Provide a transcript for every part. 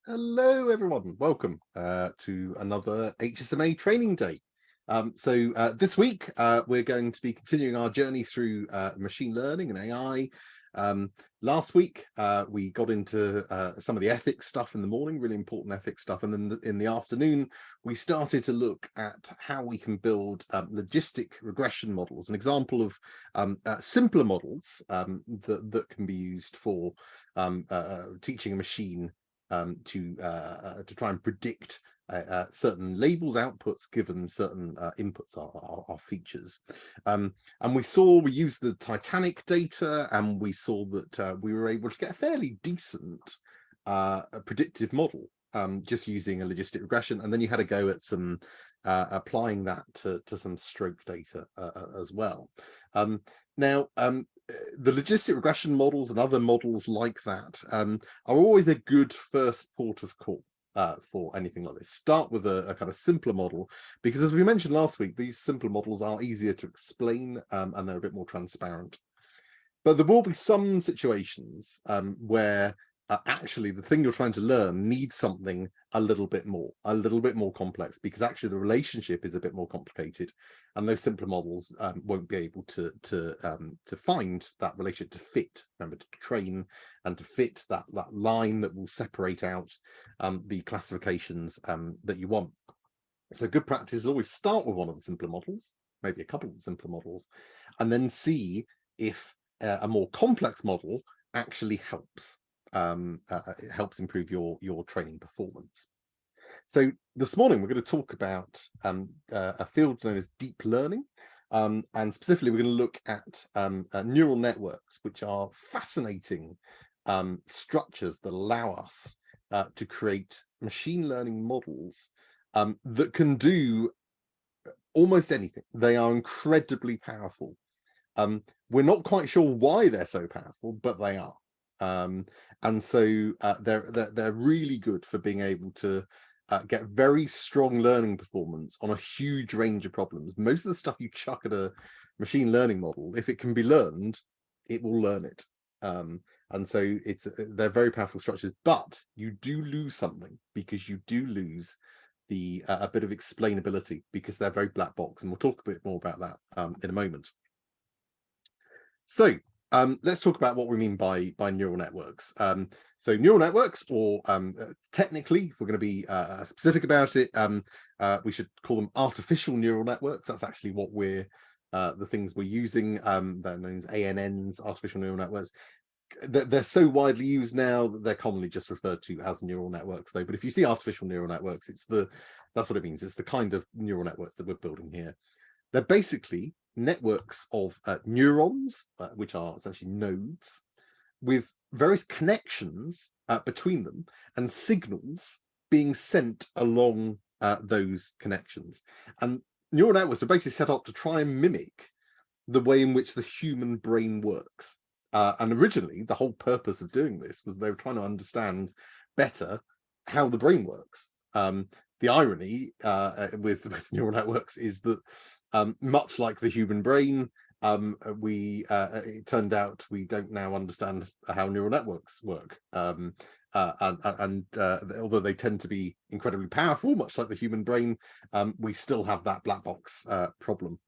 Hello, everyone. Welcome to another HSMA training day. This week, we're going to be continuing our journey through machine learning and AI. Last week, we got into some of the ethics stuff in the morning, really important ethics stuff. And then in the afternoon, we started to look at how we can build logistic regression models, an example of simpler models that can be used for teaching a machine to try and predict certain labels outputs given certain inputs are features. And we used the Titanic data, and we saw that we were able to get a fairly decent predictive model just using a logistic regression. And then you had to go at some applying that to some stroke data as well. The logistic regression models and other models like that are always a good first port of call for anything like this. Start with a kind of simpler model, because as we mentioned last week, these simpler models are easier to explain and they're a bit more transparent. But there will be some situations where actually the thing you're trying to learn needs something a little bit more complex, because actually the relationship is a bit more complicated, and those simpler models won't be able to find that relationship to fit. Remember, to train and to fit that line that will separate out the classifications that you want. So good practice is always start with one of the simpler models, maybe a couple of the simpler models, and then see if a more complex model actually helps. It helps improve your training performance. So this morning we're going to talk about a field known as deep learning, and specifically we're going to look at neural networks, which are fascinating structures that allow us to create machine learning models that can do almost anything. They are incredibly powerful. We're not quite sure why they're so powerful, but they are. And so they're really good for being able to get very strong learning performance on a huge range of problems. Most of the stuff you chuck at a machine learning model, if it can be learned, it will learn it. And so they're very powerful structures, but you do lose something, because you do lose the a bit of explainability, because they're very black box, and we'll talk a bit more about that in a moment. So let's talk about what we mean by neural networks. So neural networks, or technically, if we're going to be specific about it, we should call them artificial neural networks. That's actually what the things we're using. They're known as ANNs, artificial neural networks. They're so widely used now that they're commonly just referred to as neural networks, though. But if you see artificial neural networks, that's what it means. It's the kind of neural networks that we're building here. They're basically networks of neurons, which are essentially nodes, with various connections between them and signals being sent along those connections. And neural networks are basically set up to try and mimic the way in which the human brain works. And originally, the whole purpose of doing this was they were trying to understand better how the brain works. The irony with neural networks is that much like the human brain, it turned out we don't now understand how neural networks work. And although they tend to be incredibly powerful, much like the human brain, we still have that black box problem.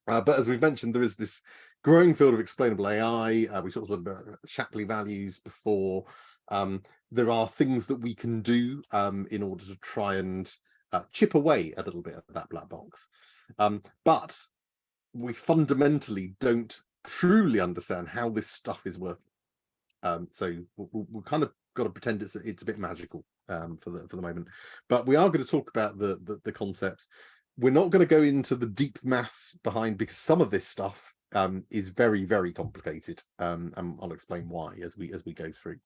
But as we've mentioned, there is this growing field of explainable AI. We talked a little bit about Shapley values before. There are things that we can do in order to try and chip away a little bit at that black box. But we fundamentally don't truly understand how this stuff is working. So we're kind of got to pretend it's a bit magical for the moment. But we are going to talk about the concepts. We're not going to go into the deep maths behind, because some of this stuff is very, very complicated, and I'll explain why as we go through.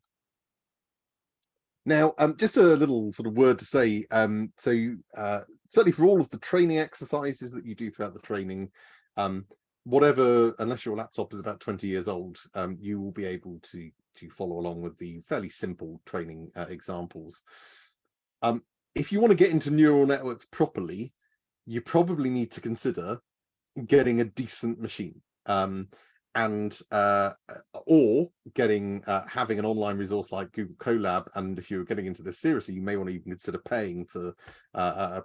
Now, just a little sort of word to say. Certainly for all of the training exercises that you do throughout the training, whatever, unless your laptop is about 20 years old, you will be able to follow along with the fairly simple training examples. If you want to get into neural networks properly, you probably need to consider getting a decent machine. and or getting having an online resource like Google Colab, and if you're getting into this seriously, you may want to even consider paying for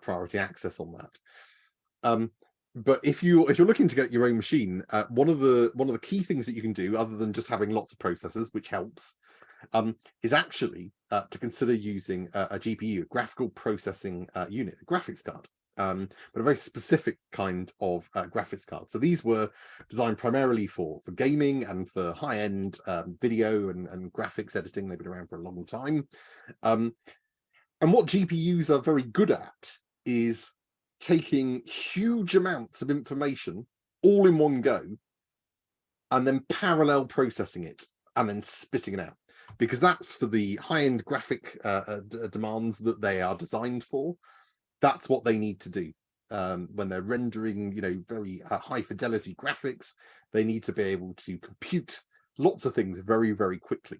priority access on that. But if you're looking to get your own machine, one of the key things that you can do, other than just having lots of processors, which helps, is actually to consider using a GPU, a graphical processing unit, a graphics card. But a very specific kind of graphics card. So these were designed primarily for gaming and for high-end video and graphics editing. They've been around for a long time. And what GPUs are very good at is taking huge amounts of information all in one go and then parallel processing it and then spitting it out, because that's for the high-end graphic demands that they are designed for. That's what they need to do when they're rendering, very high fidelity graphics. They need to be able to compute lots of things very, very quickly,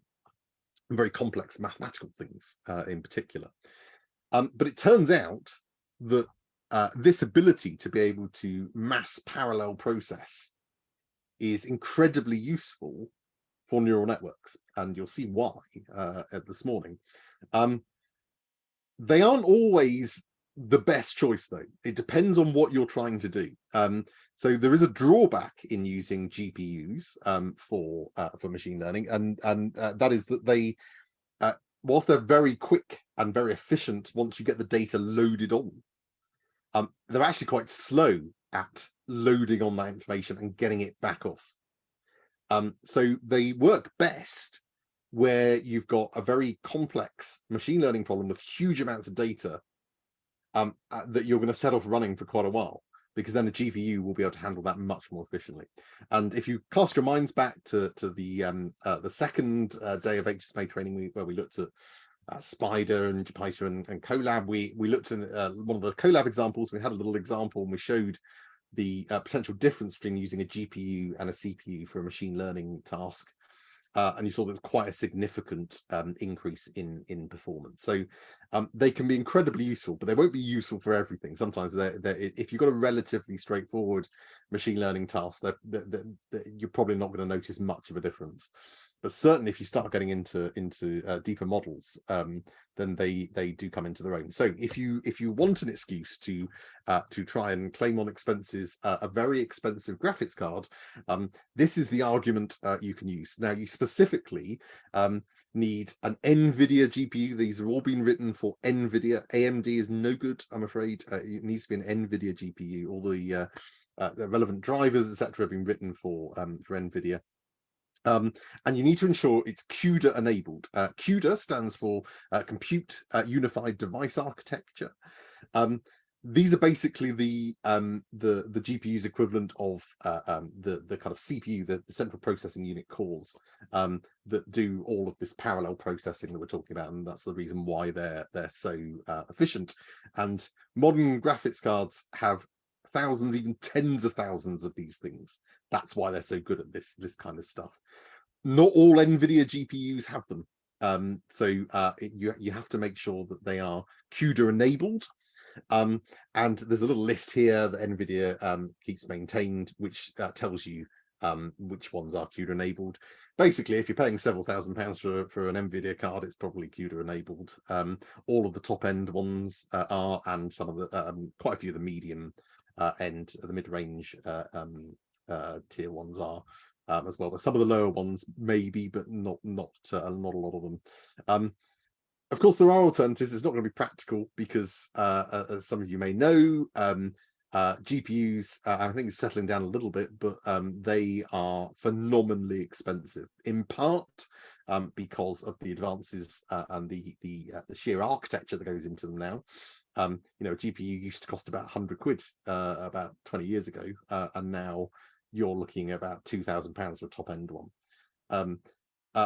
and very complex mathematical things in particular. But it turns out that this ability to be able to mass parallel process is incredibly useful for neural networks, and you'll see why this morning. They aren't always the best choice, though. It depends on what you're trying to do. So there is a drawback in using GPUs for machine learning, and that is that they, whilst they're very quick and very efficient once you get the data loaded on, they're actually quite slow at loading on that information and getting it back off. So they work best where you've got a very complex machine learning problem with huge amounts of data that you're going to set off running for quite a while, because then the GPU will be able to handle that much more efficiently. And if you cast your minds back to the second day of HSMA training, where we looked at Spider and Jupyter and Colab, we looked at one of the Colab examples. We had a little example and we showed the potential difference between using a GPU and a CPU for a machine learning task. And you saw there's quite a significant increase in performance. So they can be incredibly useful, but they won't be useful for everything. Sometimes if you've got a relatively straightforward machine learning task, you're probably not going to notice much of a difference. But certainly if you start getting into deeper models, then they do come into their own. So if you want an excuse to try and claim on expenses a very expensive graphics card, this is the argument you can use. Now, you specifically need an NVIDIA GPU. These are all being written for NVIDIA. AMD is no good, I'm afraid. It needs to be an NVIDIA GPU. All the relevant drivers, etc., have been written for NVIDIA. And you need to ensure it's CUDA enabled. CUDA stands for Compute Unified Device Architecture. These are basically the GPU's equivalent of the kind of CPU, the central processing unit cores that do all of this parallel processing that we're talking about, and that's the reason why they're so efficient. And modern graphics cards have thousands, even tens of thousands of these things. That's why they're so good at this kind of stuff. Not all NVIDIA GPUs have them, so you have to make sure that they are CUDA enabled. And there's a little list here that NVIDIA keeps maintained, which tells you which ones are CUDA enabled. Basically, if you're paying several £1000s for an NVIDIA card, it's probably CUDA enabled. All of the top end ones are, and some of the quite a few of the medium end, the mid-range tier ones are as well. But some of the lower ones maybe, but not a lot of them. Of course, there are alternatives. It's not going to be practical because, as some of you may know, GPUs, I think it's settling down a little bit, but they are phenomenally expensive, in part because of the advances and the sheer architecture that goes into them now. A GPU used to cost about 100 quid about 20 years ago, and now you're looking at about £2,000 for a top end one.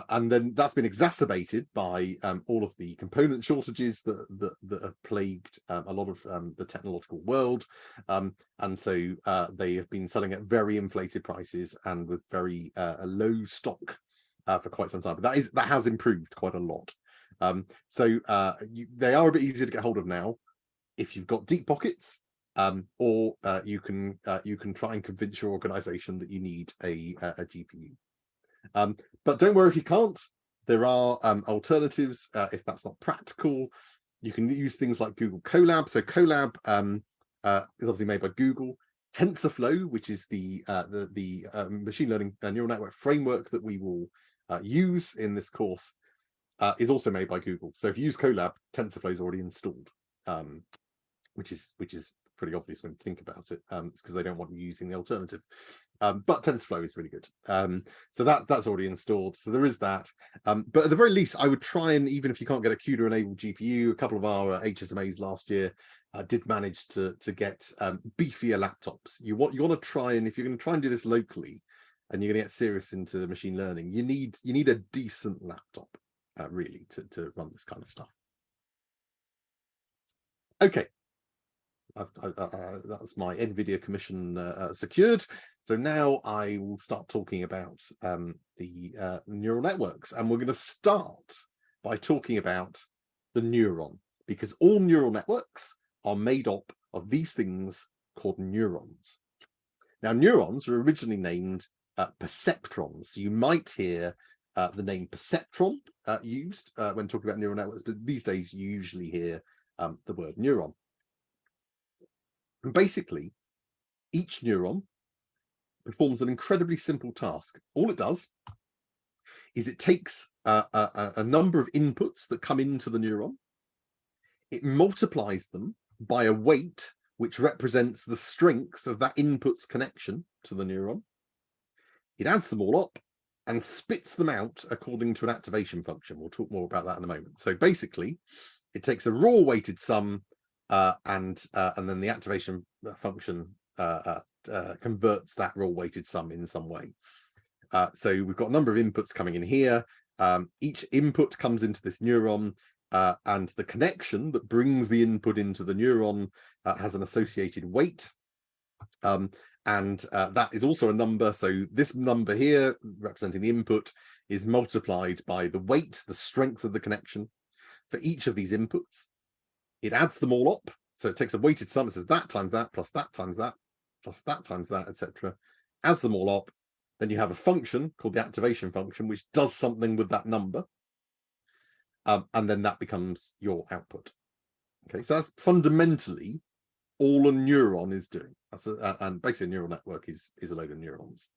And then that's been exacerbated by all of the component shortages that have plagued a lot of the technological world, and so they have been selling at very inflated prices and with very low stock for quite some time. But that has improved quite a lot. So they are a bit easier to get hold of now if you've got deep pockets or you can try and convince your organization that you need a GPU. But don't worry if you can't. There are alternatives if that's not practical. You can use things like Google Colab. So Colab is obviously made by Google. TensorFlow, which is the machine learning neural network framework that we will use in this course, is also made by Google. So if you use Colab, TensorFlow is already installed, which is pretty obvious when you think about it. It's because they don't want you using the alternative. But TensorFlow is really good. So that's already installed. So there is that. But at the very least, I would try, and even if you can't get a CUDA-enabled GPU, a couple of our HSMAs last year did manage to get beefier laptops. You want to try, and if you're going to try and do this locally, and you're going to get serious into machine learning, you need a decent laptop, really, to run this kind of stuff. Okay. That's my NVIDIA commission secured. So now I will start talking about the neural networks, and we're going to start by talking about the neuron, because all neural networks are made up of these things called neurons. Now, neurons were originally named perceptrons. So you might hear the name perceptron used when talking about neural networks, but these days you usually hear the word neuron. And basically, each neuron performs an incredibly simple task. All it does is it takes a number of inputs that come into the neuron. It multiplies them by a weight which represents the strength of that input's connection to the neuron. It adds them all up and spits them out according to an activation function. We'll talk more about that in a moment. So basically, it takes a raw weighted sum and then the activation function converts that raw weighted sum in some way. So we've got a number of inputs coming in here. Each input comes into this neuron, and the connection that brings the input into the neuron has an associated weight. And that is also a number. So this number here, representing the input, is multiplied by the weight, the strength of the connection for each of these inputs. It adds them all up. So it takes a weighted sum. It says that times that, plus that times that, plus that times that, etc. Adds them all up. Then you have a function called the activation function, which does something with that number. And then that becomes your output. Okay, so that's fundamentally all a neuron is doing. And basically a neural network is a load of neurons.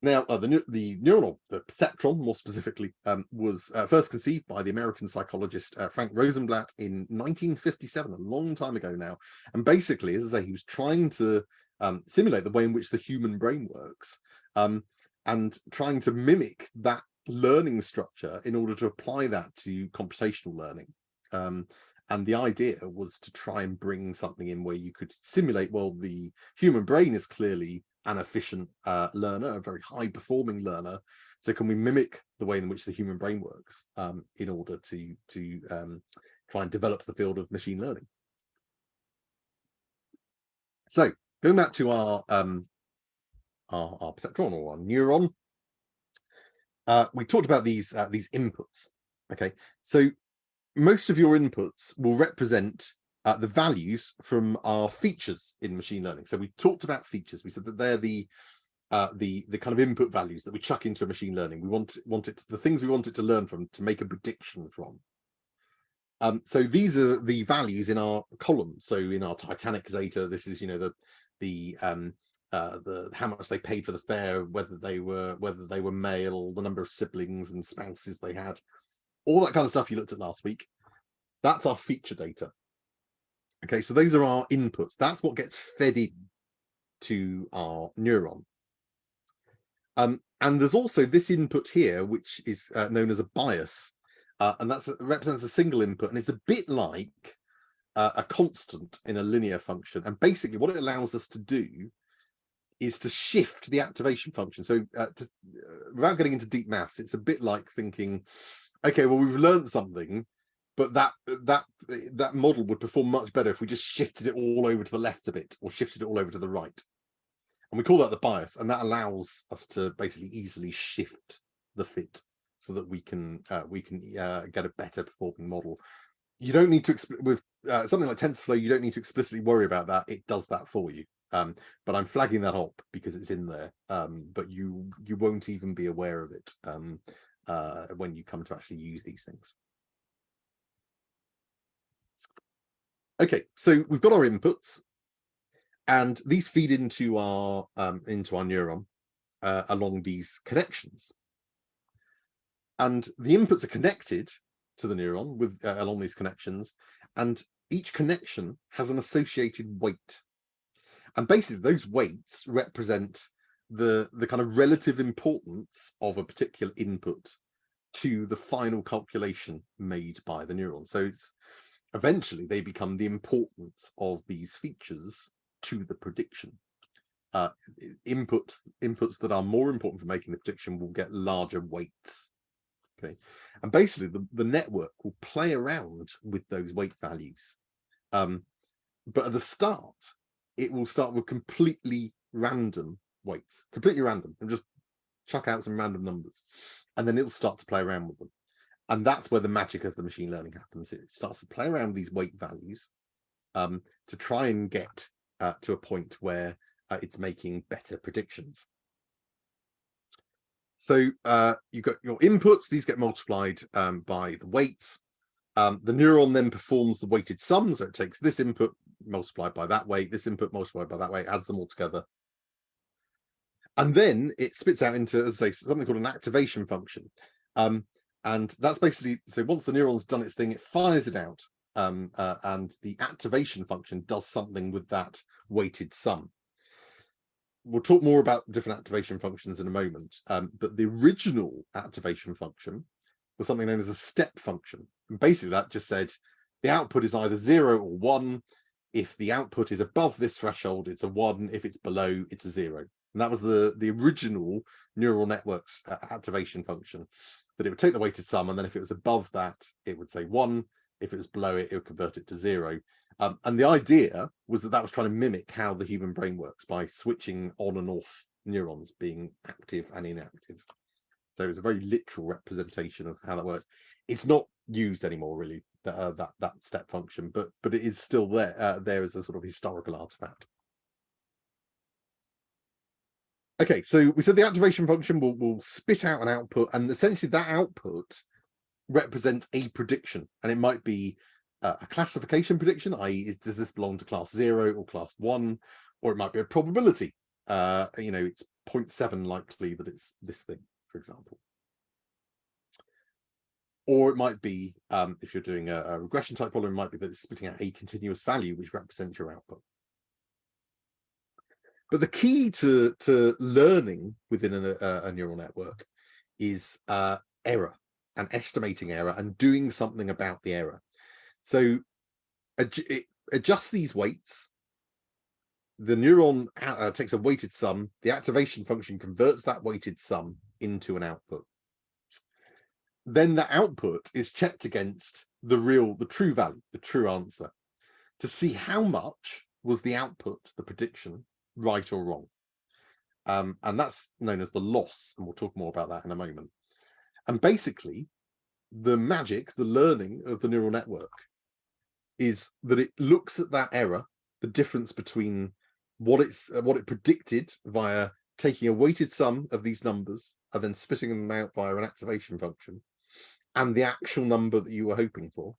Now, the perceptron, more specifically, was first conceived by the American psychologist Frank Rosenblatt in 1957, a long time ago now. And basically, as I say, he was trying to simulate the way in which the human brain works, and trying to mimic that learning structure in order to apply that to computational learning. And the idea was to try and bring something in where you could simulate, well, the human brain is clearly an efficient learner, a very high performing learner. So can we mimic the way in which the human brain works in order to try and develop the field of machine learning? So going back to our perceptron or our neuron, we talked about these inputs. Okay, so most of your inputs will represent the values from our features in machine learning. So we talked about features. We said that they're the kind of input values that we chuck into a machine learning. We want it the things we want it to learn from, to make a prediction from. So these are the values in our column. So in our Titanic Zeta, this is, you know, the how much they paid for the fare, whether they were male, the number of siblings and spouses they had, all that kind of stuff you looked at last week. That's our feature data. Okay, so those are our inputs. That's what gets fed in to our neuron. And there's also this input here, which is known as a bias, and that represents a single input, and it's a bit like a constant in a linear function. And basically what it allows us to do is to shift the activation function. So without getting into deep maths, it's a bit like thinking, okay, well, we've learned something, but that model would perform much better if we just shifted it all over to the left a bit, or shifted it all over to the right. And we call that the bias, and that allows us to basically easily shift the fit so that we can get a better performing model. You don't need to with something like TensorFlow, you don't need to explicitly worry about that. It does that for you. But I'm flagging that up because it's in there. But you won't even be aware of it when you come to actually use these things. Okay, so we've got our inputs, and these feed into our neuron along these connections. And the inputs are connected to the neuron with along these connections, and each connection has an associated weight. And basically those weights represent the kind of relative importance of a particular input to the final calculation made by the neuron. So it's eventually they become the importance of these features to the prediction. Inputs that are more important for making the prediction will get larger weights. Okay, and basically the network will play around with those weight values, but at the start it will start with completely random weights, completely random, and just chuck out some random numbers, and then it'll start to play around with them. And that's where the magic of the machine learning happens. It starts to play around with these weight values to try and get to a point where it's making better predictions. So you've got your inputs, these get multiplied by the weights. The neuron then performs the weighted sum, so it takes this input multiplied by that weight, this input multiplied by that weight, adds them all together. And then it spits out into, as I say, something called an activation function. And that's basically, so once the neuron's done its thing, it fires it out. And the activation function does something with that weighted sum. We'll talk more about different activation functions in a moment, but the original activation function was something known as a step function. And basically that just said the output is either 0 or 1. If the output is above this threshold, it's a 1. If it's below, it's a 0. And that was the original neural networks activation function, that it would take the weighted sum, and then if it was above that, it would say 1. If it was below it, it would convert it to 0. And the idea was that was trying to mimic how the human brain works by switching on and off neurons, being active and inactive. So it's a very literal representation of how that works. It's not used anymore, really, that step function, but it is still there there as a sort of historical artifact. Okay, so we said the activation function will spit out an output, and essentially that output represents a prediction, and it might be a classification prediction, i.e. does this belong to class 0 or class 1, or it might be a probability. It's 0.7 likely that it's this thing, for example. Or it might be, if you're doing a regression type problem, it might be that it's spitting out a continuous value which represents your output. But the key to learning within a neural network is error, and estimating error, and doing something about the error. So it adjusts these weights. The neuron takes a weighted sum. The activation function converts that weighted sum into an output. Then the output is checked against the true value, the true answer, to see how much was the output, the prediction, right or wrong. And that's known as the loss, and we'll talk more about that in a moment. And basically, the magic, the learning of the neural network is that it looks at that error, the difference between what it predicted via taking a weighted sum of these numbers and then spitting them out via an activation function, and the actual number that you were hoping for.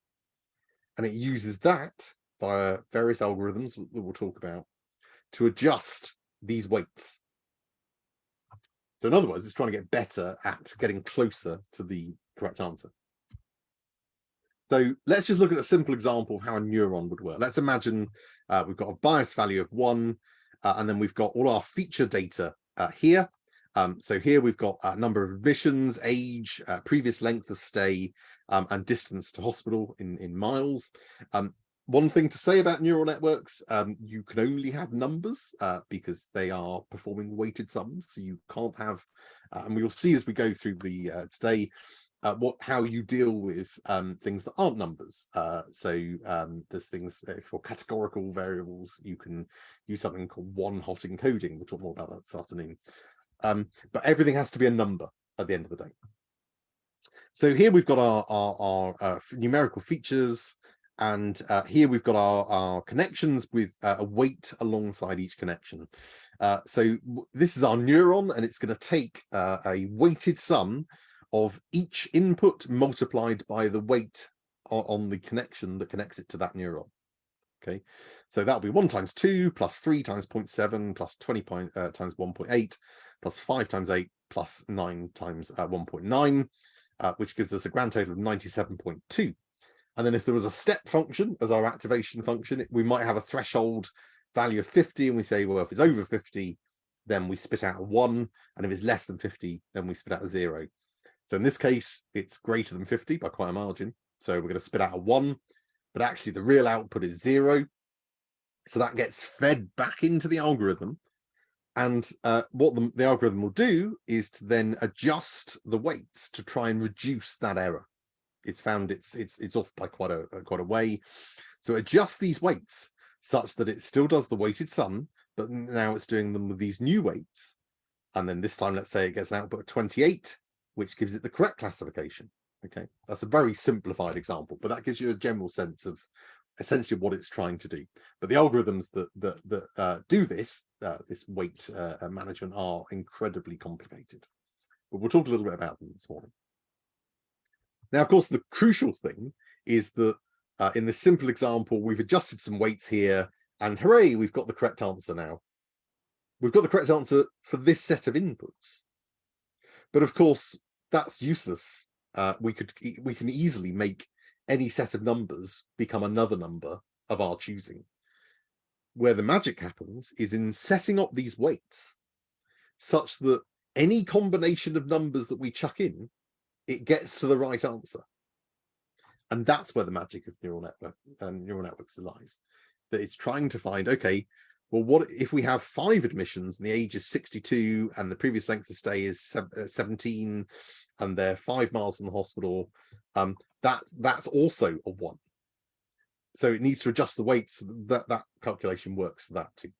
And it uses that via various algorithms that we'll talk about to adjust these weights. So in other words, it's trying to get better at getting closer to the correct answer. So let's just look at a simple example of how a neuron would work. Let's imagine we've got a bias value of 1, and then we've got all our feature data here. So here we've got a number of admissions, age, previous length of stay, and distance to hospital in miles. One thing to say about neural networks, you can only have numbers because they are performing weighted sums. So you can't have, and we'll see as we go through the today, how you deal with things that aren't numbers. There's things for categorical variables. You can use something called one-hot encoding. We'll talk more about that this afternoon. But everything has to be a number at the end of the day. So here we've got our numerical features. And here we've got our connections with a weight alongside each connection. So this is our neuron, and it's going to take a weighted sum of each input multiplied by the weight on the connection that connects it to that neuron. Okay, so that'll be 1 times 2 plus 3 times 0.7 plus 20 times 1.8 plus 5 times 8 plus 9 times 1.9, which gives us a grand total of 97.2. And then if there was a step function as our activation function, we might have a threshold value of 50, and we say, well, if it's over 50, then we spit out a 1, and if it's less than 50, then we spit out a 0. So in this case, it's greater than 50 by quite a margin. So we're going to spit out a 1, but actually the real output is 0. So that gets fed back into the algorithm. And what the algorithm will do is to then adjust the weights to try and reduce that error. It's found it's off by quite a way. So adjust these weights such that it still does the weighted sum, but now it's doing them with these new weights. And then this time, let's say it gets an output of 28, which gives it the correct classification. Okay, that's a very simplified example, but that gives you a general sense of essentially what it's trying to do. But the algorithms that do this weight management are incredibly complicated. But we'll talk a little bit about them this morning. Now, of course, the crucial thing is that in this simple example, we've adjusted some weights here, and hooray, we've got the correct answer now. We've got the correct answer for this set of inputs. But of course, that's useless. We can easily make any set of numbers become another number of our choosing. Where the magic happens is in setting up these weights such that any combination of numbers that we chuck in, it gets to the right answer. And that's where the magic of neural networks lies. That it's trying to find, okay, well, what if we have 5 admissions and the age is 62 and the previous length of stay is 17 and they're 5 miles from the hospital, that's also a 1. So it needs to adjust the weights so that calculation works for that too.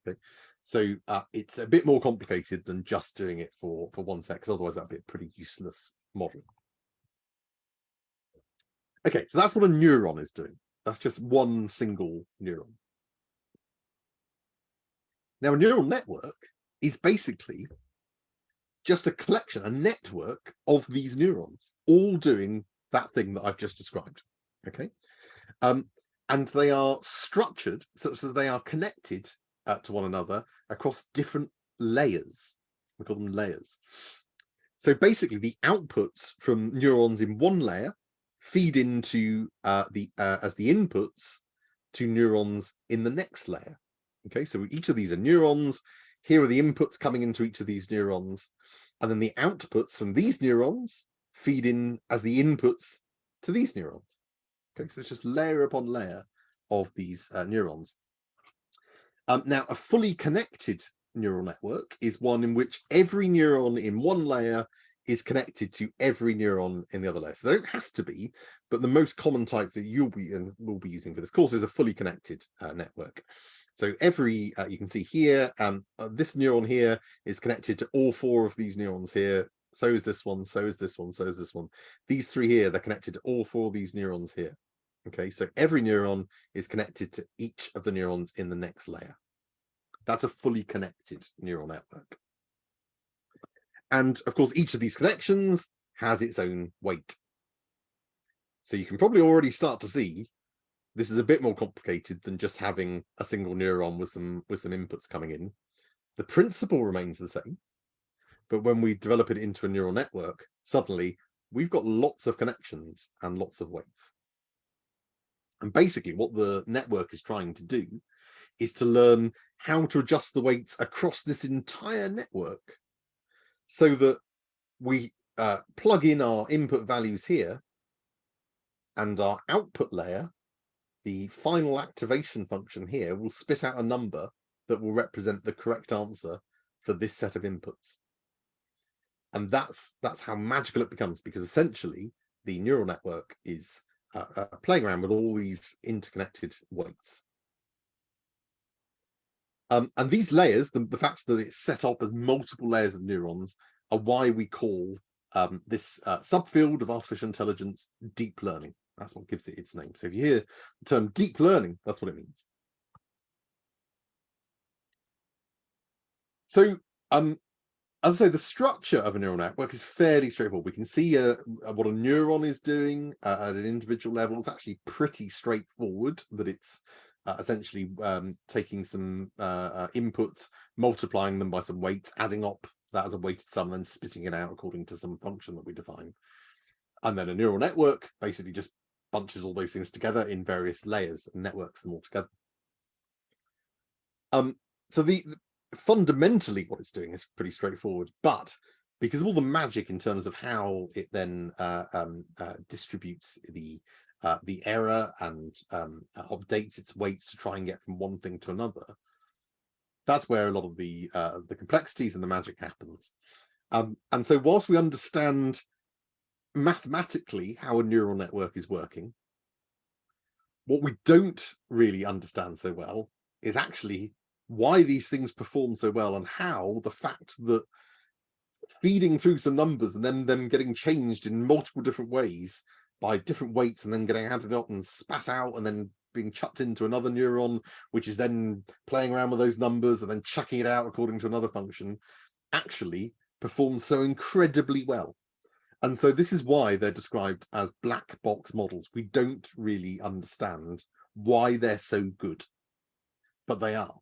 Okay. So it's a bit more complicated than just doing it for one set, because otherwise that'd be a pretty useless model. Okay, so that's what a neuron is doing. That's just one single neuron. Now, a neural network is basically just a collection, a network of these neurons, all doing that thing that I've just described. Okay, and they are structured such that they are connected to one another across different layers. We call them layers. So basically, the outputs from neurons in one layer feed into as the inputs to neurons in the next layer. Okay, so each of these are neurons. Here are the inputs coming into each of these neurons, and then the outputs from these neurons feed in as the inputs to these neurons. Okay, so it's just layer upon layer of these neurons. Now, a fully connected neural network is one in which every neuron in one layer is connected to every neuron in the other layer. So they don't have to be, but the most common type that you'll be and will be using for this course is a fully connected network. So every, you can see here, this neuron here is connected to all 4 of these neurons here. So is this one, so is this one, so is this one. These 3 here, they're connected to all 4 of these neurons here. Okay, so every neuron is connected to each of the neurons in the next layer. That's a fully connected neural network. And of course, each of these connections has its own weight. So you can probably already start to see this is a bit more complicated than just having a single neuron with some inputs coming in. The principle remains the same, but when we develop it into a neural network, suddenly we've got lots of connections and lots of weights. And basically what the network is trying to do is to learn how to adjust the weights across this entire network so that we plug in our input values here, and our output layer, the final activation function here, will spit out a number that will represent the correct answer for this set of inputs. And that's how magical it becomes, because essentially the neural network is playing around with all these interconnected weights. And these layers, the fact that it's set up as multiple layers of neurons, are why we call this subfield of artificial intelligence deep learning. That's what gives it its name. So if you hear the term deep learning, that's what it means. So as I say, the structure of a neural network is fairly straightforward. We can see what a neuron is doing at an individual level. It's actually pretty straightforward, that it's essentially taking some inputs, multiplying them by some weights, adding up that as a weighted sum, then spitting it out according to some function that we define. And then a neural network basically just bunches all those things together in various layers and networks them all together. So fundamentally what it's doing is pretty straightforward, but because of all the magic in terms of how it then distributes the error and updates its weights to try and get from one thing to another, that's where a lot of the complexities and the magic happens. And so whilst we understand mathematically how a neural network is working, what we don't really understand so well is actually why these things perform so well, and how the fact that feeding through some numbers and then them getting changed in multiple different ways by different weights and then getting added up and spat out and then being chucked into another neuron, which is then playing around with those numbers and then chucking it out according to another function, actually performs so incredibly well. And so this is why they're described as black box models. We don't really understand why they're so good, but they are.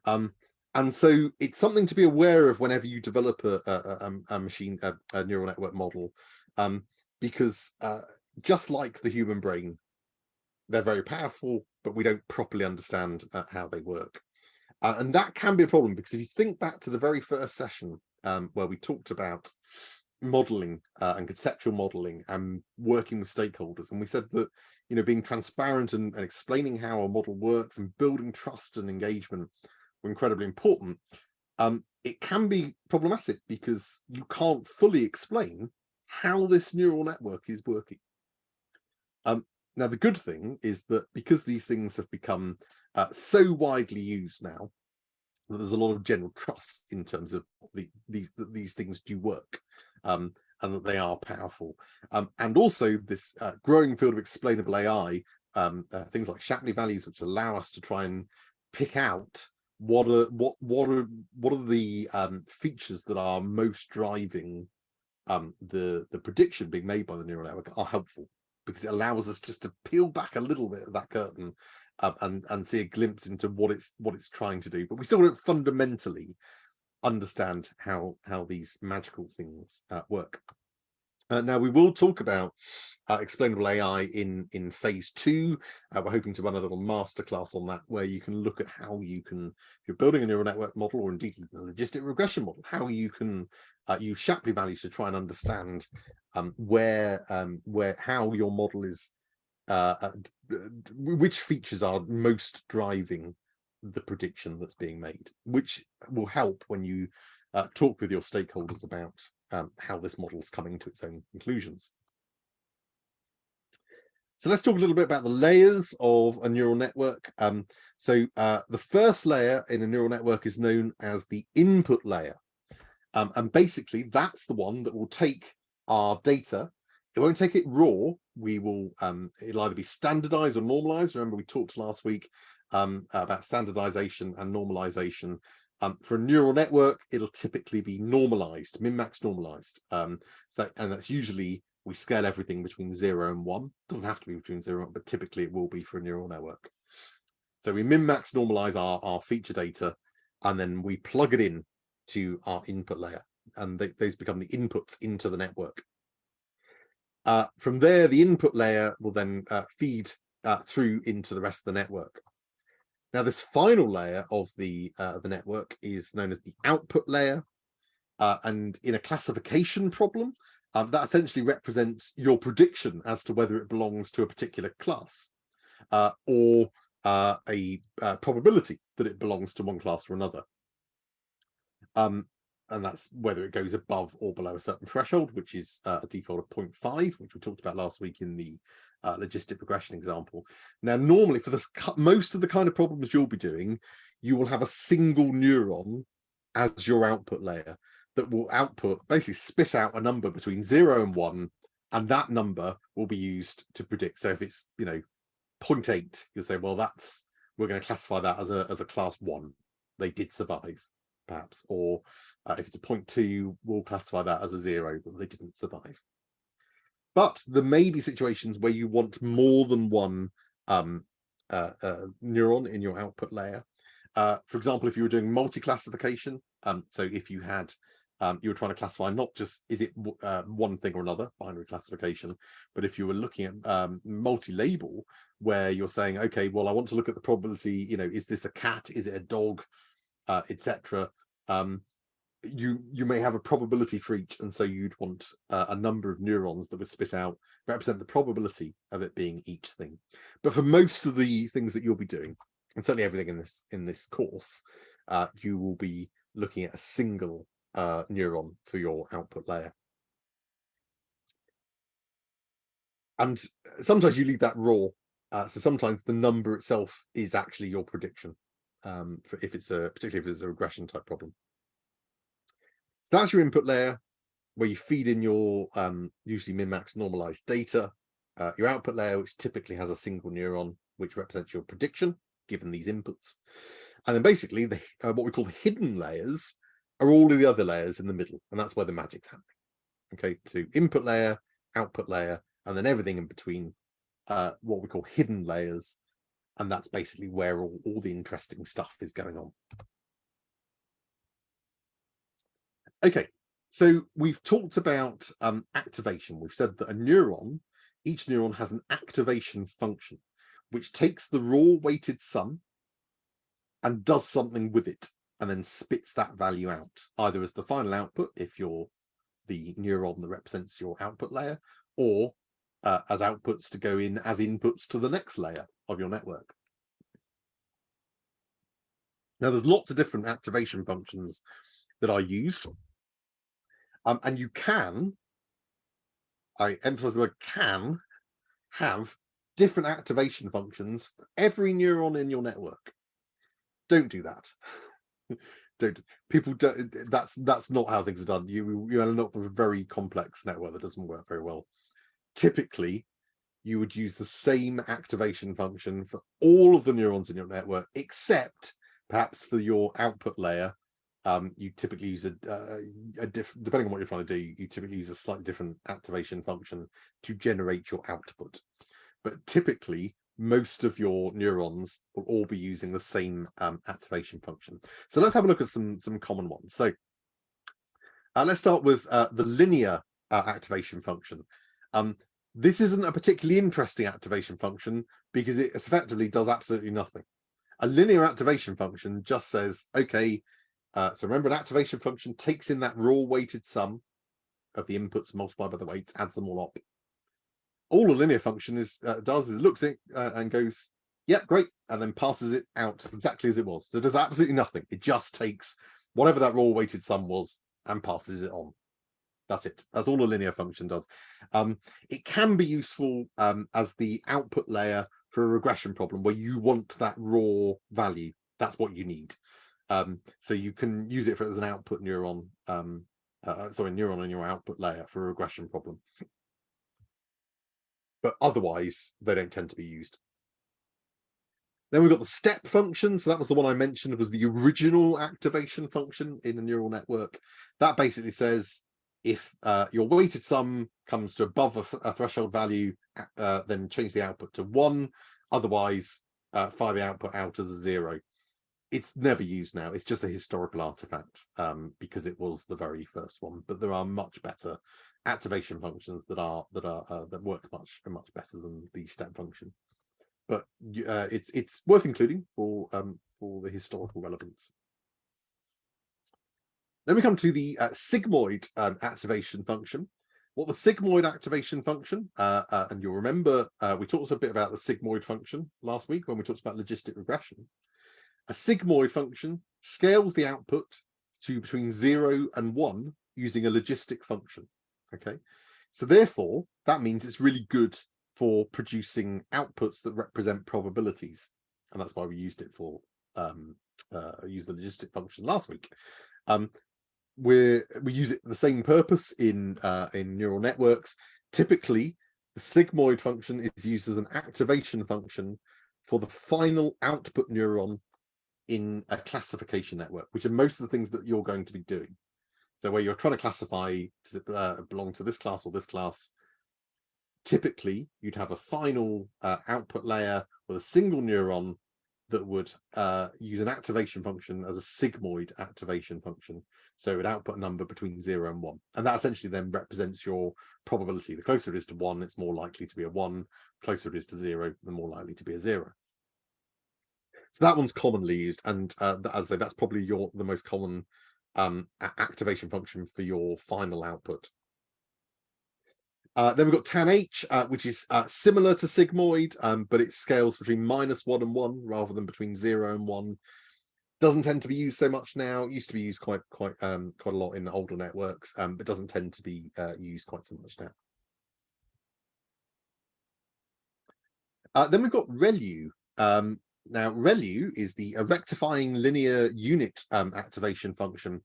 And so it's something to be aware of whenever you develop a neural network model, because just like the human brain, they're very powerful, but we don't properly understand how they work. And that can be a problem, because if you think back to the very first session where we talked about modeling and conceptual modeling and working with stakeholders, and we said that, you know, being transparent and explaining how a model works and building trust and engagement were incredibly important. It can be problematic because you can't fully explain how this neural network is working. Now, the good thing is that because these things have become so widely used now, that there's a lot of general trust in terms of these things do work, and that they are powerful. And also this growing field of explainable AI, things like Shapley values, which allow us to try and pick out what are the features that are most driving the prediction being made by the neural network, are helpful, because it allows us just to peel back a little bit of that curtain and see a glimpse into what it's trying to do. But we still don't fundamentally understand how these magical things work. Now, we will talk about explainable AI in phase 2. We're hoping to run a little masterclass on that, where you can look at how you can, if you're building a neural network model, or indeed a logistic regression model, how you can use Shapley values to try and understand how your model is, which features are most driving the prediction that's being made, which will help when you talk with your stakeholders about how this model is coming to its own conclusions. So let's talk a little bit about the layers of a neural network. So the first layer in a neural network is known as the input layer. And basically, that's the one that will take our data. It won't take it raw. It'll either be standardized or normalized. Remember, we talked last week about standardization and normalization. For a neural network, it'll typically be normalized, min-max normalized. And that's usually, we scale everything between 0 and 1. Doesn't have to be between 0 and 1, but typically it will be for a neural network. So we min-max normalize our feature data, and then we plug it in to our input layer, and those become the inputs into the network. From there, the input layer will then feed through into the rest of the network. Now, this final layer of the network is known as the output layer, and in a classification problem, that essentially represents your prediction as to whether it belongs to a particular class, or a probability that it belongs to one class or another. And that's whether it goes above or below a certain threshold, which is a default of 0.5, which we talked about last week in the logistic regression example. Now, normally for most of the kind of problems you'll be doing, you will have a single neuron as your output layer that will output, basically spit out a number between 0 and 1, and that number will be used to predict. So if it's 0.8, you'll say, well, we're going to classify that as a class 1. They did survive, perhaps. Or if it's a 0.2, we'll classify that as a 0, that they didn't survive. But there may be situations where you want more than one neuron in your output layer. For example, if you were doing multi-classification, so if you had you were trying to classify not just is it one thing or another, binary classification, but if you were looking at multi-label, where you're saying, okay, well, I want to look at the probability, is this a cat, is it a dog, etc. You may have a probability for each, and so you'd want a number of neurons that would spit out represent the probability of it being each thing. But for most of the things that you'll be doing, and certainly everything in this course, you will be looking at a single neuron for your output layer. And sometimes you leave that raw, so sometimes the number itself is actually your prediction, for particularly if it's a regression type problem. So that's your input layer, where you feed in your usually min-max normalized data. Your output layer, which typically has a single neuron, which represents your prediction given these inputs. And then basically what we call the hidden layers are all of the other layers in the middle, and that's where the magic's happening. Okay, so input layer, output layer, and then everything in between, what we call hidden layers, and that's basically where all the interesting stuff is going on. Okay, so we've talked about activation. We've said that each neuron has an activation function, which takes the raw weighted sum and does something with it, and then spits that value out, either as the final output, if you're the neuron that represents your output layer, or as outputs to go in as inputs to the next layer of your network. Now, there's lots of different activation functions that are used. And you can, I emphasize the word can, have different activation functions for every neuron in your network. Don't do that. That's not how things are done. You end up with a very complex network that doesn't work very well. Typically, you would use the same activation function for all of the neurons in your network, except perhaps for your output layer. You typically use depending on what you're trying to do, you typically use a slightly different activation function to generate your output. But typically, most of your neurons will all be using the same activation function. So let's have a look at some common ones. So let's start with the linear activation function. This isn't a particularly interesting activation function because it effectively does absolutely nothing. A linear activation function just says, okay, so remember, an activation function takes in that raw weighted sum of the inputs multiplied by the weights, adds them all up. All a linear function does is looks at it and goes, yep, great, and then passes it out exactly as it was. So it does absolutely nothing. It just takes whatever that raw weighted sum was and passes it on. That's it. That's all a linear function does. It can be useful as the output layer for a regression problem where you want that raw value. That's what you need. So you can use it as an output neuron, neuron in your output layer for a regression problem. But otherwise, they don't tend to be used. Then we've got the step function. So that was the one I mentioned, was the original activation function in a neural network. That basically says, if your weighted sum comes to above a threshold value, then change the output to 1. Otherwise, fire the output out as a 0. It's never used now. It's just a historical artifact because it was the very first one. But there are much better activation functions that work much better than the step function. But it's worth including for the historical relevance. Then we come to the sigmoid activation function. What the sigmoid activation function, and you'll remember we talked a bit about the sigmoid function last week when we talked about logistic regression. A sigmoid function scales the output to between 0 and 1 using a logistic function. Okay, so therefore that means it's really good for producing outputs that represent probabilities, and that's why we used it for use the logistic function last week. We use it for the same purpose in neural networks. Typically, the sigmoid function is used as an activation function for the final output neuron in a classification network, which are most of the things that you're going to be doing. So where you're trying to classify, does it belong to this class or this class? Typically, you'd have a final output layer with a single neuron that would use an activation function as a sigmoid activation function. So it would output a number between 0 and 1. And that essentially then represents your probability. The closer it is to 1, it's more likely to be a 1. The closer it is to 0, the more likely to be a 0. So that one's commonly used. And as I say, that's probably the most common activation function for your final output. Then we've got tan-H, which is similar to sigmoid, but it scales between -1 and 1 rather than between 0 and 1. Doesn't tend to be used so much now. It used to be used quite a lot in older networks, but doesn't tend to be used quite so much now. Then we've got ReLU. Now, ReLU is the rectifying linear unit activation function.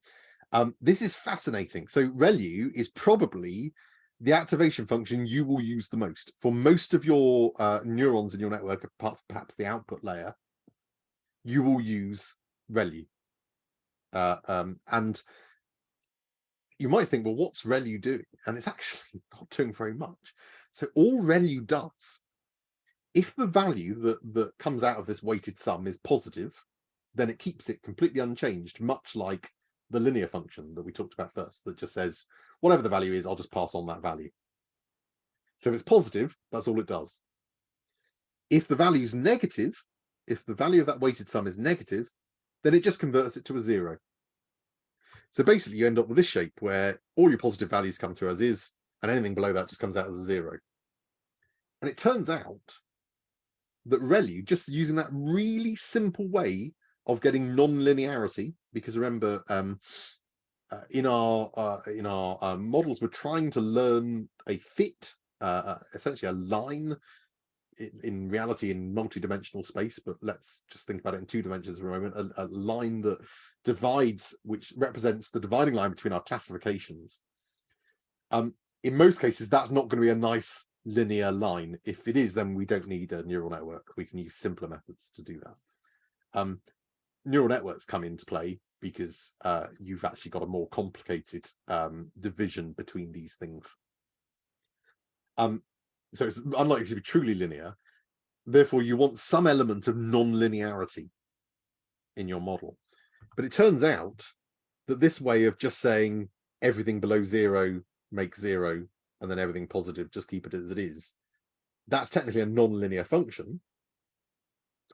This is fascinating. So ReLU is probably the activation function you will use the most. For most of your neurons in your network, apart from perhaps the output layer, you will use ReLU. And you might think, well, what's ReLU doing? And it's actually not doing very much. So all ReLU does, if the value that comes out of this weighted sum is positive, then it keeps it completely unchanged, much like the linear function that we talked about first, that just says, whatever the value is, I'll just pass on that value. So if it's positive, that's all it does. If the value is negative, if the value of that weighted sum is negative, then it just converts it to a 0. So basically you end up with this shape where all your positive values come through as is, and anything below that just comes out as a 0. And it turns out that ReLU, just using that really simple way of getting non-linearity, because remember, in our models, we're trying to learn a fit, essentially a line in reality in multi-dimensional space, but let's just think about it in 2 dimensions for a moment. A line that divides, which represents the dividing line between our classifications. In most cases, that's not going to be a nice linear line. If it is, then we don't need a neural network. We can use simpler methods to do that. Neural networks come into play because you've actually got a more complicated division between these things. So it's unlikely to be truly linear. Therefore, you want some element of non-linearity in your model. But it turns out that this way of just saying everything below 0 makes 0, and then everything positive, just keep it as it is, that's technically a non-linear function.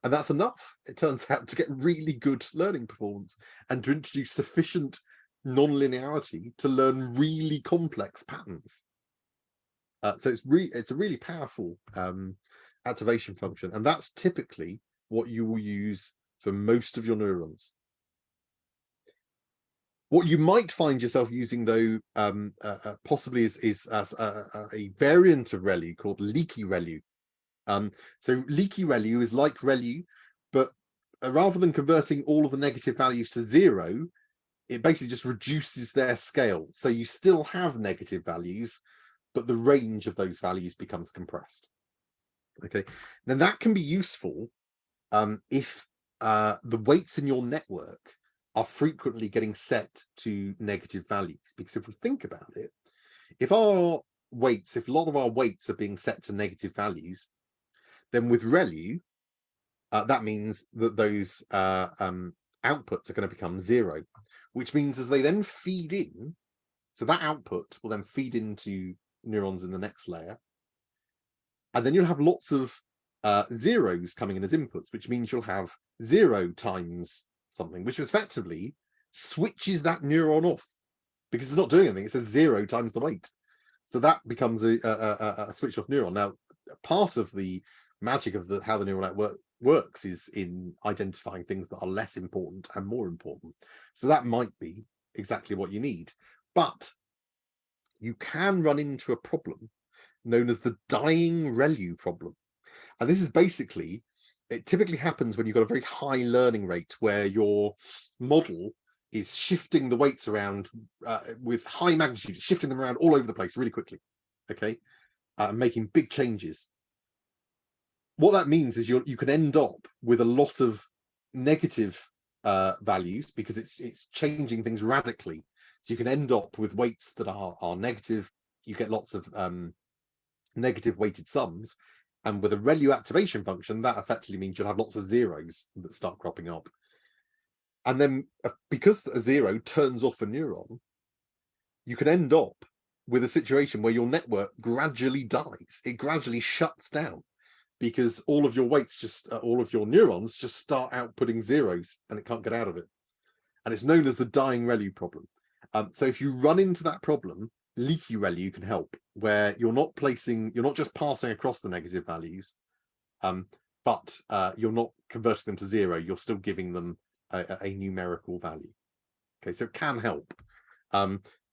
And that's enough, it turns out, to get really good learning performance and to introduce sufficient non-linearity to learn really complex patterns. So it's a really powerful activation function, and that's typically what you will use for most of your neurons. What you might find yourself using, though, possibly is as a variant of ReLU called leaky ReLU. So leaky ReLU is like ReLU, but rather than converting all of the negative values to 0, it basically just reduces their scale. So you still have negative values, but the range of those values becomes compressed. Okay, then that can be useful if the weights in your network are frequently getting set to negative values. Because if we think about it, if a lot of our weights are being set to negative values, then with ReLU, that means that those outputs are going to become 0, which means as they then feed in, so that output will then feed into neurons in the next layer, and then you'll have lots of zeros coming in as inputs, which means you'll have 0 times something, which effectively switches that neuron off because it's not doing anything. It says 0 times the weight, so that becomes a switch off neuron. Now, part of the magic of how the neural network works is in identifying things that are less important and more important. So that might be exactly what you need, but you can run into a problem known as the dying ReLU problem. And this is basically, it typically happens when you've got a very high learning rate where your model is shifting the weights around with high magnitude, shifting them around all over the place really quickly. Okay, making big changes. What that means is you can end up with a lot of negative values, because it's changing things radically. So you can end up with weights that are negative. You get lots of negative weighted sums, and with a ReLU activation function, that effectively means you'll have lots of zeros that start cropping up. And then because a zero turns off a neuron, you can end up with a situation where your network gradually dies. It gradually shuts down, because all of your weights all of your neurons just start outputting zeros, and it can't get out of it. And it's known as the dying ReLU problem. So if you run into that problem, leaky ReLU can help, where you're not just passing across the negative values, but you're not converting them to zero. You're still giving them a numerical value. Okay, so it can help.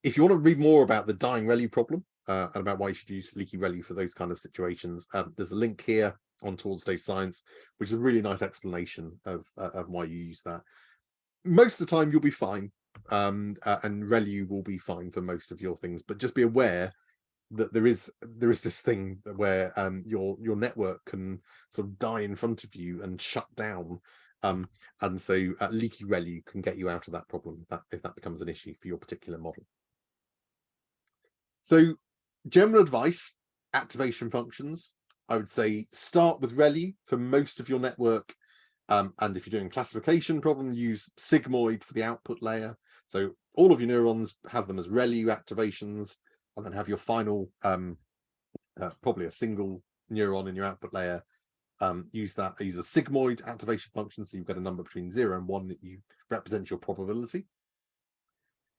If you want to read more about the dying ReLU problem and about why you should use leaky ReLU for those kind of situations, there's a link here on Towards Day Science, which is a really nice explanation of why you use that. Most of the time you'll be fine, and ReLU will be fine for most of your things, but just be aware that there is this thing where your network can sort of die in front of you and shut down, and so leaky ReLU can get you out of that problem if that becomes an issue for your particular model. So general advice, activation functions, I would say start with ReLU for most of your network. And if you're doing a classification problem, use sigmoid for the output layer. So all of your neurons have them as ReLU activations, and then have your final, probably a single neuron in your output layer. Use a sigmoid activation function, so you've got a number between 0 and 1 that you represent your probability.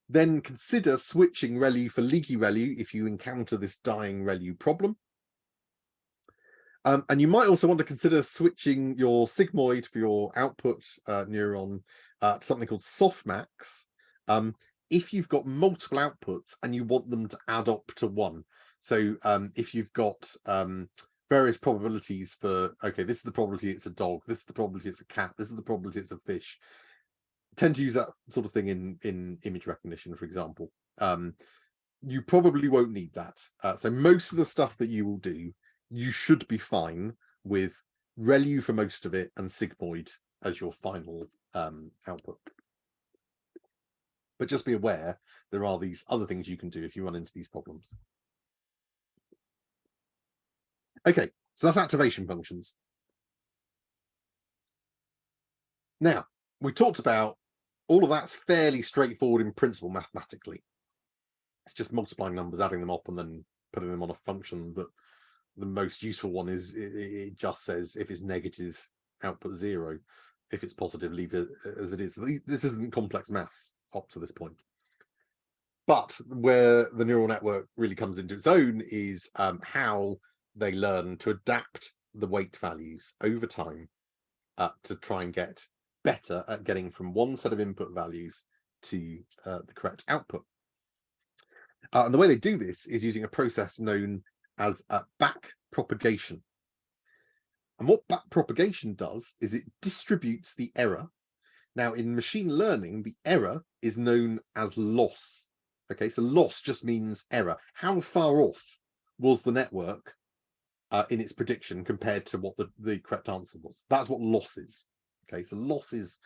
Then consider switching ReLU for leaky ReLU if you encounter this dying ReLU problem. And you might also want to consider switching your sigmoid for your output neuron to something called softmax if you've got multiple outputs and you want them to add up to 1. So if you've got various probabilities for, okay, this is the probability it's a dog, this is the probability it's a cat, this is the probability it's a fish. Tend to use that sort of thing in image recognition, for example. You probably won't need that. So most of the stuff that you will do, you should be fine with ReLU for most of it and sigmoid as your final output. But just be aware there are these other things you can do if you run into these problems. Okay, so that's activation functions. Now, we talked about all of that's fairly straightforward in principle mathematically. It's just multiplying numbers, adding them up, and then putting them on a function. But the most useful one is it just says if it's negative, output 0. If it's positive, leave it as it is. This isn't complex maths up to this point. But where the neural network really comes into its own is how they learn to adapt the weight values over time to try and get better at getting from one set of input values to the correct output. And the way they do this is using a process known as back propagation. And what back propagation does is it distributes the error. Now, in machine learning, the error is known as loss. Okay, so loss just means error. How far off was the network in its prediction compared to what the correct answer was? That's what loss is. Okay, so loss is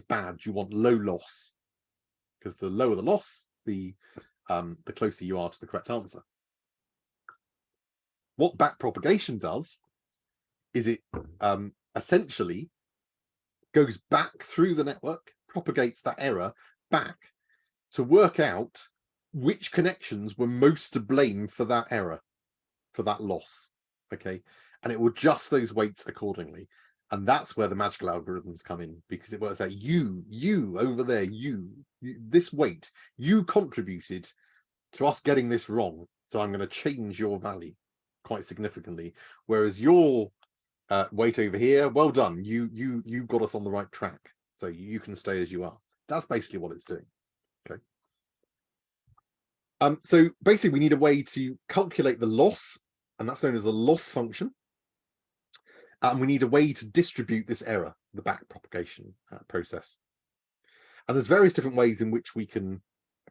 bad. You want low loss, because the lower the loss, the closer you are to the correct answer. What back propagation does is it essentially goes back through the network, propagates that error back to work out which connections were most to blame for that error, for that loss. Okay, and it will adjust those weights accordingly. And that's where the magical algorithms come in, because it works out you over there, you this weight, you contributed to us getting this wrong. So I'm going to change your value quite significantly. Whereas your weight over here, well done, you got us on the right track. So you can stay as you are. That's basically what it's doing. Okay. So basically we need a way to calculate the loss, and that's known as the loss function. And we need a way to distribute this error, the back propagation process. And there's various different ways in which we can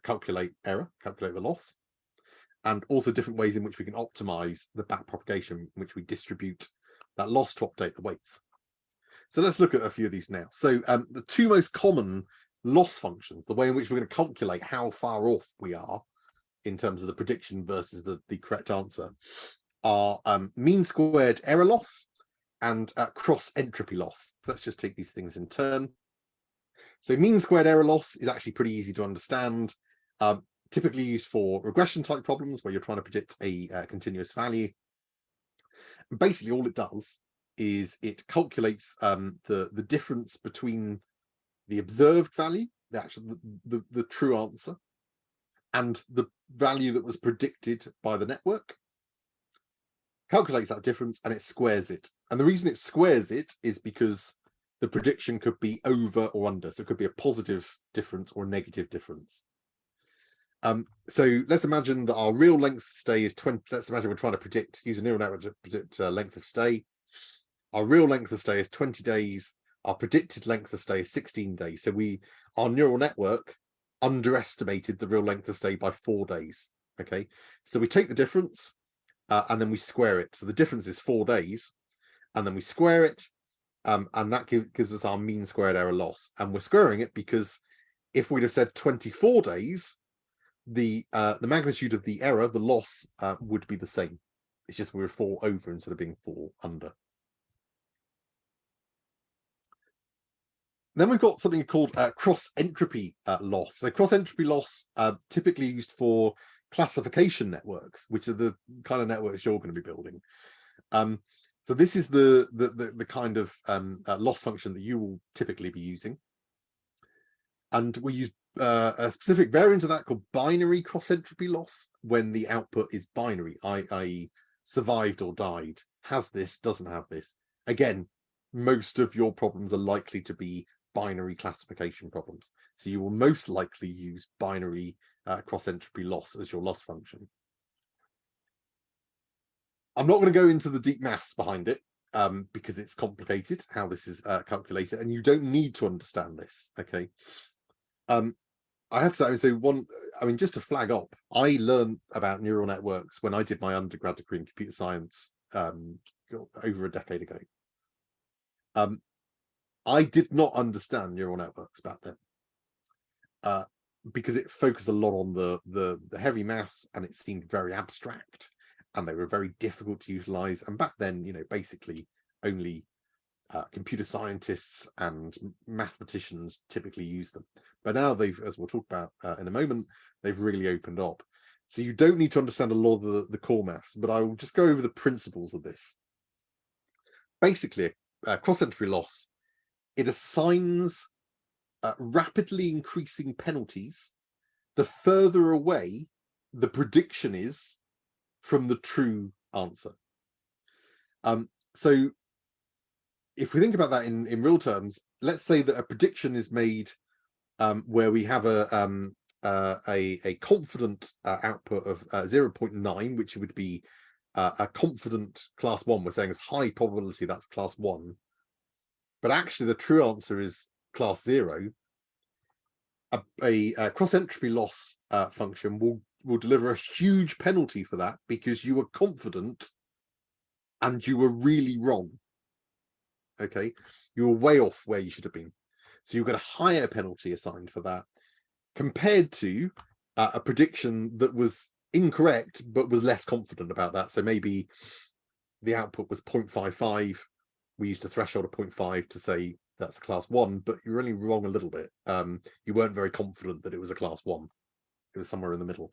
calculate error, calculate the loss. and also different ways in which we can optimize the backpropagation in which we distribute that loss to update the weights. So let's look at a few of these now. So the two most common loss functions, the way in which we're going to calculate how far off we are in terms of the prediction versus the correct answer, are mean squared error loss and cross entropy loss. So let's just take these things in turn. So mean squared error loss is actually pretty easy to understand, typically used for regression type problems where you're trying to predict a continuous value. Basically all it does is it calculates the difference between the observed value, the true answer, and the value that was predicted by the network. Calculates that difference and it squares it. And the reason it squares it is because the prediction could be over or under. So it could be a positive difference or a negative difference. So let's imagine that our real length of stay is 20. Let's imagine we're trying to predict, use a neural network to predict length of stay. Our real length of stay is 20 days. Our predicted length of stay is 16 days. So our neural network underestimated the real length of stay by 4 days. Okay, so we take the difference and then we square it. So the difference is 4 days, and then we square it, and that gives us our mean squared error loss. And we're squaring it because if we'd have said 24 days, the magnitude of the error, the loss, would be the same. It's just we were 4 over instead of being 4 under. Then we've got something called cross entropy loss. So cross entropy loss, typically used for classification networks, which are the kind of networks you're going to be building. So this is the kind of loss function that you will typically be using. And we use a specific variant of that called binary cross entropy loss when the output is binary, i.e. survived or died, has this, doesn't have this. Again, most of your problems are likely to be binary classification problems. So you will most likely use binary cross entropy loss as your loss function. I'm not going to go into the deep maths behind it because it's complicated how this is calculated, and you don't need to understand this. Okay. I have to say, just to flag up, I learned about neural networks when I did my undergrad degree in computer science over a decade ago. I did not understand neural networks back then because it focused a lot on the heavy maths, and it seemed very abstract, and they were very difficult to utilize. And back then, basically only computer scientists and mathematicians typically use them. But now they've, as we'll talk about in a moment, they've really opened up. So you don't need to understand a lot of the core maths, but I will just go over the principles of this. Basically, cross entropy loss, it assigns rapidly increasing penalties the further away the prediction is from the true answer. So if we think about that in real terms, let's say that a prediction is made where we have a confident output of 0.9, which would be a confident class 1. We're saying it's high probability that's class 1, but actually the true answer is class 0. A cross entropy loss function will deliver a huge penalty for that because you were confident and you were really wrong. Okay, you were way off where you should have been. So you've got a higher penalty assigned for that compared to a prediction that was incorrect but was less confident about that. So maybe the output was 0.55. We used a threshold of 0.5 to say that's a class 1, but you're only wrong a little bit. You weren't very confident that it was a class 1. It was somewhere in the middle.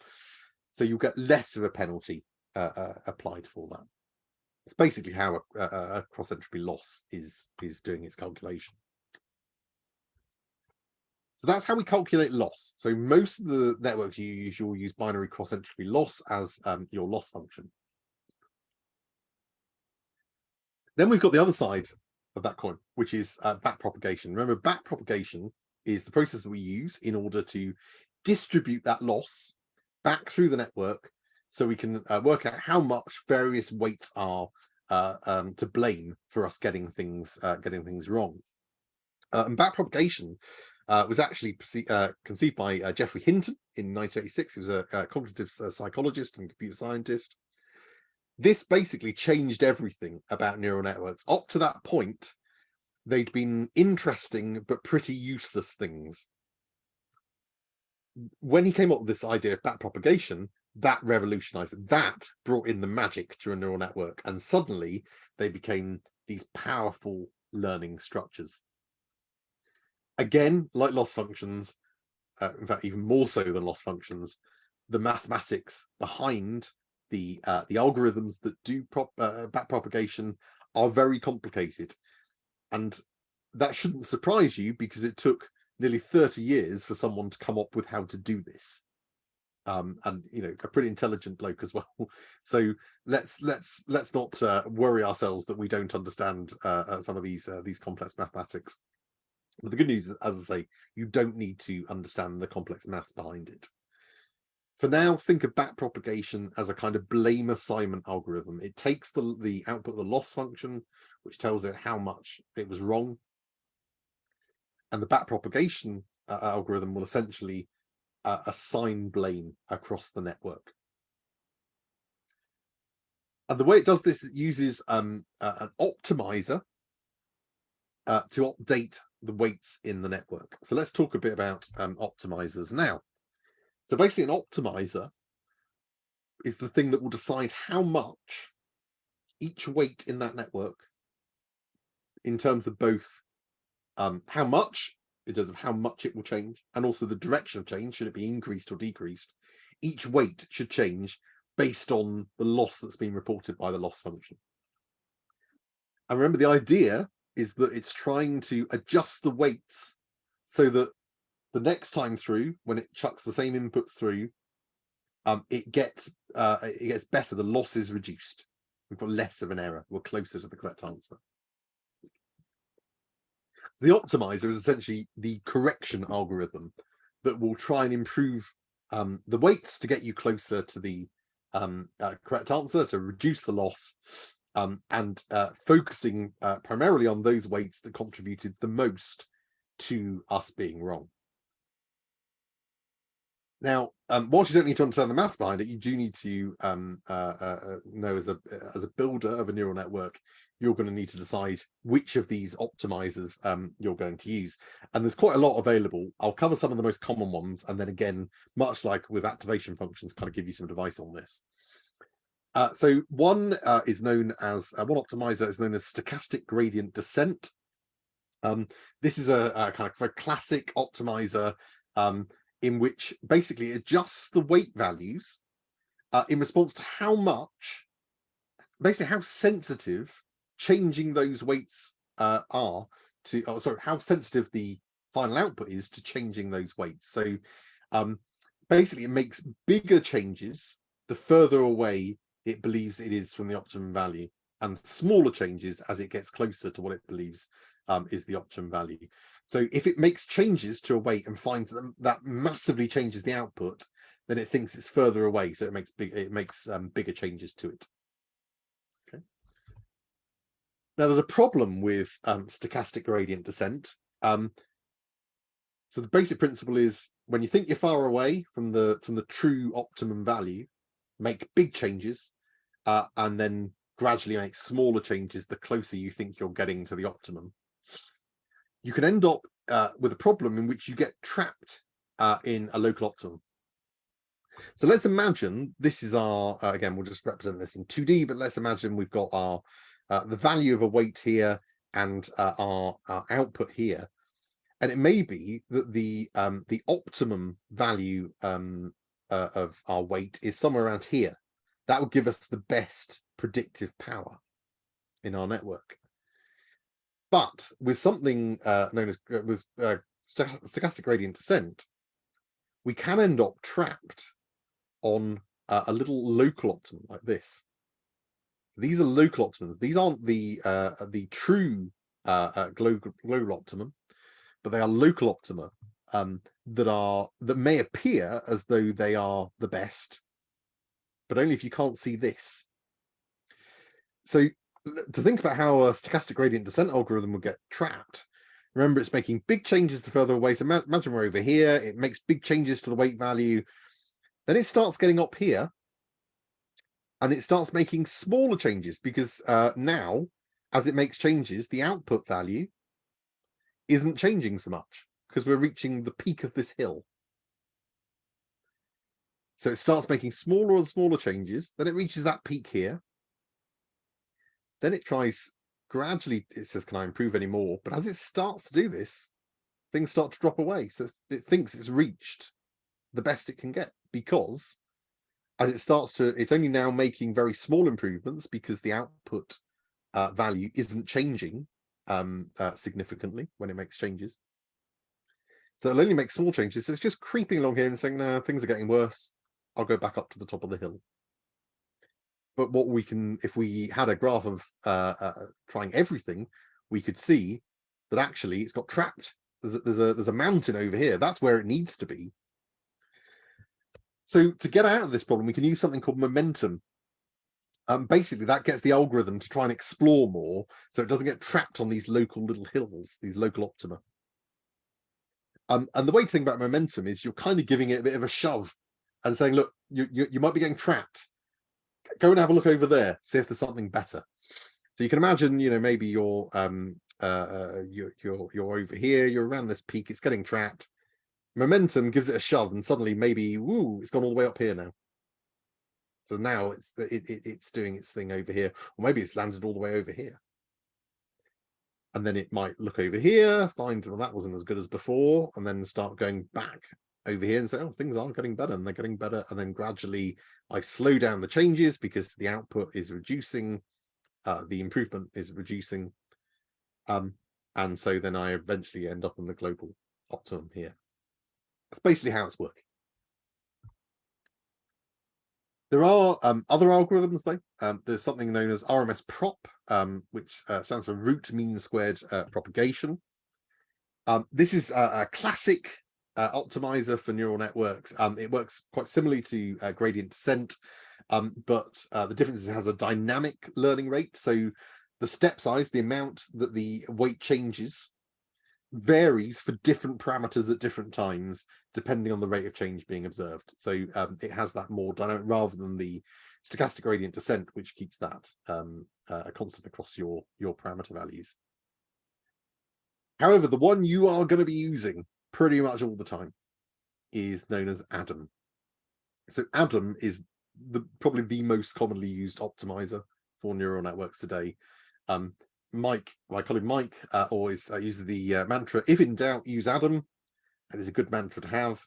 So you'll get less of a penalty applied for that. It's basically how a cross entropy loss is doing its calculation. So that's how we calculate loss. So most of the networks you use, you'll use binary cross entropy loss as your loss function. Then we've got the other side of that coin, which is backpropagation. Remember, backpropagation is the process that we use in order to distribute that loss back through the network, so we can work out how much various weights are to blame for us getting things wrong. And backpropagation was actually conceived by Geoffrey Hinton in 1986. He was a cognitive psychologist and computer scientist. This basically changed everything about neural networks. Up to that point, they'd been interesting but pretty useless things. When he came up with this idea of backpropagation, that revolutionized it. That brought in the magic to a neural network, and suddenly they became these powerful learning structures. Again, like loss functions, in fact, even more so than loss functions, the mathematics behind the algorithms that do backpropagation are very complicated, and that shouldn't surprise you because it took nearly 30 years for someone to come up with how to do this, and a pretty intelligent bloke as well. So let's not worry ourselves that we don't understand some of these complex mathematics. But the good news is, as I say, you don't need to understand the complex maths behind it. For now, think of backpropagation as a kind of blame assignment algorithm. It takes the output of the loss function, which tells it how much it was wrong, and the backpropagation algorithm will essentially assign blame across the network. And the way it does this, it uses an optimizer to update the weights in the network. So let's talk a bit about optimizers now. So basically, an optimizer is the thing that will decide how much each weight in that network, in terms of both how much, in terms of how much it will change, and also the direction of change, should it be increased or decreased, each weight should change based on the loss that's been reported by the loss function. And remember, the idea is that it's trying to adjust the weights so that the next time through, when it chucks the same inputs through, it gets better. The loss is reduced. We've got less of an error. We're closer to the correct answer. The optimizer is essentially the correction algorithm that will try and improve the weights to get you closer to the correct answer, to reduce the loss, and focusing primarily on those weights that contributed the most to us being wrong. Now, whilst you don't need to understand the maths behind it, you do need to know, as a builder of a neural network, you're going to need to decide which of these optimizers you're going to use. And there's quite a lot available. I'll cover some of the most common ones, and then again, much like with activation functions, kind of give you some advice on this. So one optimizer is known as stochastic gradient descent. This is a kind of a classic optimizer in which basically it adjusts the weight values in response to how much, basically how sensitive changing those weights are to, how sensitive the final output is to changing those weights. So basically it makes bigger changes the further away it believes it is from the optimum value, and smaller changes as it gets closer to what it believes is the optimum value. So if it makes changes to a weight and finds that massively changes the output, then it thinks it's further away, so it makes bigger changes to it. Okay. Now there's a problem with stochastic gradient descent. So the basic principle is, when you think you're far away from the true optimum value, make big changes, and then gradually make smaller changes the closer you think you're getting to the optimum. You can end up with a problem in which you get trapped in a local optimum. So let's imagine this is our, again, we'll just represent this in 2D, but let's imagine we've got our the value of a weight here and our output here. And it may be that the optimum value of our weight is somewhere around here. That would give us the best predictive power in our network. But with something known as stochastic gradient descent, we can end up trapped on a little local optimum like this. These are local optimums. These aren't the true global optimum, but they are local optima that may appear as though they are the best, but only if you can't see this. So to think about how a stochastic gradient descent algorithm would get trapped, Remember, it's making big changes the further away. So imagine we're over here. It makes big changes to the weight value. Then it starts getting up here. And it starts making smaller changes because now, as it makes changes, the output value isn't changing so much because we're reaching the peak of this hill. So it starts making smaller and smaller changes. Then it reaches that peak here. Then it tries gradually, it says, can I improve any more? But as it starts to do this, things start to drop away. So it thinks it's reached the best it can get because as it starts to, it's only now making very small improvements because the output value isn't changing significantly when it makes changes. So it'll only make small changes. So it's just creeping along here and saying, no, things are getting worse. I'll go back up to the top of the hill. But what we can, if we had a graph of trying everything, we could see that actually it's got trapped. There's a mountain over here. That's where it needs to be. So to get out of this problem, we can use something called momentum. Basically, that gets the algorithm to try and explore more, so it doesn't get trapped on these local little hills, these local optima. And the way to think about momentum is you're kind of giving it a bit of a shove and saying, look, you might be getting trapped. Go and have a look over there, see if there's something better. So you can imagine, maybe you're over here, you're around this peak, it's getting trapped. Momentum gives it a shove, and suddenly maybe, woo, it's gone all the way up here now. So now it's doing its thing over here, or maybe it's landed all the way over here. And then it might look over here, find, well, that wasn't as good as before, and then start going back over here and say, oh, things are getting better, and they're getting better. And then gradually I slow down the changes because the output is reducing, the improvement is reducing. And so then I eventually end up in the global optimum here. That's basically how it's working. There are other algorithms, though. There's something known as RMS prop, which stands for root mean squared propagation. This is a classic optimizer for neural networks. It works quite similarly to gradient descent, but the difference is it has a dynamic learning rate. So the step size, the amount that the weight changes, varies for different parameters at different times depending on the rate of change being observed. So it has that more dynamic rather than the stochastic gradient descent, which keeps that a constant across your parameter values. However, the one you are going to be using pretty much all the time is known as Adam. So Adam is probably the most commonly used optimizer for neural networks today. Mike, my colleague Mike, always uses the mantra, if in doubt, use Adam. That is a good mantra to have.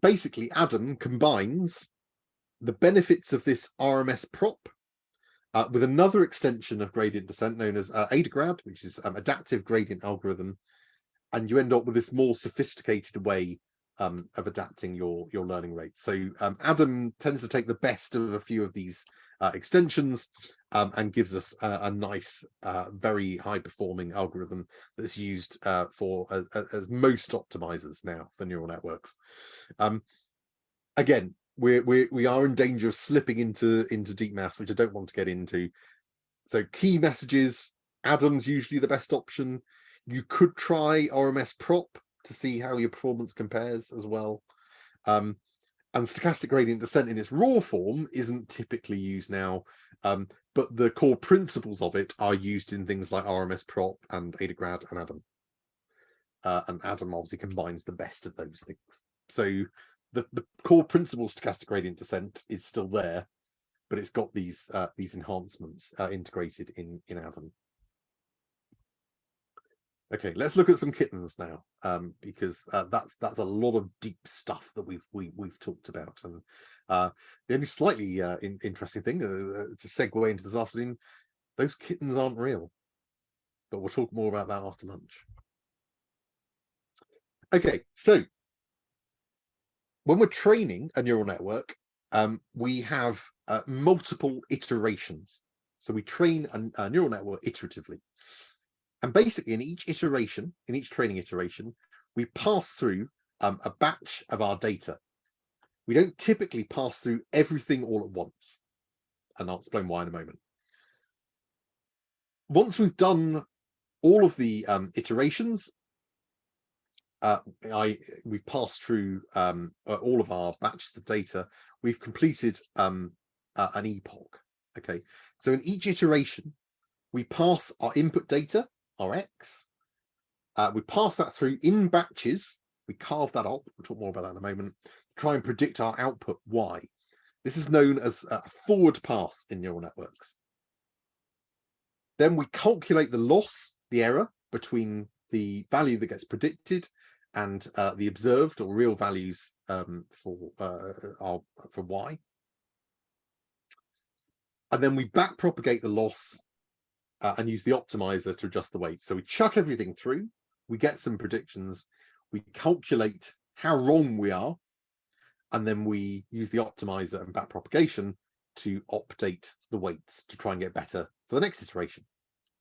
Basically, Adam combines the benefits of this RMS prop with another extension of gradient descent known as AdaGrad, which is adaptive gradient algorithm, and you end up with this more sophisticated way of adapting your learning rates. So Adam tends to take the best of a few of these extensions and gives us a nice, very high-performing algorithm that's used for as most optimizers now for neural networks. Again, we are in danger of slipping into deep maths, which I don't want to get into. So key messages: Adam's usually the best option. You could try RMS prop to see how your performance compares as well. And stochastic gradient descent in its raw form isn't typically used now, but the core principles of it are used in things like RMS prop and AdaGrad and Adam. And Adam obviously combines the best of those things. So the core principle of stochastic gradient descent is still there, but it's got these enhancements integrated in Adam. Okay, let's look at some kittens now, because that's a lot of deep stuff that we've talked about. And the only slightly interesting thing to segue into this afternoon, those kittens aren't real, but we'll talk more about that after lunch. Okay, so when we're training a neural network, we have multiple iterations. So we train a neural network iteratively. And basically, in each iteration, in each training iteration, we pass through a batch of our data. We don't typically pass through everything all at once. And I'll explain why in a moment. Once we've done all of the iterations, we passed through all of our batches of data. We've completed an epoch. Okay, so in each iteration, we pass our input data, our X. We pass that through in batches. We carve that up. We'll talk more about that in a moment. Try and predict our output Y. This is known as a forward pass in neural networks. Then we calculate the loss, the error between the value that gets predicted and the observed or real values for Y. And then we back propagate the loss and use the optimizer to adjust the weight. So we chuck everything through, we get some predictions, we calculate how wrong we are, and then we use the optimizer and back propagation to update the weights to try and get better for the next iteration.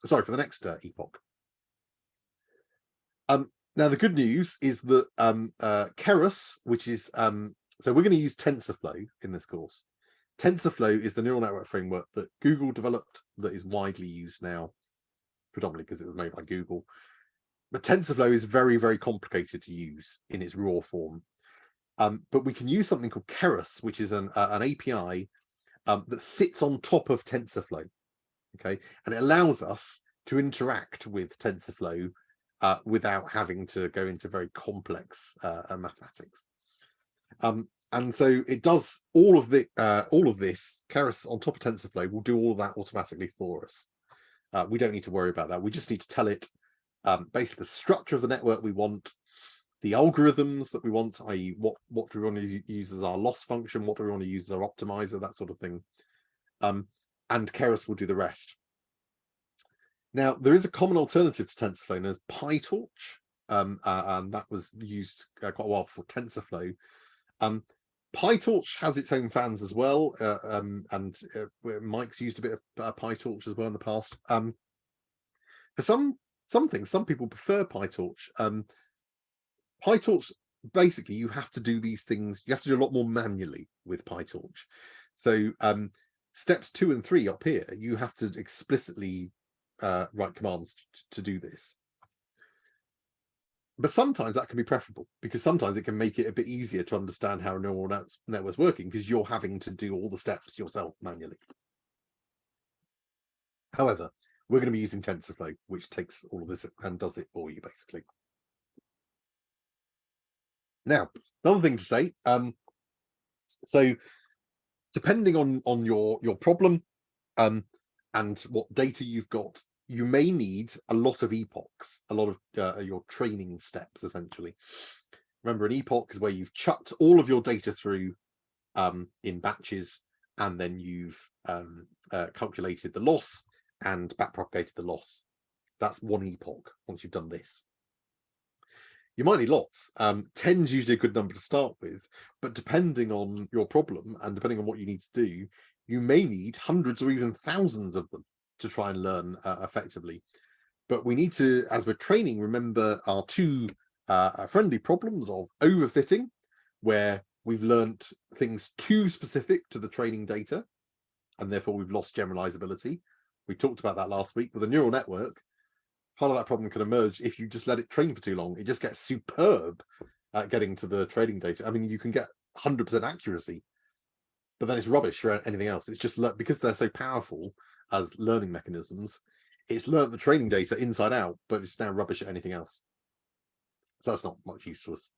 Sorry, for the next epoch. Now, the good news is that Keras, which is, so we're going to use TensorFlow in this course. TensorFlow is the neural network framework that Google developed that is widely used now, predominantly because it was made by Google. But TensorFlow is very, very complicated to use in its raw form. But we can use something called Keras, which is an API that sits on top of TensorFlow. Okay, and it allows us to interact with TensorFlow without having to go into very complex mathematics. And so it does all of this. Keras on top of TensorFlow will do all of that automatically for us. We don't need to worry about that. We just need to tell it basically the structure of the network we want, the algorithms that we want, i.e. what do we want to use as our loss function, what do we want to use as our optimizer, that sort of thing. And Keras will do the rest. Now, there is a common alternative to TensorFlow known as PyTorch, and that was used quite a while for TensorFlow. PyTorch has its own fans as well, and Mike's used a bit of PyTorch as well in the past. For some things, some people prefer PyTorch. PyTorch, basically, you have to do these things, you have to do a lot more manually with PyTorch. So steps 2 and 3 up here, you have to explicitly write commands to do this. But sometimes that can be preferable, because sometimes it can make it a bit easier to understand how a neural network's working, because you're having to do all the steps yourself manually. However, we're going to be using TensorFlow, which takes all of this and does it for you, basically. Now, another thing to say, so depending on your problem and what data you've got, you may need a lot of epochs, a lot of your training steps, essentially. Remember, an epoch is where you've chucked all of your data through in batches, and then you've calculated the loss and backpropagated the loss. That's one epoch once you've done this. You might need lots. 10 is usually a good number to start with, but depending on your problem and depending on what you need to do, you may need hundreds or even thousands of them to try and learn effectively. But we need to, as we're training, remember our two friendly problems of overfitting, where we've learnt things too specific to the training data, and therefore we've lost generalizability. We talked about that last week with a neural network. Part of that problem can emerge if you just let it train for too long. It just gets superb at getting to the training data. I mean, you can get 100% accuracy, but then it's rubbish for anything else. It's just because they're so powerful as learning mechanisms, it's learned the training data inside out, but it's now rubbish at anything else. So that's not much use to us.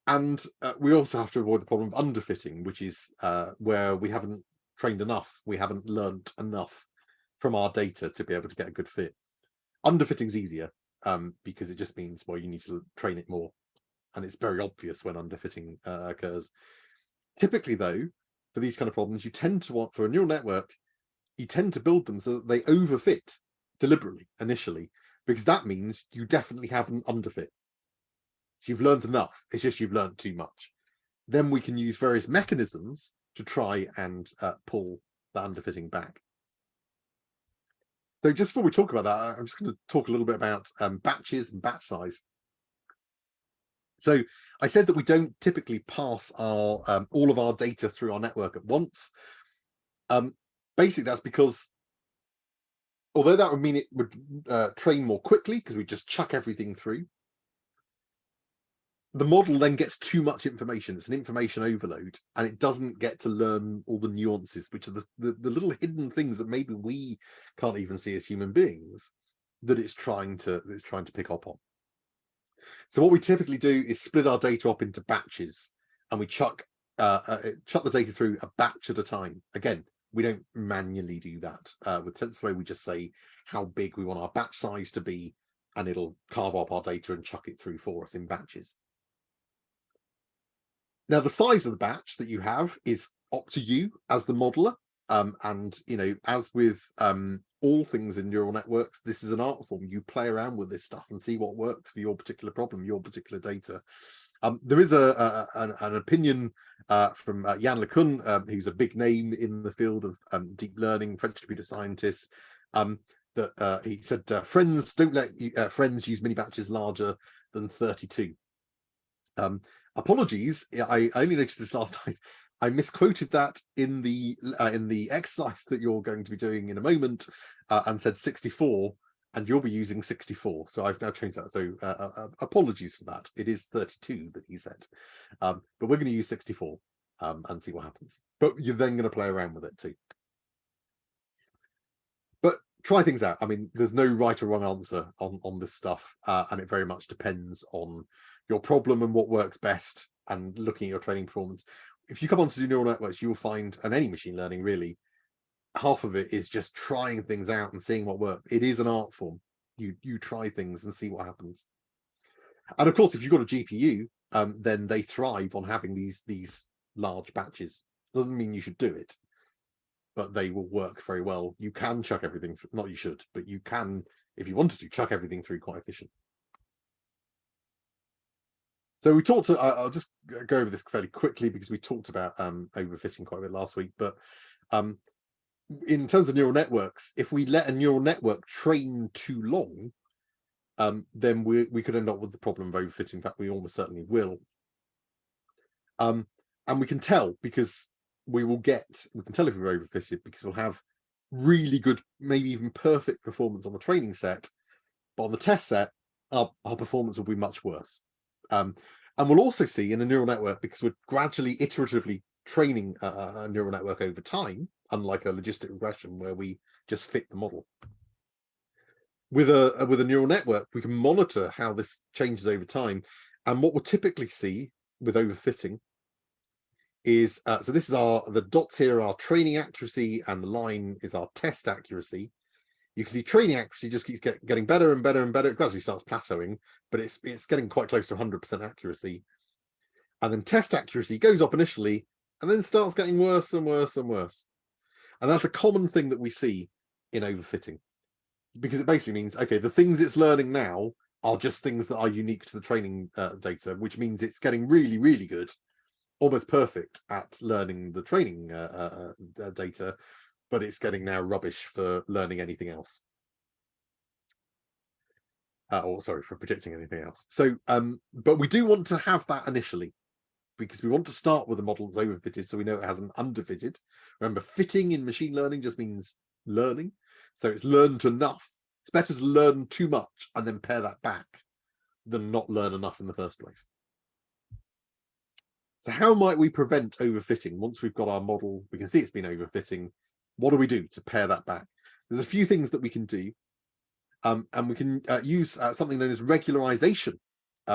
And we also have to avoid the problem of underfitting, which is where we haven't trained enough. We haven't learned enough from our data to be able to get a good fit. Underfitting is easier because it just means, well, you need to train it more. And it's very obvious when underfitting occurs. Typically, though, for these kind of problems, you tend to want, for a neural network, you tend to build them so that they overfit deliberately initially, because that means you definitely have an underfit. So you've learned enough. It's just you've learned too much. Then we can use various mechanisms to try and pull the underfitting back. So just before we talk about that, I'm just going to talk a little bit about batches and batch size. So I said that we don't typically pass our all of our data through our network at once. Basically, that's because although that would mean it would train more quickly because we just chuck everything through, the model then gets too much information. It's an information overload, and it doesn't get to learn all the nuances, which are the little hidden things that maybe we can't even see as human beings, that it's trying to pick up on. So what we typically do is split our data up into batches, and we chuck the data through a batch at a time. Again, we don't manually do that. With TensorFlow, we just say how big we want our batch size to be, and it'll carve up our data and chuck it through for us in batches. Now, the size of the batch that you have is up to you as the modeler. And, you know, as with all things in neural networks, this is an art form. You play around with this stuff and see what works for your particular problem, your particular data. There is an opinion from Yann LeCun, who's a big name in the field of deep learning, French computer scientist, that he said, friends, don't let friends use mini batches larger than 32. Apologies, I only noticed this last night. I misquoted that in the exercise that you're going to be doing in a moment, and said 64, and you'll be using 64. So I've now changed that. So apologies for that. It is 32 that he said, but we're going to use 64 and see what happens. But you're then going to play around with it too. But try things out. I mean, there's no right or wrong answer on this stuff, and it very much depends on your problem and what works best, and looking at your training performance. If you come on to do neural networks, you will find, and any machine learning really, half of it is just trying things out and seeing what works. It is an art form. You try things and see what happens. And of course, if you've got a GPU, then they thrive on having these large batches. Doesn't mean you should do it, but they will work very well. You can chuck everything through, not you should, but you can, if you wanted to, chuck everything through quite efficient. So we talked to, I'll just go over this fairly quickly because we talked about overfitting quite a bit last week, but in terms of neural networks, if we let a neural network train too long, then we could end up with the problem of overfitting. In fact, we almost certainly will. And we can tell because we can tell if we're overfitted because we'll have really good, maybe even perfect performance on the training set, but on the test set, our performance will be much worse. And we'll also see in a neural network, because we're gradually iteratively training a neural network over time, unlike a logistic regression where we just fit the model. With a neural network, we can monitor how this changes over time. And what we'll typically see with overfitting is, so this is the dots here are training accuracy, and the line is our test accuracy. You can see training accuracy just keeps getting better and better and better. It gradually starts plateauing, but it's getting quite close to 100% accuracy. And then test accuracy goes up initially and then starts getting worse and worse and worse. And that's a common thing that we see in overfitting, because it basically means, okay, the things it's learning now are just things that are unique to the training data, which means it's getting really, really good, almost perfect at learning the training data, but it's getting now rubbish for learning anything else. Or sorry, for predicting anything else. So, but we do want to have that initially, because we want to start with a model that's overfitted so we know it hasn't underfitted. Remember, fitting in machine learning just means learning. So it's learned enough. It's better to learn too much and then pare that back than not learn enough in the first place. So how might we prevent overfitting once we've got our model? We can see it's been overfitting. What do we do to pare that back? There's a few things that we can do. And we can use something known as regularization,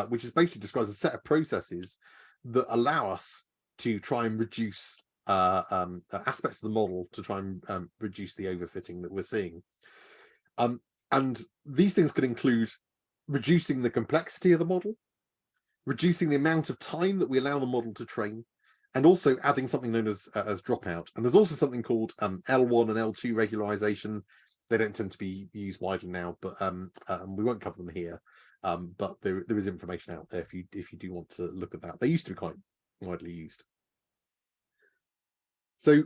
which is basically describes a set of processes that allow us to try and reduce aspects of the model to try and reduce the overfitting that we're seeing. And these things could include reducing the complexity of the model, reducing the amount of time that we allow the model to train, and also adding something known as dropout. And there's also something called L1 and L2 regularization. They don't tend to be used widely now, but we won't cover them here. But there is information out there if you do want to look at that. They used to be quite widely used. So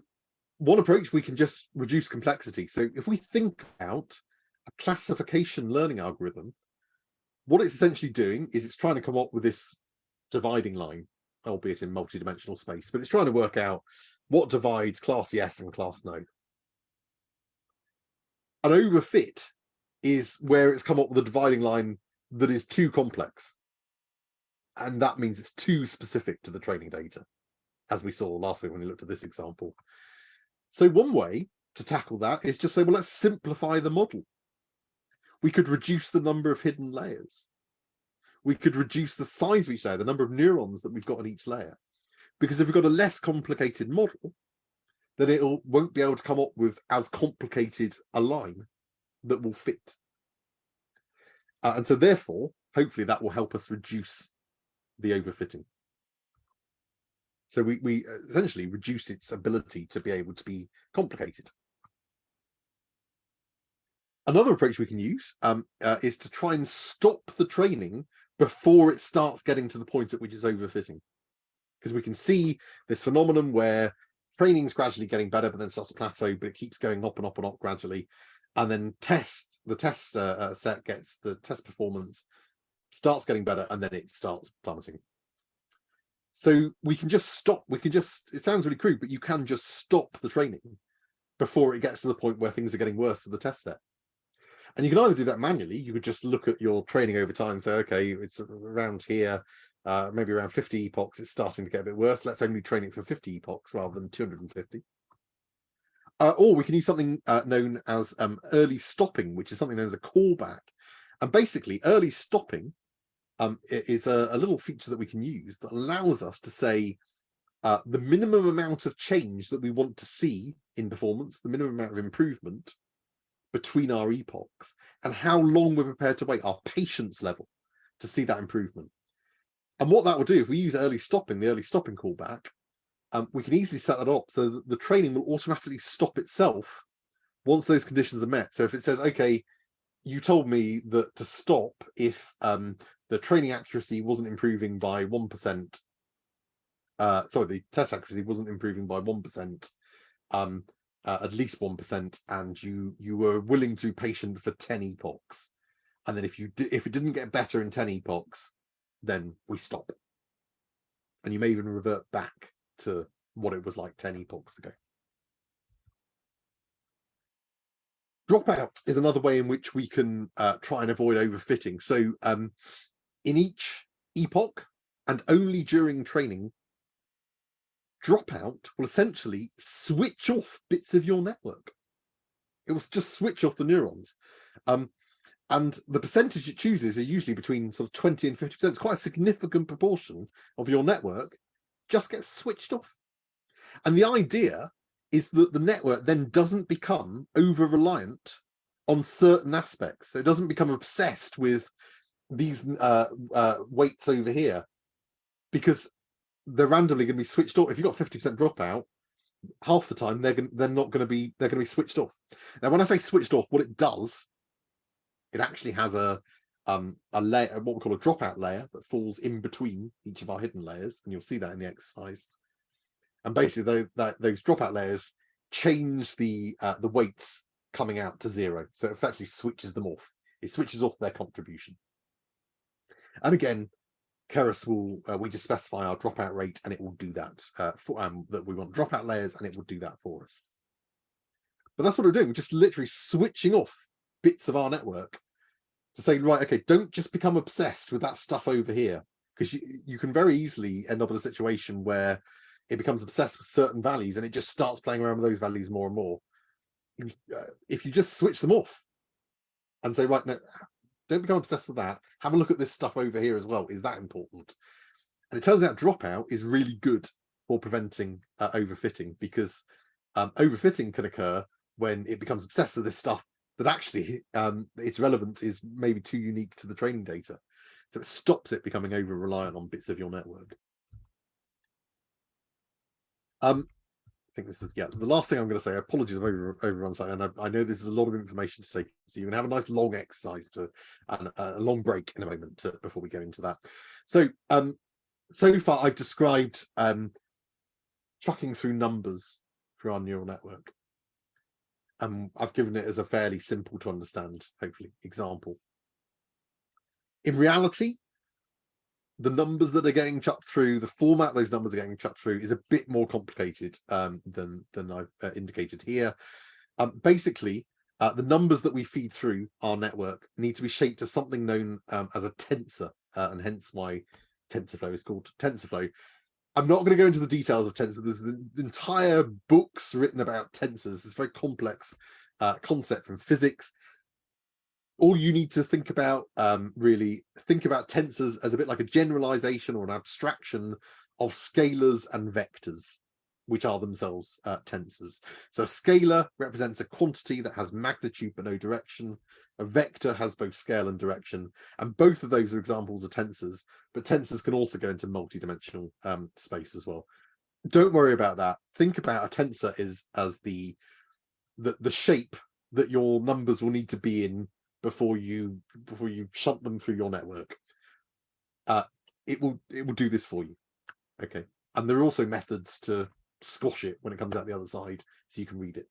one approach, we can just reduce complexity. So if we think about a classification learning algorithm, what it's essentially doing is it's trying to come up with this dividing line, albeit in multi-dimensional space, but it's trying to work out what divides class yes and class no. An overfit is where it's come up with a dividing line that is too complex. And that means it's too specific to the training data, as we saw last week when we looked at this example. So one way to tackle that is just say, well, let's simplify the model. We could reduce the number of hidden layers. We could reduce the size of each layer, the number of neurons that we've got in each layer. Because if we've got a less complicated model, then it won't be able to come up with as complicated a line that will fit. And so therefore, hopefully that will help us reduce the overfitting. So we essentially reduce its ability to be able to be complicated. Another approach we can use is to try and stop the training before it starts getting to the point at which it's overfitting. Because we can see this phenomenon where training is gradually getting better, but then starts to plateau, but it keeps going up and up and up gradually. And then the test set gets the test performance, starts getting better, and then it starts plummeting. So we can just stop. It sounds really crude, but you can just stop the training before it gets to the point where things are getting worse for the test set. And you can either do that manually. You could just look at your training over time and say, okay, it's around here, maybe around 50 epochs, it's starting to get a bit worse. Let's only train it for 50 epochs rather than 250. Or we can use something known as early stopping, which is something known as a callback. And basically, early stopping is a little feature that we can use that allows us to say the minimum amount of change that we want to see in performance, the minimum amount of improvement between our epochs, and how long we're prepared to wait, our patience level to see that improvement. And what that will do, if we use early stopping, the early stopping callback, we can easily set that up so that the training will automatically stop itself once those conditions are met. So if it says, okay, you told me that to stop if the training accuracy wasn't improving by 1%, sorry, the test accuracy wasn't improving by 1%, at least 1%, and you were willing to be patient for 10 epochs, and then if it didn't get better in 10 epochs, then we stop, and you may even revert back to what it was like 10 epochs ago. Dropout is another way in which we can try and avoid overfitting. So in each epoch and only during training, dropout will essentially switch off bits of your network. It will just switch off the neurons. And the percentage it chooses are usually between sort of 20 and 50%. It's quite a significant proportion of your network just gets switched off. And the idea is that the network then doesn't become over-reliant on certain aspects. So it doesn't become obsessed with these weights over here, because they're randomly going to be switched off. If you've got 50% dropout, half the time they're going to be switched off. Now, when I say switched off, what it does, it actually has a layer, what we call a dropout layer, that falls in between each of our hidden layers, and you'll see that in the exercise. And basically, those dropout layers change the weights coming out to 0, so it effectively switches them off. It switches off their contribution. And again, Keras will we just specify our dropout rate, and it will do that that we want dropout layers, and it will do that for us. But that's what we're doing. We're just literally switching off bits of our network to say, right, okay, don't just become obsessed with that stuff over here, because you can very easily end up in a situation where it becomes obsessed with certain values and it just starts playing around with those values more and more. If you just switch them off and say, right, no, don't become obsessed with that. Have a look at this stuff over here as well. Is that important? And it turns out dropout is really good for preventing overfitting, because overfitting can occur when it becomes obsessed with this stuff that actually its relevance is maybe too unique to the training data. So it stops it becoming over-reliant on bits of your network. I think this is, the last thing I'm going to say. Apologies, I've overrun slightly, and I know this is a lot of information to take, so you're going to have a nice long exercise and a long break in a moment before we go into that. So so far I've described chucking through numbers through our neural network, and I've given it as a fairly simple to understand, hopefully, example. In reality, the numbers that are getting chucked through, the format those numbers are getting chucked through, is a bit more complicated than I've indicated here. Basically, The numbers that we feed through our network need to be shaped as something known as a tensor, and hence why TensorFlow is called TensorFlow. I'm not going to go into the details of tensors. There's entire books written about tensors. It's a very complex concept from physics. All you need to think about, really think about tensors as a bit like a generalization or an abstraction of scalars and vectors, which are themselves tensors. So a scalar represents a quantity that has magnitude but no direction. A vector has both scale and direction, and both of those are examples of tensors, but tensors can also go into multi-dimensional space as well. Don't worry about that. Think about a tensor as the shape that your numbers will need to be in before you shunt them through your network. It will do this for you. Okay, and there are also methods to squash it when it comes out the other side, so you can read it.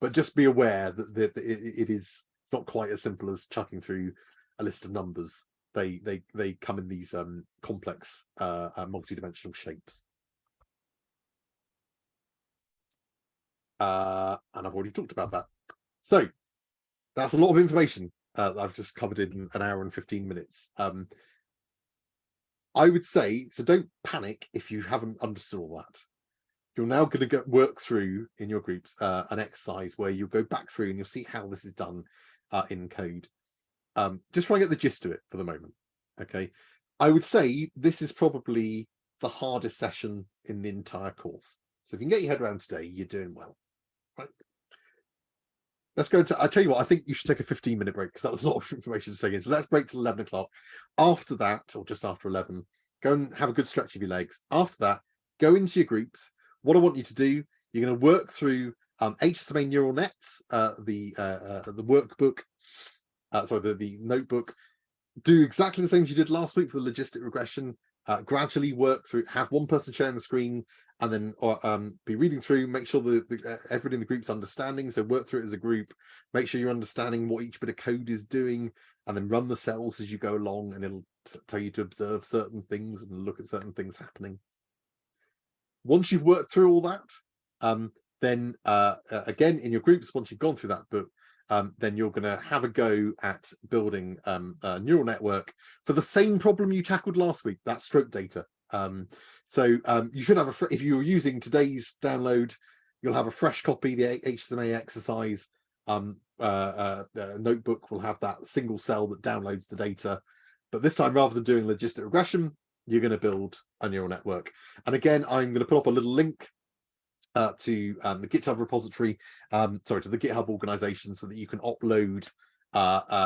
But just be aware that it's not quite as simple as chucking through a list of numbers. They come in these complex multi-dimensional shapes. And I've already talked about that. So that's a lot of information that I've just covered in an hour and 15 minutes. I would say, so don't panic if you haven't understood all that. You're now going to work through in your groups an exercise where you'll go back through and you'll see how this is done in code. Just try and get the gist of it for the moment. Okay, I would say this is probably the hardest session in the entire course. So if you can get your head around today, you're doing well. Right. Let's go to, I tell you what, I think you should take a 15-minute break because that was a lot of information to take in. So let's break till 11 o'clock. After that, or just after 11, go and have a good stretch of your legs. After that, go into your groups. What I want you to do, you're going to work through HSMA neural nets, the workbook, sorry, the notebook. Do exactly the same as you did last week for the logistic regression. Gradually work through, have one person sharing the screen, and then be reading through, make sure that everybody in the group's understanding, so work through it as a group, make sure you're understanding what each bit of code is doing, and then run the cells as you go along, and it'll tell you to observe certain things and look at certain things happening. Once you've worked through all that, then again, in your groups, once you've gone through that book, then you're going to have a go at building a neural network for the same problem you tackled last week, that stroke data. So you should have if you're using today's download, you'll have a fresh copy. The HSMA exercise notebook will have that single cell that downloads the data. But this time, rather than doing logistic regression, you're going to build a neural network. And again, I'm going to put up a little link to the GitHub repository, sorry, to the GitHub organization, so that you can upload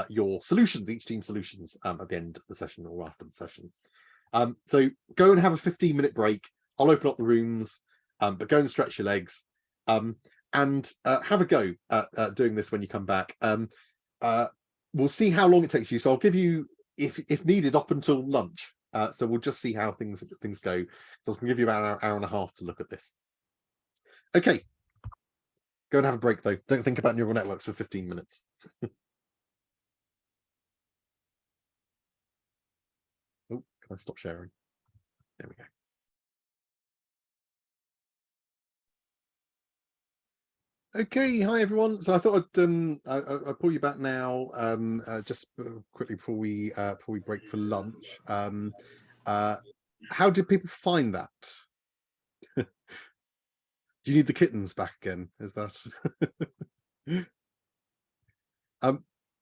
your solutions, each team solutions, at the end of the session or after the session. So go and have a 15-minute break. I'll open up the rooms, but go and stretch your legs, and have a go at doing this when you come back. We'll see how long it takes you. So I'll give you, if needed, up until lunch. So we'll just see how things go. So I can give you about an hour and a half to look at this. Okay, go and have a break though. Don't think about neural networks for 15 minutes. Oh, can I stop sharing? There we go. Okay, hi everyone. So I thought I'd pull you back now, just quickly before we break for lunch. How did people find that? Do you need the kittens back again? Is that?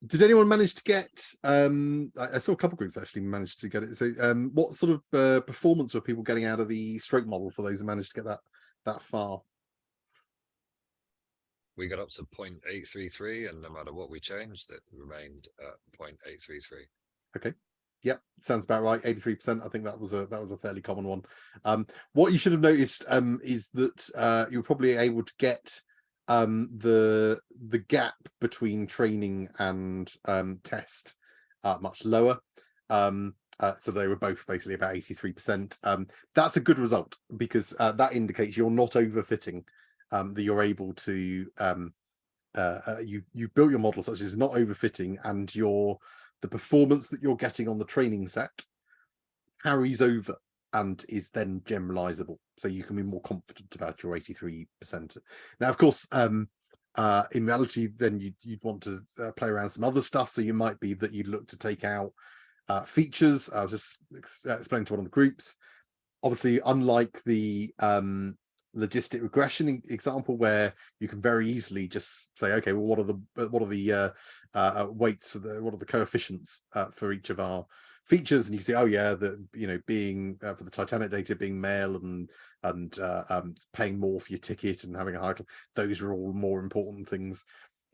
Did anyone manage to get? I saw a couple of groups actually managed to get it. So, what sort of performance were people getting out of the stroke model for those who managed to get that far? We got up to 0.833, and no matter what we changed, it remained at 0.833. Okay. Yep, sounds about right. 83%. I think that was a fairly common one. What you should have noticed is that you're probably able to get the gap between training and test much lower. So they were both basically about 83%. That's a good result, because that indicates you're not overfitting. That you're able to you built your model such as not overfitting, and the performance that you're getting on the training set carries over and is then generalizable, so you can be more confident about your 83%. Now, of course, In reality, then you'd want to play around some other stuff. So you might be that you'd look to take out features. I was just explaining to one of the groups. Obviously, unlike the logistic regression example, where you can very easily just say, okay, well, what are the weights for what are the coefficients for each of our features, and you can see, oh yeah, being for the Titanic data, being male and paying more for your ticket and having a high, those are all more important things.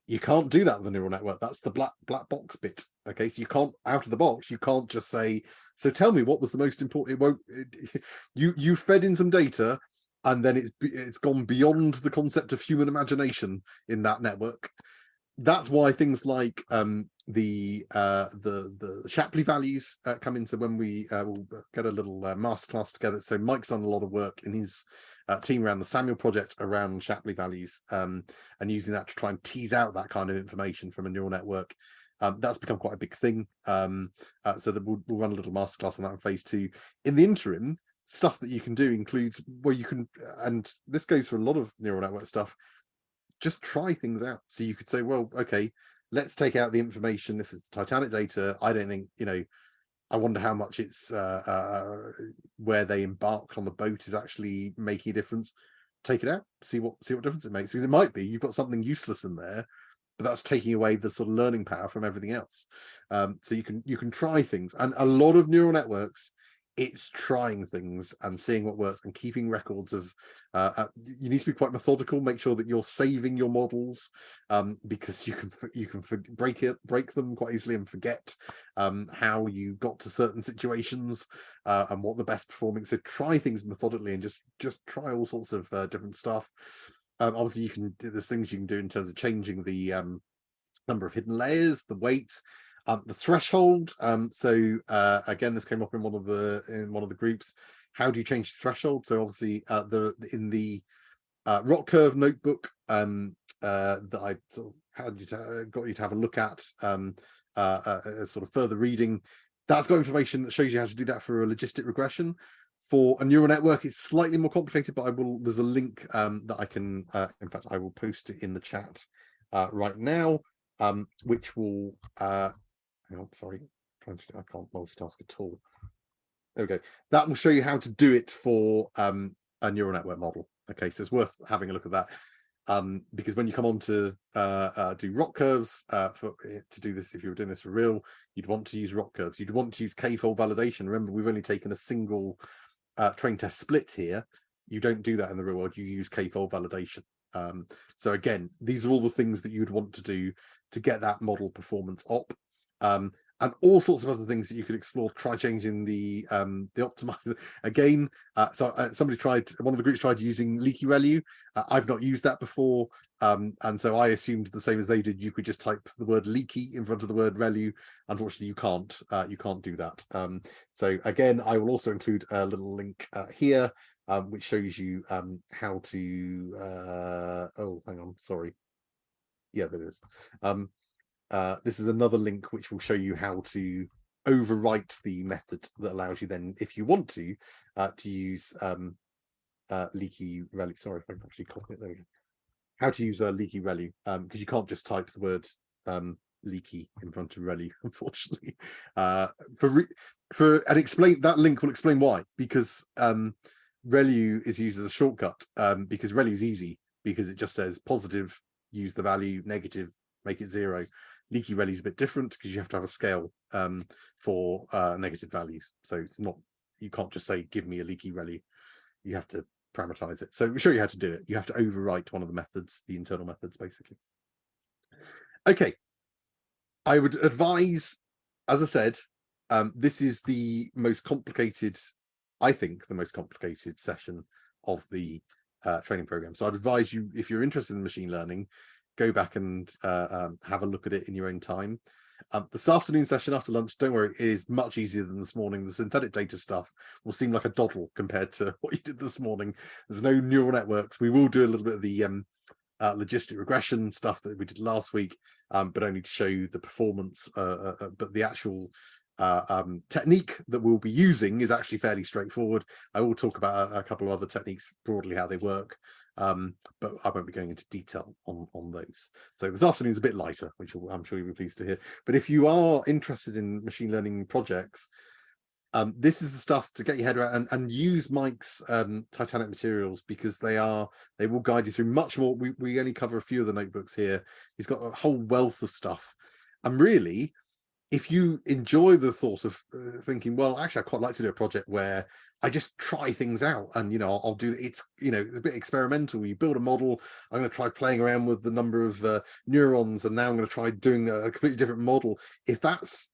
You can't do that with a neural network. That's the black box bit. Okay, so you can't, out of the box, you can't just say, so tell me what was the most important. It won't. You fed in some data, and then it's gone beyond the concept of human imagination in that network. That's why things like the Shapley values come into when we will get a little masterclass together. So Mike's done a lot of work in his team around the Samuel project around Shapley values, and using that to try and tease out that kind of information from a neural network. That's become quite a big thing. So that we'll run a little masterclass on that in phase 2. In the interim, stuff that you can do includes where you can, and this goes for a lot of neural network stuff, just try things out. So you could say, well, okay, let's take out the information. If it's Titanic data, I don't think, I wonder how much it's where they embarked on the boat is actually making a difference. Take it out, see what difference it makes, because it might be you've got something useless in there, but that's taking away the sort of learning power from everything else. So you can try things, and a lot of neural networks, it's trying things and seeing what works and keeping records of you need to be quite methodical, make sure that you're saving your models, because you can break them quite easily and forget how you got to certain situations and what the best performing. So try things methodically and just try all sorts of different stuff. Obviously there's things you can do in terms of changing the number of hidden layers, the weight, the threshold. So again, this came up in one of the groups. How do you change the threshold? So obviously in the rock curve notebook that I sort of got you to have a look at, sort of further reading, that's got information that shows you how to do that for a logistic regression. For a neural network, it's slightly more complicated, but there's a link that I can, in fact, I will post it in the chat right now, which will hang on, sorry, I can't multitask at all. There we go. That will show you how to do it for a neural network model. Okay, so it's worth having a look at that, because when you come on to do rock curves to do this, if you were doing this for real, you'd want to use rock curves. You'd want to use k-fold validation. Remember, we've only taken a single train test split here. You don't do that in the real world. You use k-fold validation. So again, these are all the things that you'd want to do to get that model performance up. And all sorts of other things that you could explore. Try changing the optimizer again. So one of the groups tried using leaky ReLU. I've not used that before, and so I assumed the same as they did. You could just type the word leaky in front of the word ReLU. Unfortunately, you can't. You can't do that. So again, I will also include a little link here, which shows you how to. Oh, hang on, sorry. Yeah, there it is. This is another link which will show you how to overwrite the method that allows you then, if you want to use leaky ReLU. Sorry if I can actually copy it. There we go. How to use leaky ReLU, because you can't just type the word leaky in front of ReLU, unfortunately. And explain that link will explain why, because ReLU is used as a shortcut, because ReLU is easy because it just says positive, use the value, negative, make it 0. Leaky ReLU is a bit different because you have to have a scale for negative values. So it's not, you can't just say, give me a leaky ReLU. You have to parameterize it. So we'll show you how to do it. You have to overwrite one of the methods, the internal methods, basically. Okay. I would advise, as I said, this is the most complicated, I think, the most complicated session of the training program. So I'd advise you, if you're interested in machine learning, go back and have a look at it in your own time. This afternoon session after lunch, don't worry, it is much easier than this morning. The synthetic data stuff will seem like a doddle compared to what you did this morning. There's no neural networks. We will do a little bit of the logistic regression stuff that we did last week, but only to show you the performance. But the actual technique that we'll be using is actually fairly straightforward. I will talk about a couple of other techniques broadly, how they work. but I won't be going into detail on those. So this afternoon is a bit lighter, which I'm sure you'll be pleased to hear. But if you are interested in machine learning projects, this is the stuff to get your head around, and use Mike's Titanic materials, because they will guide you through much more. We only cover a few of the notebooks here. He's got a whole wealth of stuff, and really, if you enjoy the thought of thinking, well, actually, I quite like to do a project where I just try things out, and I'll do it's a bit experimental. You build a model. I'm going to try playing around with the number of neurons, and now I'm going to try doing a completely different model. If that's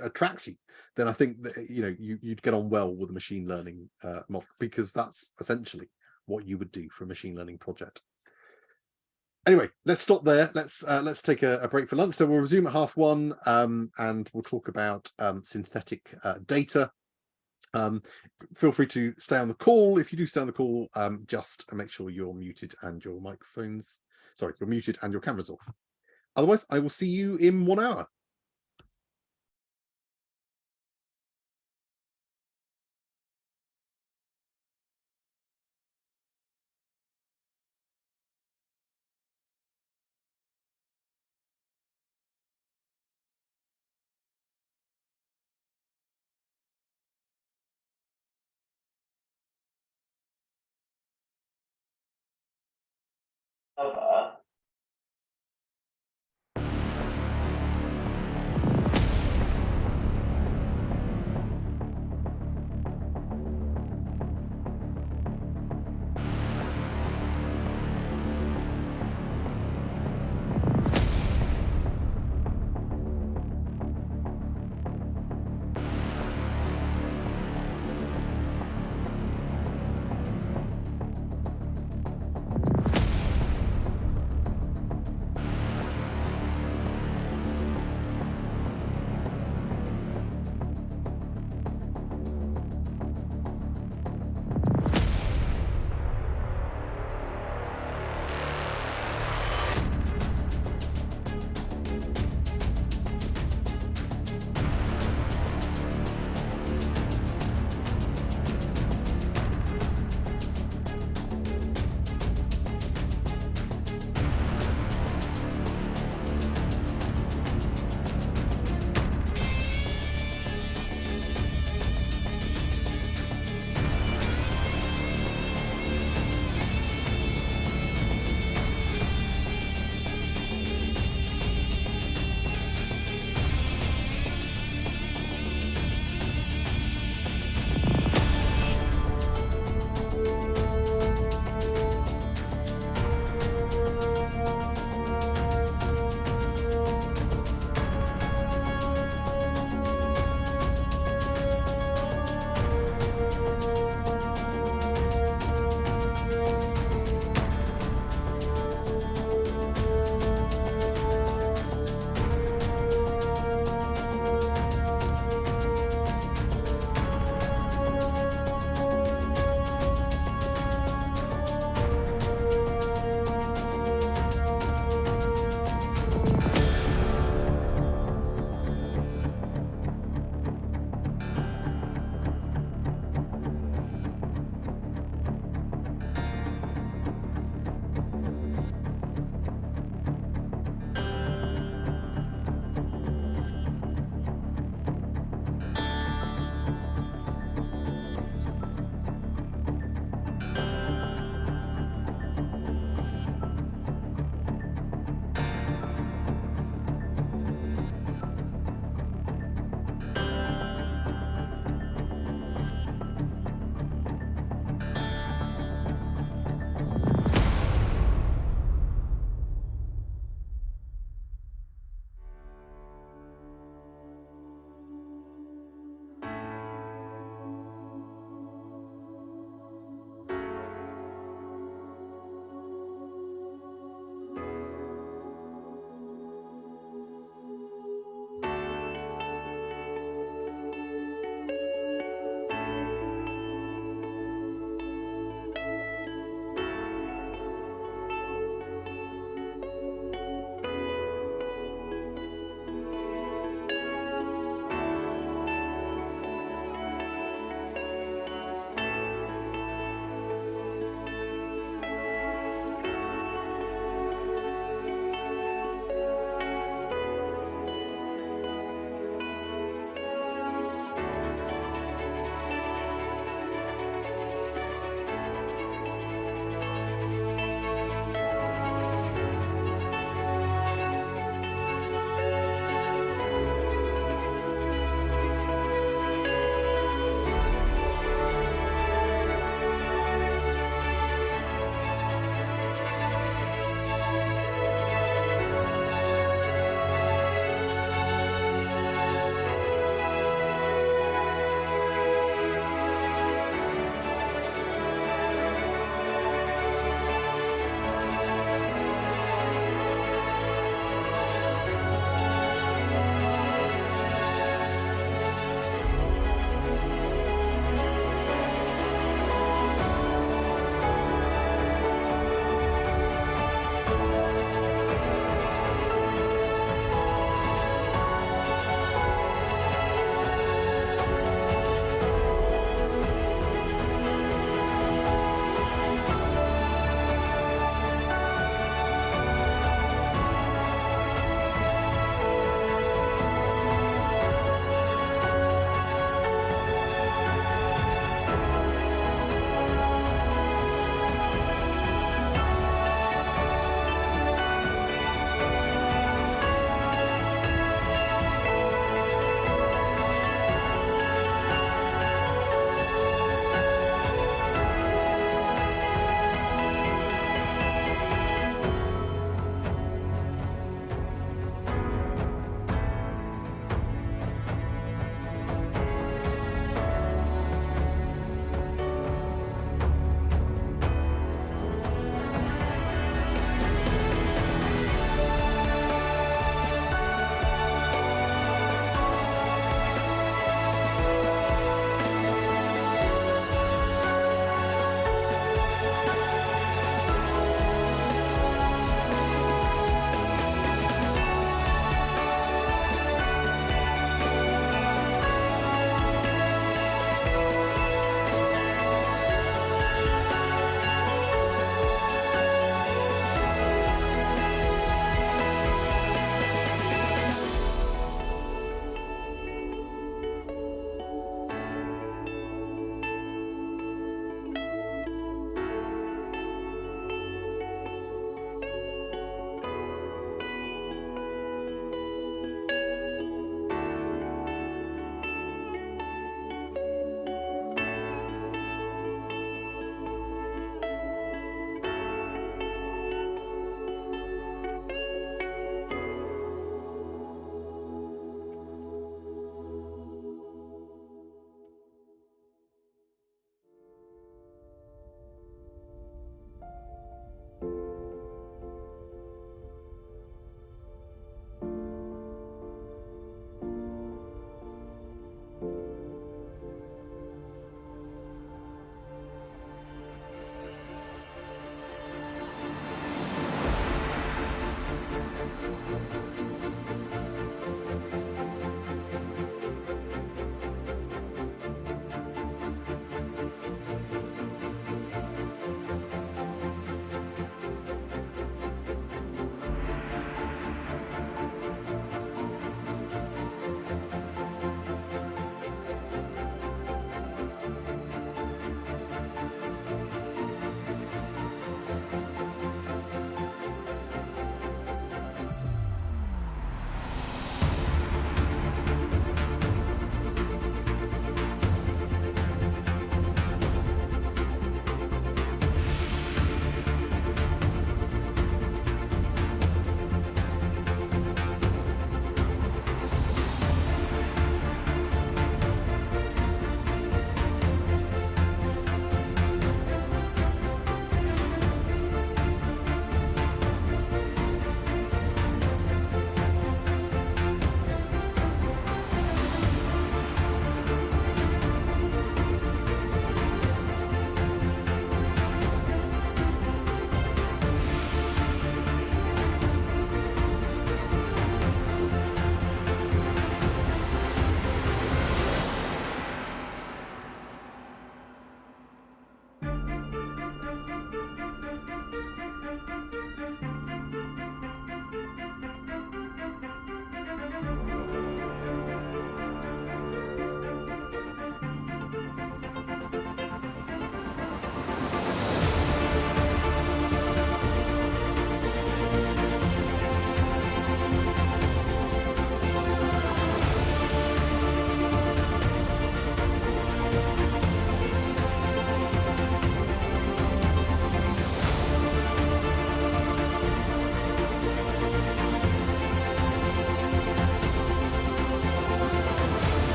attracts you, then I think that you'd get on well with a machine learning model, because that's essentially what you would do for a machine learning project. Anyway, let's stop there. Let's take a break for lunch. So we'll resume at 1:30, and we'll talk about synthetic data. Feel free to stay on the call. If you do stay on the call, just make sure you're muted and your microphones, sorry, you're muted and your camera's off. Otherwise, I will see you in 1 hour.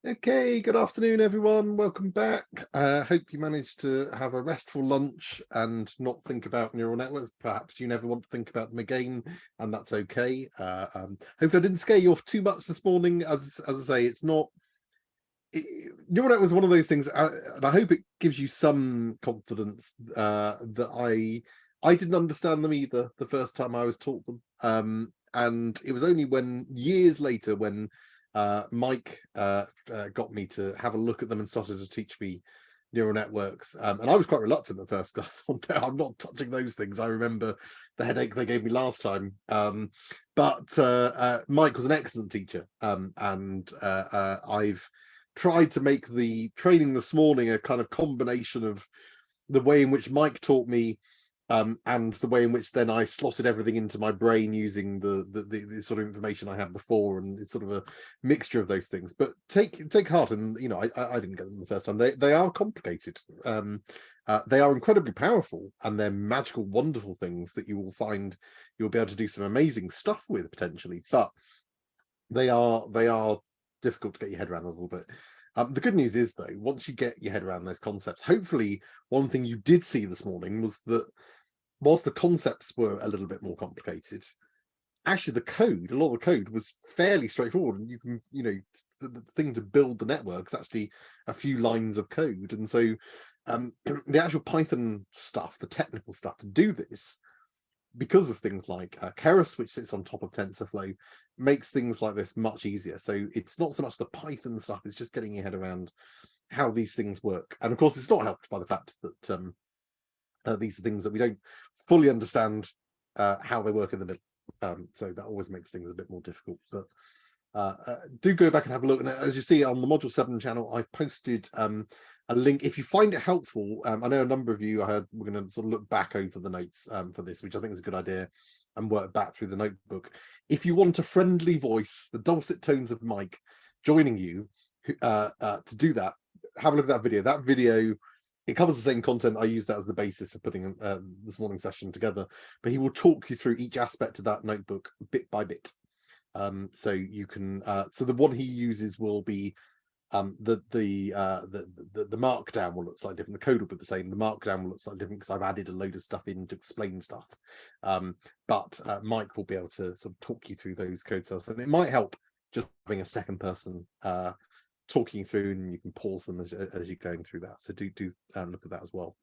Okay, good afternoon, everyone. Welcome back. Hope you managed to have a restful lunch and not think about neural networks. Perhaps you never want to think about them again, and that's okay. Hopefully I didn't scare you off too much this morning. As I say, it's not... neural networks is one of those things, and I hope it gives you some confidence that I didn't understand them either the first time I was taught them. And it was only when years later when Mike got me to have a look at them and started to teach me neural networks, and I was quite reluctant at first. I thought, no, I'm not touching those things. I remember the headache they gave me last time. But Mike was an excellent teacher, and I've tried to make the training this morning a kind of combination of the way in which Mike taught me, and the way in which then I slotted everything into my brain using the sort of information I had before, and it's sort of a mixture of those things. But take heart, and I didn't get them the first time. They are complicated. They are incredibly powerful, and they're magical, wonderful things that you will find you'll be able to do some amazing stuff with potentially. But they are difficult to get your head around a little bit. The good news is, though, once you get your head around those concepts, hopefully one thing you did see this morning was that whilst the concepts were a little bit more complicated, actually a lot of the code was fairly straightforward, and you can, the thing to build the network is actually a few lines of code. And so the actual Python stuff, the technical stuff to do this, because of things like Keras, which sits on top of TensorFlow, makes things like this much easier. So it's not so much the Python stuff, it's just getting your head around how these things work. And of course, it's not helped by the fact that these are things that we don't fully understand how they work in the middle. So that always makes things a bit more difficult. But do go back and have a look. And as you see on the Module 7 channel, I've posted a link. If you find it helpful, I know a number of you, I heard we're going to sort of look back over the notes for this, which I think is a good idea, and work back through the notebook. If you want a friendly voice, the dulcet tones of Mike joining you to do that, have a look at that video. That video, it covers the same content. I use that as the basis for putting this morning's session together, but he will talk you through each aspect of that notebook bit by bit. So you can so the one he uses will be the markdown will look slightly different. The code will be the same. The markdown will look slightly different because I've added a load of stuff in to explain stuff. But Mike will be able to sort of talk you through those code cells, and it might help just having a second person talking through, and you can pause them as you're going through that. So do look at that as well.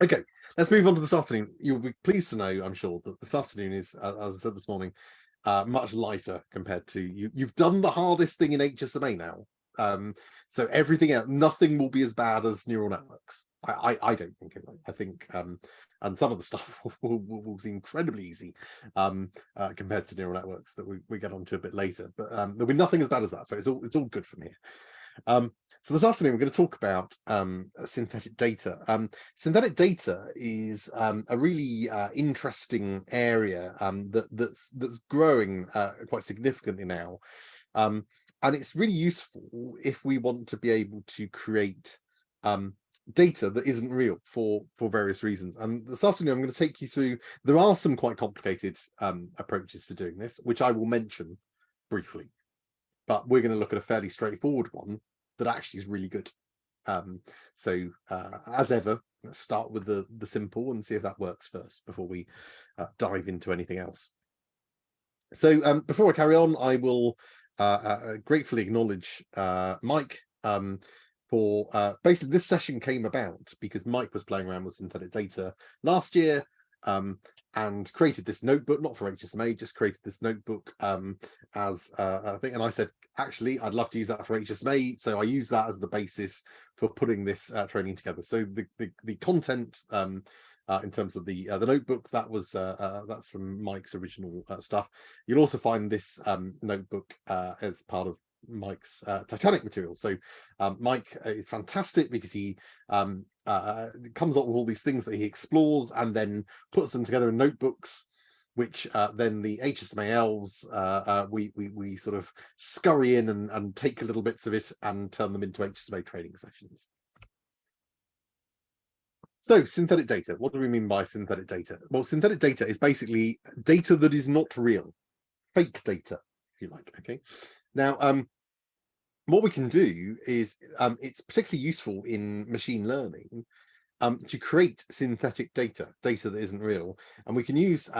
Okay, let's move on to this afternoon. You'll be pleased to know, I'm sure, that this afternoon is, as I said this morning, much lighter compared to you've done the hardest thing in HSMA now. So everything else, nothing will be as bad as neural networks. I don't think it will. I think and some of the stuff will seem incredibly easy compared to neural networks that we get onto a bit later. But there'll be nothing as bad as that. So it's all good from here. So this afternoon we're going to talk about synthetic data. Synthetic data is a really interesting area that's growing quite significantly now, and it's really useful if we want to be able to create data that isn't real for various reasons. And this afternoon I'm going to take you through. There are some quite complicated approaches for doing this, which I will mention briefly, but we're going to look at a fairly straightforward one that actually is really good. So as ever, let's start with the simple and see if that works first before we dive into anything else. So before I carry on, I will gratefully acknowledge Mike for basically this session came about because Mike was playing around with synthetic data last year and created this notebook, not for HSMA, just created this notebook as a thing. And I said, actually, I'd love to use that for HSMA. So I use that as the basis for putting this training together. So the content in terms of the notebook, that's from Mike's original stuff. You'll also find this notebook as part of Mike's Titanic material. So Mike is fantastic because he comes up with all these things that he explores and then puts them together in notebooks, which then the HSMA elves we sort of scurry in and take little bits of it and turn them into HSMA training sessions. So synthetic data, what do we mean by synthetic data? Well, synthetic data is basically data that is not real, fake data, if you like. Okay. Now, what we can do is, it's particularly useful in machine learning, to create synthetic data that isn't real. And we can use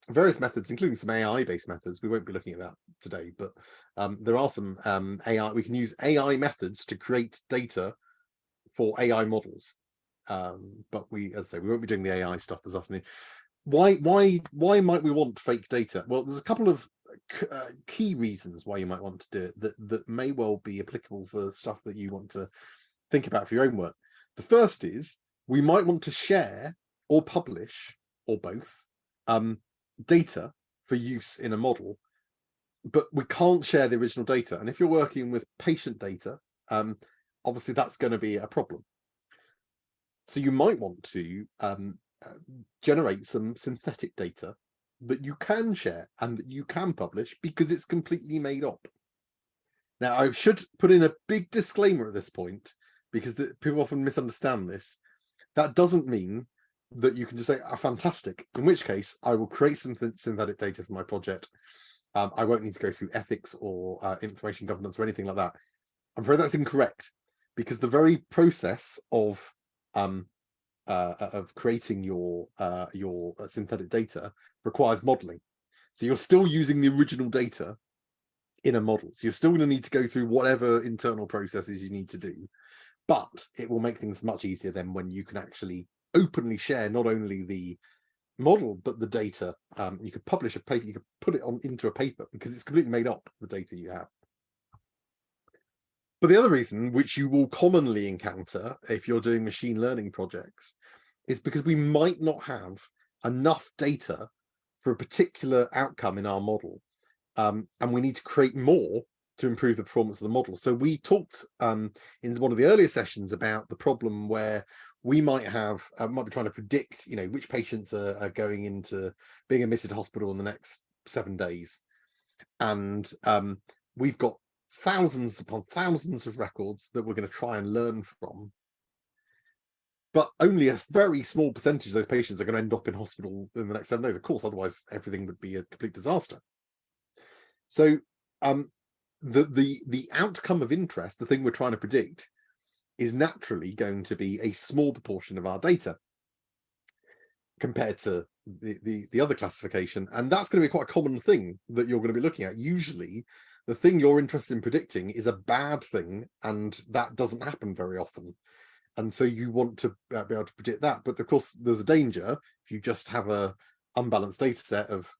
various methods, including some AI-based methods. We won't be looking at that today, but there are some AI. We can use AI methods to create data for AI models. But as I say, we won't be doing the AI stuff this afternoon. Why might we want fake data? Well, there's a couple of key reasons why you might want to do it that may well be applicable for stuff that you want to think about for your own work. The first is, we might want to share or publish, or both, data for use in a model, but we can't share the original data. And if you're working with patient data, obviously that's going to be a problem. So you might want to generate some synthetic data that you can share and that you can publish, because it's completely made up. Now, I should put in a big disclaimer at this point, because people often misunderstand this. That doesn't mean that you can just say, fantastic, in which case I will create some synthetic data for my project. I won't need to go through ethics or information governance or anything like that. I'm afraid that's incorrect, because the very process of creating your synthetic data requires modeling. So you're still using the original data in a model. So you're still going to need to go through whatever internal processes you need to do. But it will make things much easier then when you can actually openly share not only the model but the data. You could publish a paper, you could put it into a paper, because it's completely made up, the data you have. But the other reason, which you will commonly encounter if you're doing machine learning projects, is because we might not have enough data for a particular outcome in our model, and we need to create more to improve the performance of the model. So we talked in one of the earlier sessions about the problem where we might be trying to predict, which patients are going into being admitted to hospital in the next 7 days, and we've got thousands upon thousands of records that we're going to try and learn from, but only a very small percentage of those patients are going to end up in hospital in the next 7 days. Of course, otherwise everything would be a complete disaster. So the outcome of interest, the thing we're trying to predict, is naturally going to be a small proportion of our data compared to the other classification, and that's going to be quite a common thing that you're going to be looking at. Usually the thing you're interested in predicting is a bad thing, and that doesn't happen very often, and so you want to be able to predict that. But of course there's a danger if you just have a unbalanced data set of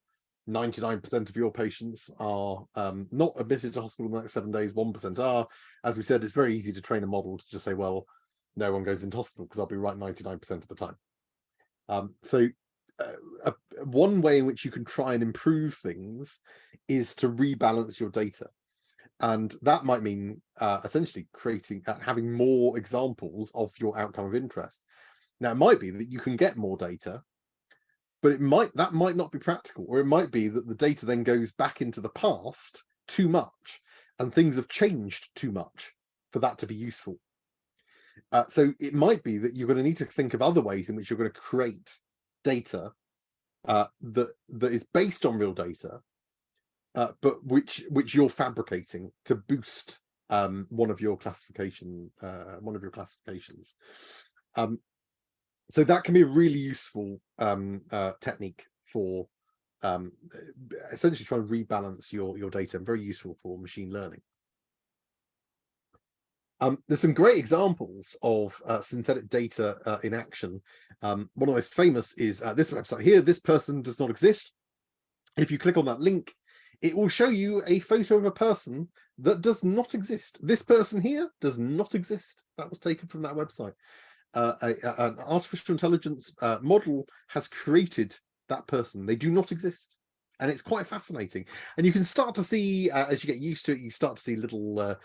99% of your patients are not admitted to hospital in the next 7 days, 1% are. As we said, it's very easy to train a model to just say, well, no one goes into hospital because I'll be right 99% of the time. So one way in which you can try and improve things is to rebalance your data. And that might mean essentially having more examples of your outcome of interest. Now, it might be that you can get more data, but that might not be practical, or it might be that the data then goes back into the past too much and things have changed too much for that to be useful. So it might be that you're going to need to think of other ways in which you're going to create data that is based on real data, but which you're fabricating to boost one of your classifications. So that can be a really useful technique for essentially trying to rebalance your data, and very useful for machine learning. There's some great examples of synthetic data in action. One of the most famous is this website here. This person does not exist. If you click on that link, it will show you a photo of a person that does not exist. This person here does not exist. That was taken from that website. An artificial intelligence model has created that person. They do not exist, and it's quite fascinating. And you can start to see, as you get used to it, you start to see little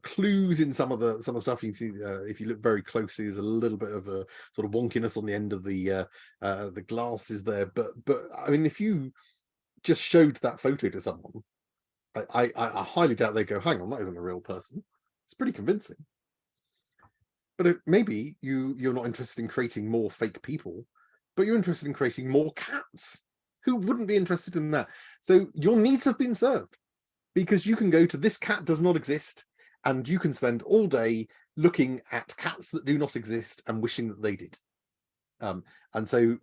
clues in some of the stuff. You can see if you look very closely, there's a little bit of a sort of wonkiness on the end of the glasses there. But I mean, if you just showed that photo to someone, I highly doubt they'd go, "Hang on, that isn't a real person." It's pretty convincing. But maybe you're not interested in creating more fake people, but you're interested in creating more cats. Who wouldn't be interested in that? So your needs have been served, because you can go to "this cat does not exist," and you can spend all day looking at cats that do not exist and wishing that they did. And so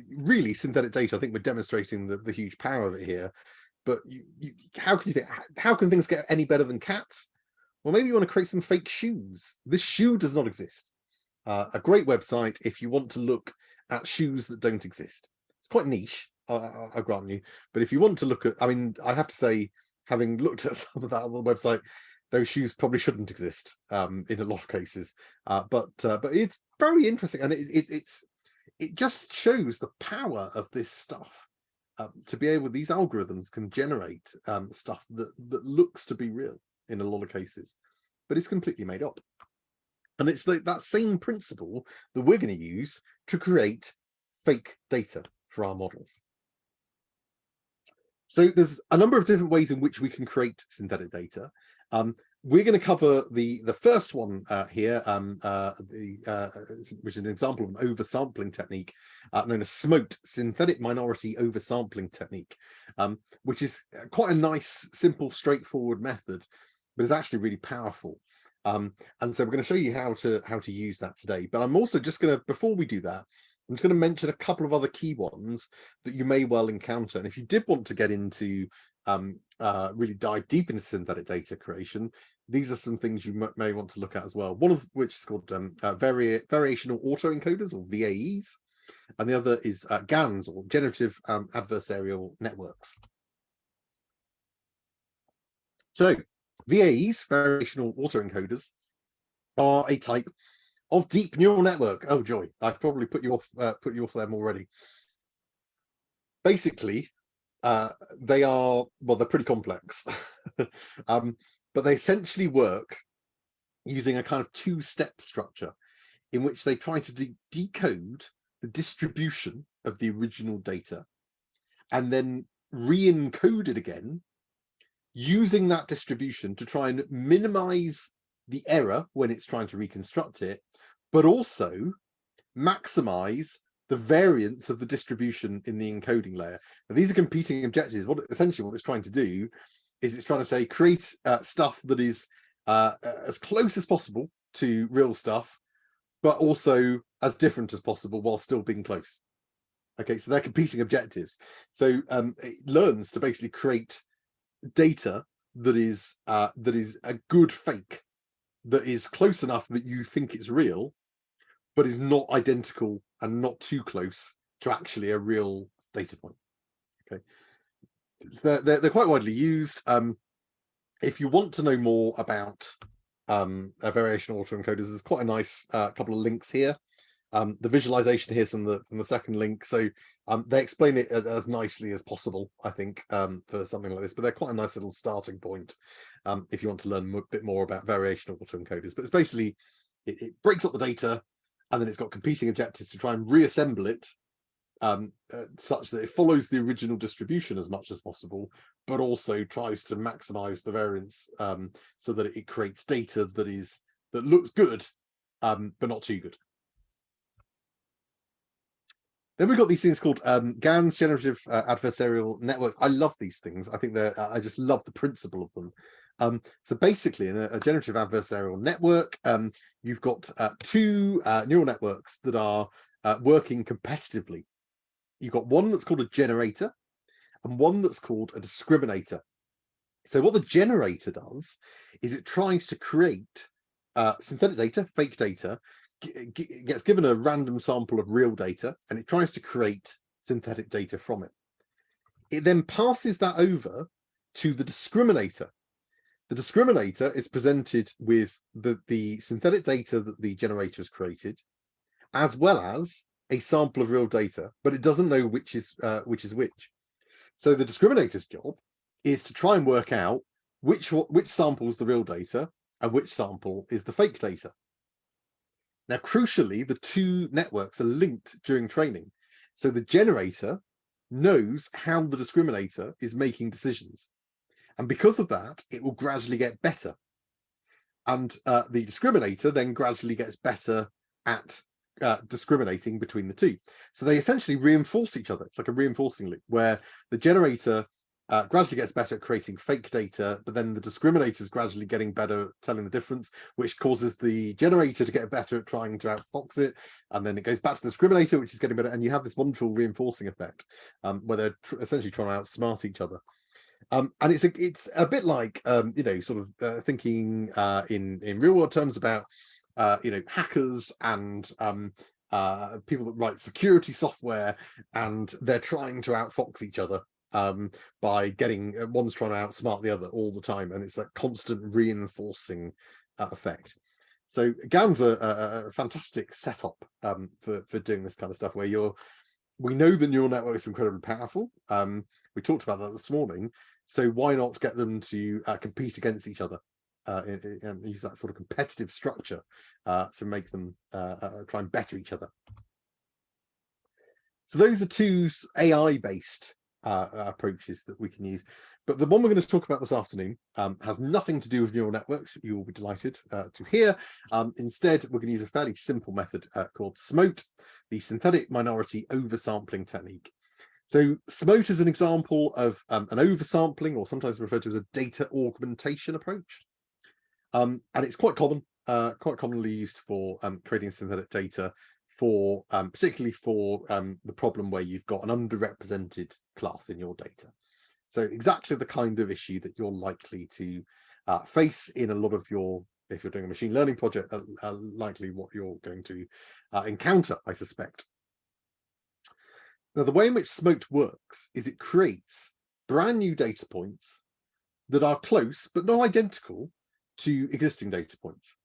really synthetic data, I think we're demonstrating the huge power of it here. But how can you think, how can things get any better than cats? Well, maybe you want to create some fake shoes. This shoe does not exist. A great website if you want to look at shoes that don't exist. It's quite niche, I grant you. But if you want to look at, I mean, I have to say, having looked at some of that on the website, those shoes probably shouldn't exist in a lot of cases. But it's very interesting, and it just shows the power of this stuff. To be able, these algorithms can generate stuff that looks to be real in a lot of cases, but it's completely made up. And it's that same principle that we're going to use to create fake data for our models. So there's a number of different ways in which we can create synthetic data. We're going to cover the first one here, which is an example of an oversampling technique known as SMOTE, synthetic minority oversampling technique, which is quite a nice, simple, straightforward method, but it's actually really powerful. And so we're going to show you how to use that today. But I'm also just going to, before we do that, I'm just going to mention a couple of other key ones that you may well encounter. And if you did want to get into really dive deep into synthetic data creation, these are some things you may want to look at as well. One of which is called variational autoencoders, or VAEs, and the other is GANs, or generative adversarial networks. So VAEs, variational autoencoders, are a type of deep neural network. Oh joy, I've probably put you off them already. Basically, they are, well, they're pretty complex, but they essentially work using a kind of two-step structure in which they try to decode the distribution of the original data and then re-encode it again using that distribution to try and minimize the error when it's trying to reconstruct it, but also maximize the variance of the distribution in the encoding layer. Now, these are competing objectives. Essentially what it's trying to do is it's trying to say create stuff that is as close as possible to real stuff, but also as different as possible while still being close. Okay, so they're competing objectives. So it learns to basically create data that is a good fake, that is close enough that you think it's real, but is not identical and not too close to actually a real data point. Okay, they're quite widely used. If you want to know more about variational autoencoders, there's quite a nice couple of links here. The visualization here is from the second link, so they explain it as nicely as possible, I think, for something like this. But they're quite a nice little starting point if you want to learn a bit more about variational autoencoders. But it's basically it breaks up the data, and then it's got competing objectives to try and reassemble it such that it follows the original distribution as much as possible, but also tries to maximize the variance so that it creates data that looks good, but not too good. Then we've got these things called GANs, generative adversarial networks. I love these things. I think I just love the principle of them. So basically, in a generative adversarial network, you've got two neural networks that are working competitively. You've got one that's called a generator and one that's called a discriminator. So what the generator does is it tries to create synthetic data, fake data, gets given a random sample of real data, and it tries to create synthetic data from it. It then passes that over to the discriminator. The discriminator is presented with the synthetic data that the generator has created, as well as a sample of real data, but it doesn't know which is which. So the discriminator's job is to try and work out which sample is the real data and which sample is the fake data. Now, crucially, the two networks are linked during training. So the generator knows how the discriminator is making decisions. And because of that, it will gradually get better. And the discriminator then gradually gets better at discriminating between the two. So they essentially reinforce each other. It's like a reinforcing loop where the generator gradually gets better at creating fake data, but then the discriminator is gradually getting better at telling the difference, which causes the generator to get better at trying to outfox it, and then it goes back to the discriminator, which is getting better, and you have this wonderful reinforcing effect where they're essentially trying to outsmart each other. And it's a bit like sort of thinking in real world terms about hackers and people that write security software, and they're trying to outfox each other by getting one's trying to outsmart the other all the time, and it's that constant reinforcing effect. So GAN's a fantastic setup for doing this kind of stuff, where we know the neural network is incredibly powerful. We talked about that this morning, so why not get them to compete against each other and use that sort of competitive structure to make them try and better each other. So those are two AI-based approaches that we can use, but the one we're going to talk about this afternoon has nothing to do with neural networks. You will be delighted to hear. Instead, we're going to use a fairly simple method called SMOTE, the synthetic minority oversampling technique. So SMOTE is an example of an oversampling, or sometimes referred to as a data augmentation approach, and it's quite commonly used for creating synthetic data, for particularly for the problem where you've got an underrepresented class in your data. So exactly the kind of issue that you're likely to face in a lot of your, if you're doing a machine learning project, likely what you're going to encounter, I suspect. Now, the way in which SMOTE works is it creates brand new data points that are close but not identical to existing data points.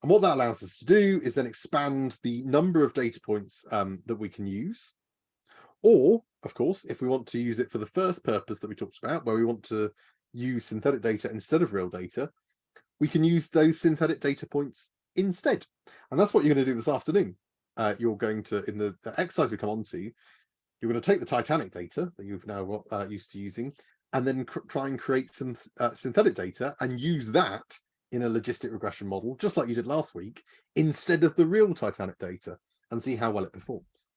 And what that allows us to do is then expand the number of data points that we can use. Or, of course, if we want to use it for the first purpose that we talked about, where we want to use synthetic data instead of real data, we can use those synthetic data points instead. And that's what you're going to do this afternoon. You're going to, in the exercise we come on to, you're going to take the Titanic data that you've now got used to using, and then try and create some synthetic data and use that in a logistic regression model, just like you did last week, instead of the real Titanic data, and see how well it performs.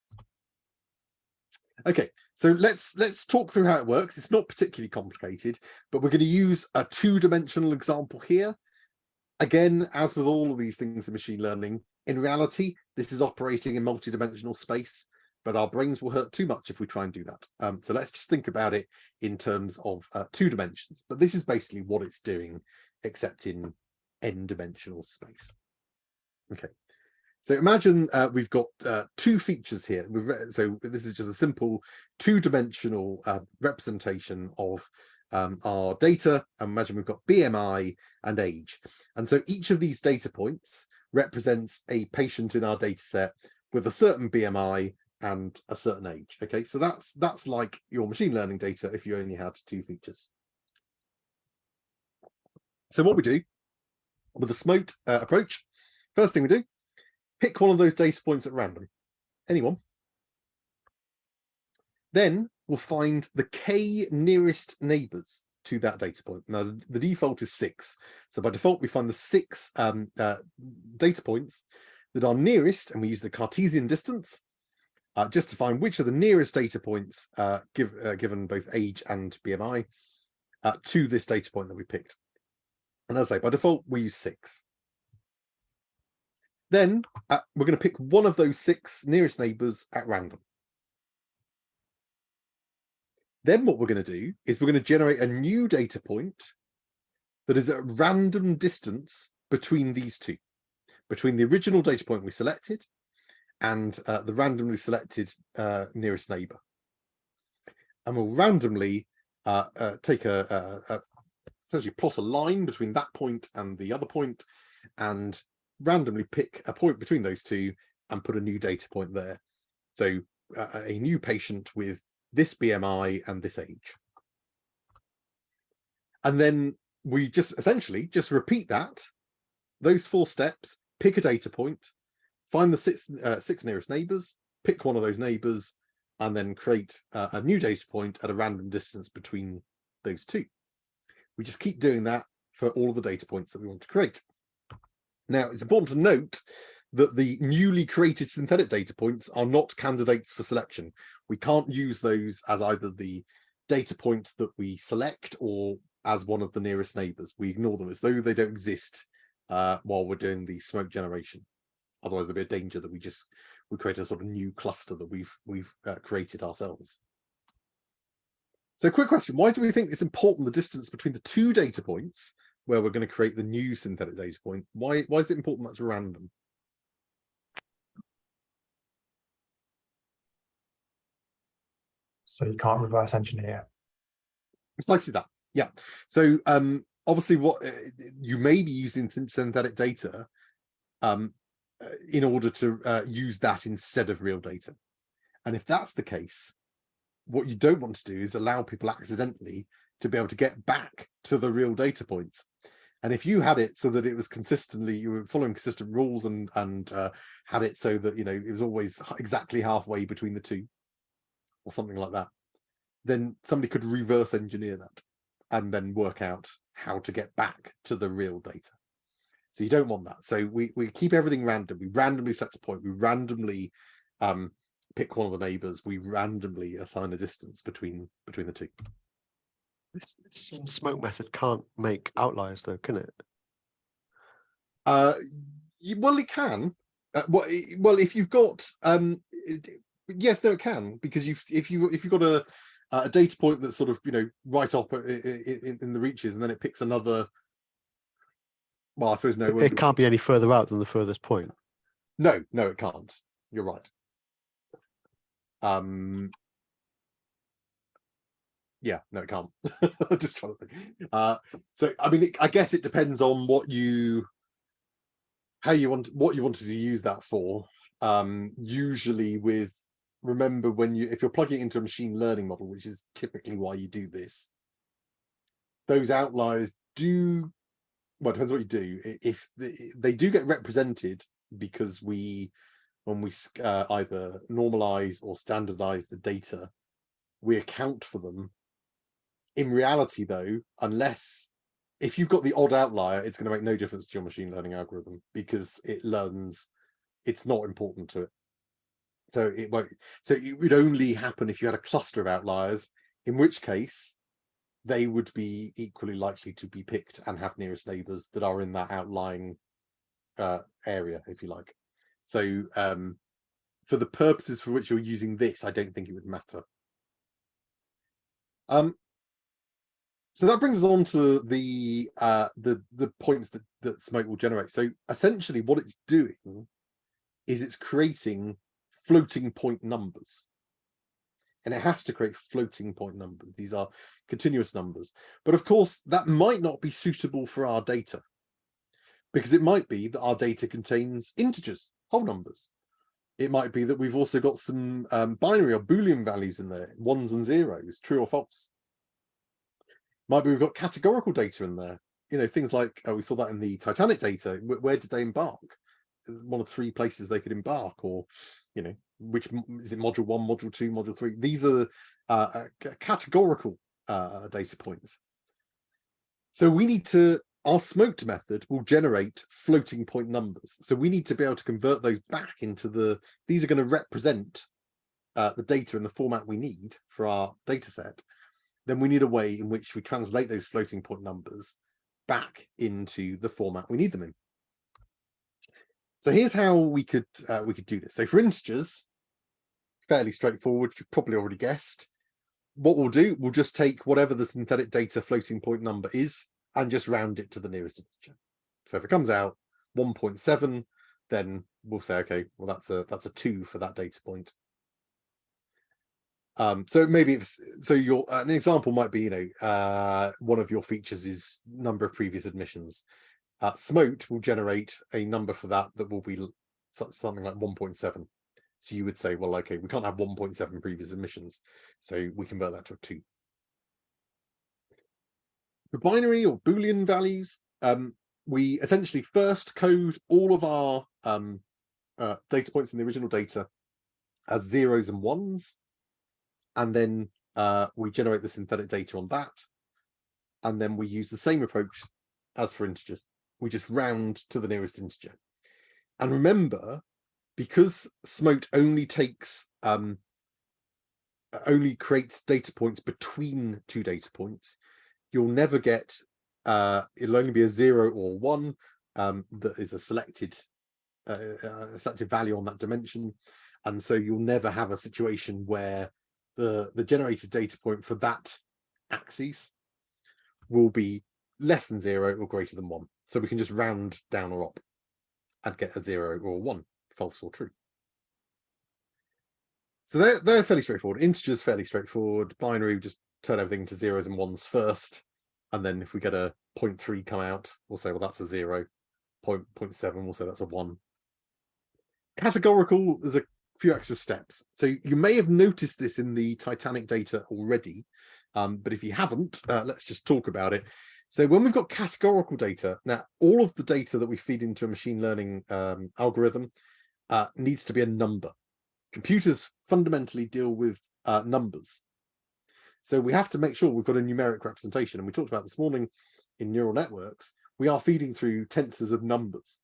Okay, so let's talk through how it works. It's not particularly complicated, but we're going to use a two-dimensional example here. Again, as with all of these things in machine learning, in reality, this is operating in multi-dimensional space, but our brains will hurt too much if we try and do that. So let's just think about it in terms of 2 dimensions. But this is basically what it's doing, except in n-dimensional space. Okay, so imagine we've got 2 features here. So this is just a simple 2-dimensional representation of our data. And imagine we've got BMI and age. And so each of these data points represents a patient in our data set with a certain BMI and a certain age. Okay, so that's like your machine learning data if you only had 2 features. So what we do with the SMOTE approach, first thing we do, pick one of those data points at random, anyone. Then we'll find the k nearest neighbors to that data point. Now the default is 6, so by default we find the 6 data points that are nearest, and we use the Cartesian distance just to find which are the nearest data points given both age and BMI to this data point that we picked. And as I say, by default we use 6. Then we're going to pick one of those 6 nearest neighbors at random. Then what we're going to do is we're going to generate a new data point that is at random distance between these 2, between the original data point we selected and the randomly selected nearest neighbor. And we'll randomly take essentially plot a line between that point and the other point, and randomly pick a point between those 2 and put a new data point there. So a new patient with this BMI and this age. And then we just essentially just repeat those 4 steps, pick a data point, find the 6 nearest neighbors, pick one of those neighbors, and then create a new data point at a random distance between those 2. We just keep doing that for all of the data points that we want to create. Now, it's important to note that the newly created synthetic data points are not candidates for selection. We can't use those as either the data points that we select or as one of the nearest neighbors. We ignore them as though they don't exist while we're doing the smoke generation. Otherwise there'd be a danger that we create a sort of new cluster that we've created ourselves. So quick question, why do we think it's important the distance between the two data points where we're going to create the new synthetic data point? Why is it important that's random? So you can't reverse engineer. Precisely that. Yeah. So obviously what you may be using synthetic data in order to use that instead of real data. And if that's the case, what you don't want to do is allow people accidentally to be able to get back to the real data points. And if you had it so that it was consistently, you were following consistent rules and had it so that, you know, it was always exactly halfway between the two or something like that, then somebody could reverse engineer that and then work out how to get back to the real data. So you don't want that. So we keep everything random. We randomly set a point. We randomly pick one of the neighbors. We randomly assign a distance between the two. This SMOTE method can't make outliers though, can it? Well, it can. Well, if you've got yes, no, it can, because if you've got a data point that's sort of, you know, right up in the reaches, and then it picks another. Well, I suppose no. It can't be any further out than the furthest point. No, it can't. You're right. Yeah, no, it can't. Just trying to think. So I mean, I guess it depends on what you wanted to use that for. Usually with, remember, if you're plugging it into a machine learning model, which is typically why you do this, those outliers do, well, it depends what you do. If they do get represented, because when we either normalize or standardize the data, we account for them. In reality, though, if you've got the odd outlier, it's going to make no difference to your machine learning algorithm, because it learns it's not important to it. So it won't. So it would only happen if you had a cluster of outliers, in which case they would be equally likely to be picked and have nearest neighbors that are in that outlying area, if you like. So for the purposes for which you're using this, I don't think it would matter. So that brings us on to the points that SMOTE will generate. So essentially what it's doing is it's creating floating point numbers. And it has to create floating point numbers. These are continuous numbers. But of course, that might not be suitable for our data, because it might be that our data contains integers, whole numbers. It might be that we've also got some binary or Boolean values in there, ones and zeros, true or false. Might be we've got categorical data in there. You know, things like, we saw that in the Titanic data. Where did they embark? One of 3 places they could embark, or, you know, which is it, module 1, module 2, module 3. These are categorical data points. So we need to, our SMOTE method will generate floating point numbers. So we need to be able to convert those back into these are going to represent the data in the format we need for our data set. Then we need a way in which we translate those floating point numbers back into the format we need them in. So here's how we could do this. So for integers, fairly straightforward, you've probably already guessed. What we'll do, we'll just take whatever the synthetic data floating point number is and just round it to the nearest integer. So if it comes out 1.7, then we'll say, okay, well that's a 2 for that data point. So maybe an example might be, you know, one of your features is number of previous admissions. SMOTE will generate a number for that will be something like 1.7. So you would say, well, okay, we can't have 1.7 previous admissions, so we convert that to a 2. For binary or Boolean values, we essentially first code all of our data points in the original data as zeros and ones, and then we generate the synthetic data on that, and then we use the same approach as for integers. We just round to the nearest integer. And remember, because SMOTE only takes only creates data points between two data points, you'll never get, it'll only be a 0 or 1 that is a selected value on that dimension. And so you'll never have a situation where the generated data point for that axis will be less than 0 or greater than 1. So we can just round down or up and get a 0 or 1, false or true. So they're fairly straightforward. Integers fairly straightforward. Binary, we just turn everything to 0s and 1s first, and then if we get a 0.3 come out, we'll say, well, that's a 0. 0.7, we'll say that's a 1. Categorical, there's a few extra steps. So you may have noticed this in the Titanic data already, but if you haven't, let's just talk about it. So when we've got categorical data, now all of the data that we feed into a machine learning algorithm needs to be a number. Computers fundamentally deal with numbers. So we have to make sure we've got a numeric representation. And we talked about this morning in neural networks, we are feeding through tensors of numbers.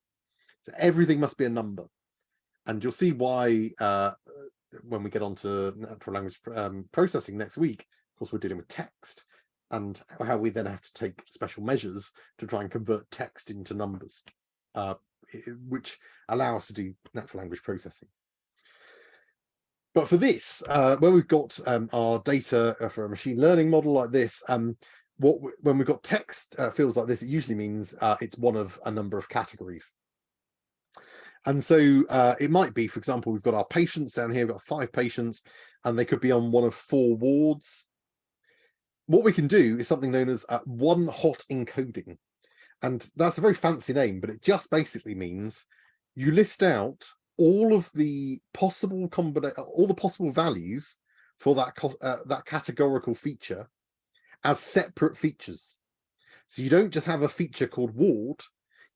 So everything must be a number. And you'll see why when we get onto natural language processing next week. Of course, we're dealing with text, and how we then have to take special measures to try and convert text into numbers, which allow us to do natural language processing. But for this, where we've got our data for a machine learning model like this, when we've got text fields like this, it usually means it's one of a number of categories. And so it might be, for example, we've got our patients down here, we've got 5 patients, and they could be on one of 4 wards. What we can do is something known as one-hot encoding. And that's a very fancy name, but it just basically means you list out all of the possible values for that categorical feature as separate features. So you don't just have a feature called ward.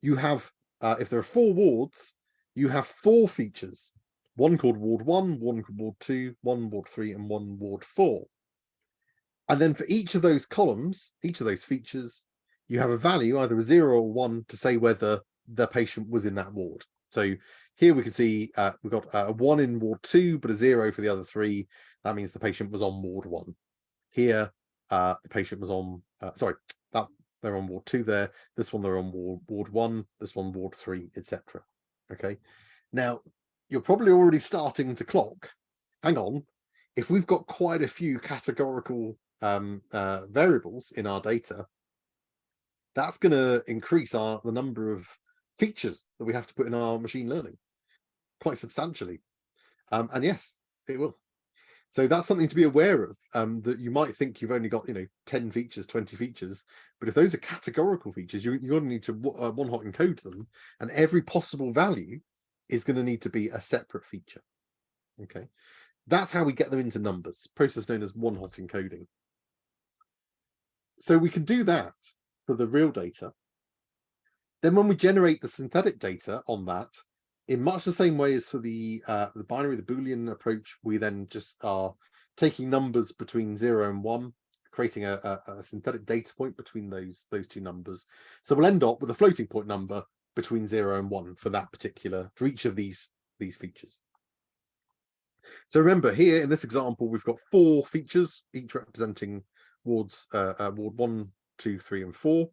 You have, if there are 4 wards, you have 4 features, one called ward 1, one called ward 2, one ward 3, and one ward 4. And then for each of those columns, each of those features, you have a value, either a 0 or 1, to say whether the patient was in that ward. So here we can see we've got a 1 in ward 2, but a 0 for the other 3. That means the patient was on ward 1. Here, the patient was on, they're on ward 2 there. This one, they're on ward 1. This one, ward 3, etc. Okay. Now, you're probably already starting to clock. Hang on. If we've got quite a few categorical variables in our data, that's going to increase the number of features that we have to put in our machine learning quite substantially. And yes, it will. So that's something to be aware of, that you might think you've only got, 10 features, 20 features, but if those are categorical features, you're going to need to one-hot encode them, and every possible value is going to need to be a separate feature. Okay, that's how we get them into numbers, process known as one-hot encoding. So we can do that for the real data. Then when we generate the synthetic data on that, in much the same way as for the binary, the Boolean approach, we then just are taking numbers between 0 and 1, creating a synthetic data point between those 2 numbers. So we'll end up with a floating point number between 0 and 1 for each of these features. So remember, here in this example, we've got 4 features, each representing wards, ward 1, 2, 3, and 4.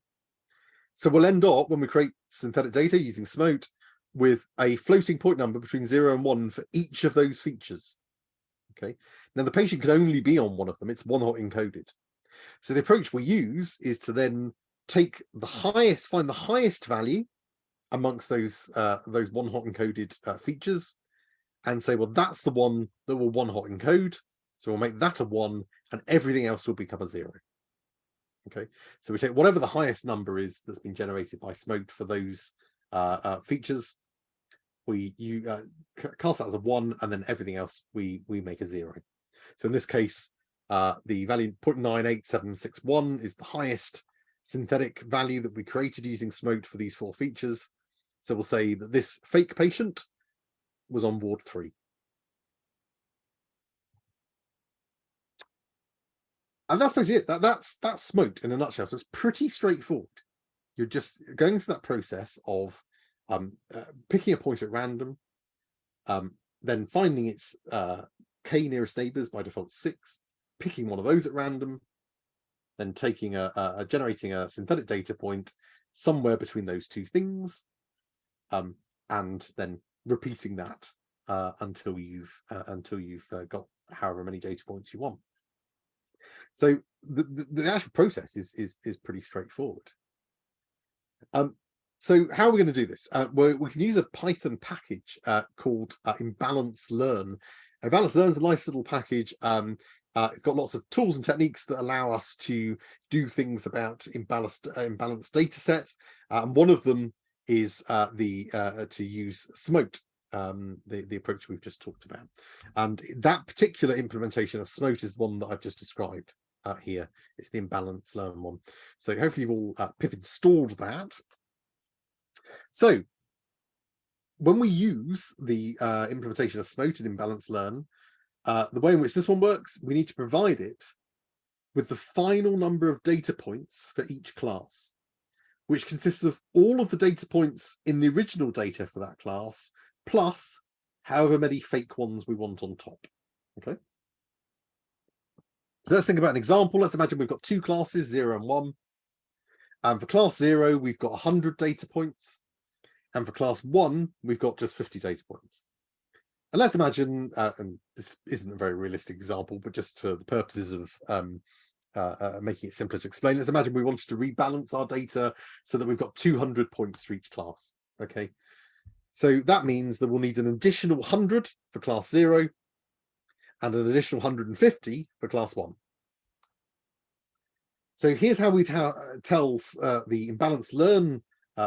So we'll end up, when we create synthetic data using SMOTE, with a floating point number between 0 and 1 for each of those features. Okay. Now the patient can only be on one of them. It's one-hot encoded. So the approach we use is to then take find the highest value amongst those one-hot encoded features, and say, well, that's the one that will one-hot encode. So we'll make that a 1, and everything else will become a 0. Okay. So we take whatever the highest number is that's been generated by SMOTE for those features. You cast that as a 1, and then everything else we make a 0. So in this case, the value 0.98761 is the highest synthetic value that we created using SMOTE for these 4 features. So we'll say that this fake patient was on ward 3. And that's basically it. That's SMOTE in a nutshell. So it's pretty straightforward. You're just going through that process of picking a point at random, then finding its k nearest neighbors, by default 6, picking one of those at random, then taking generating a synthetic data point somewhere between those two things, and then repeating that until you've got however many data points you want. So the actual process is pretty straightforward. So how are we going to do this? We can use a Python package called imbalance learn. Imbalance learn is a nice little package. It's got lots of tools and techniques that allow us to do things about imbalanced data sets. And one of them is to use SMOTE, the approach we've just talked about. And that particular implementation of SMOTE is the one that I've just described here. It's the imbalance learn one. So hopefully you've all pip installed that. So when we use the implementation of SMOTE and imbalance learn, the way in which this one works, we need to provide it with the final number of data points for each class, which consists of all of the data points in the original data for that class, plus however many fake ones we want on top. Okay. So let's think about an example. Let's imagine we've got two classes, 0 and 1. And for class 0, we've got 100 data points. And for class 1, we've got just 50 data points. And let's imagine, and this isn't a very realistic example, but just for the purposes of making it simpler to explain, let's imagine we wanted to rebalance our data so that we've got 200 points for each class. Okay, so that means that we'll need an additional 100 for class 0 and an additional 150 for class 1. So here's how we tell the imbalance learn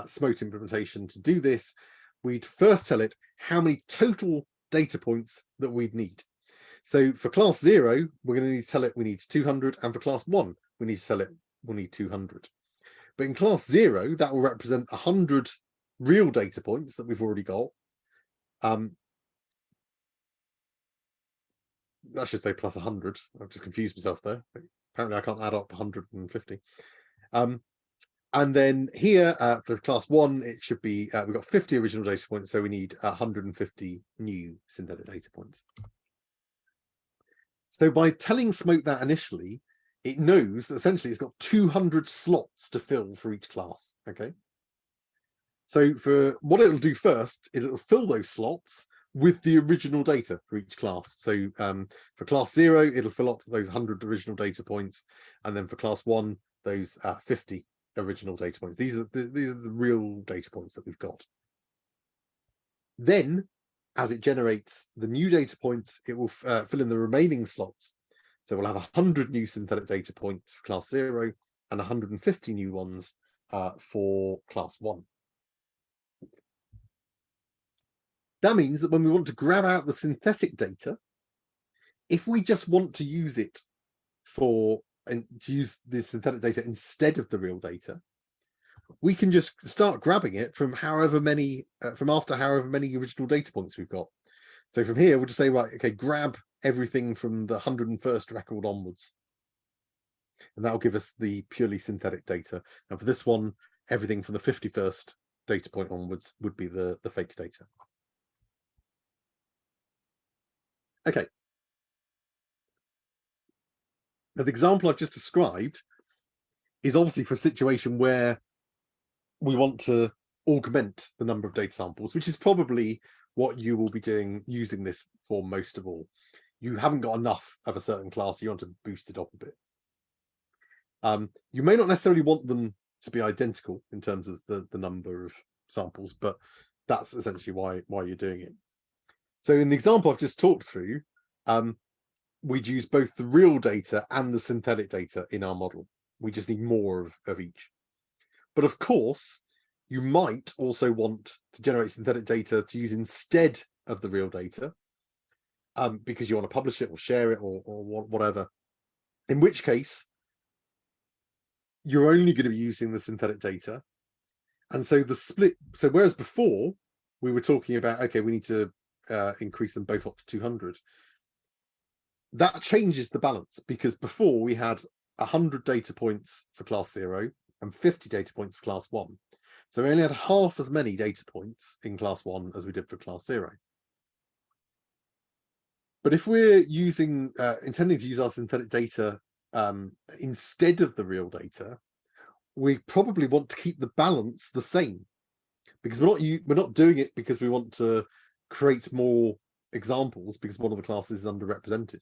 SMOTE implementation to do this. We'd first tell it how many total data points that we'd need. So for class 0, we're going to need to tell it we need 200, and for class 1, we need to tell it we'll need 200. But in class 0, that will represent 100 real data points that we've already got. I should say plus 100. I've just confused myself there. Apparently I can't add up 150. And then here for class 1, it should be, we've got 50 original data points, so we need 150 new synthetic data points. So by telling SMOTE that initially, it knows that essentially it's got 200 slots to fill for each class. Okay. So for what it'll do first, it'll fill those slots with the original data for each class. So for class 0, it'll fill up those 100 original data points, and then for class 1, those 50 original data points. These are the real data points that we've got. Then, as it generates the new data points, it will fill in the remaining slots. So we'll have 100 new synthetic data points for class 0 and 150 new ones for class 1. That means that when we want to grab out the synthetic data, if we just want to use it to use the synthetic data instead of the real data, we can just start grabbing it from however many after however many original data points we've got. So from here, we'll just say, right, okay, grab everything from the 101st record onwards. And that'll give us the purely synthetic data. And for this one, everything from the 51st data point onwards would be the fake data. Okay. Now, the example I've just described is obviously for a situation where we want to augment the number of data samples, which is probably what you will be doing using this for most of all. You haven't got enough of a certain class, you want to boost it up a bit. You may not necessarily want them to be identical in terms of the number of samples, but that's essentially why you're doing it. So in the example I've just talked through, we'd use both the real data and the synthetic data in our model. We just need more of each. But of course, you might also want to generate synthetic data to use instead of the real data, because you want to publish it or share it or whatever. In which case, you're only going to be using the synthetic data. And so the split, so whereas before we were talking about, okay, we need to increase them both up to 200. That changes the balance, because before we had 100 data points for class 0 and 50 data points for class 1. So we only had half as many data points in class 1 as we did for class 0. But if we're intending to use our synthetic data instead of the real data, we probably want to keep the balance the same, because we're not doing it because we want to create more examples because one of the classes is underrepresented.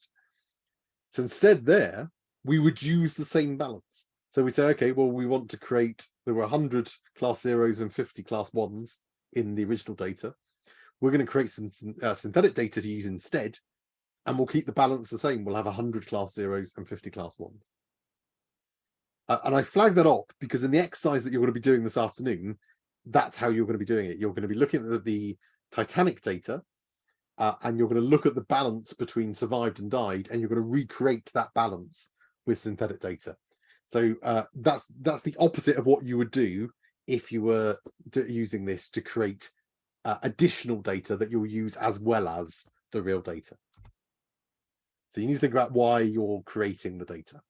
So instead there, we would use the same balance. So we say, okay, well, we want to there were 100 class 0s and 50 class 1s in the original data. We're going to create some synthetic data to use instead, and we'll keep the balance the same. We'll have 100 class 0s and 50 class 1s. And I flag that up because in the exercise that you're going to be doing this afternoon, that's how you're going to be doing it. You're going to be looking at the Titanic data, and you're going to look at the balance between survived and died, and you're going to recreate that balance with synthetic data. So that's the opposite of what you would do if you were using this to create additional data that you'll use as well as the real data. So you need to think about why you're creating the data.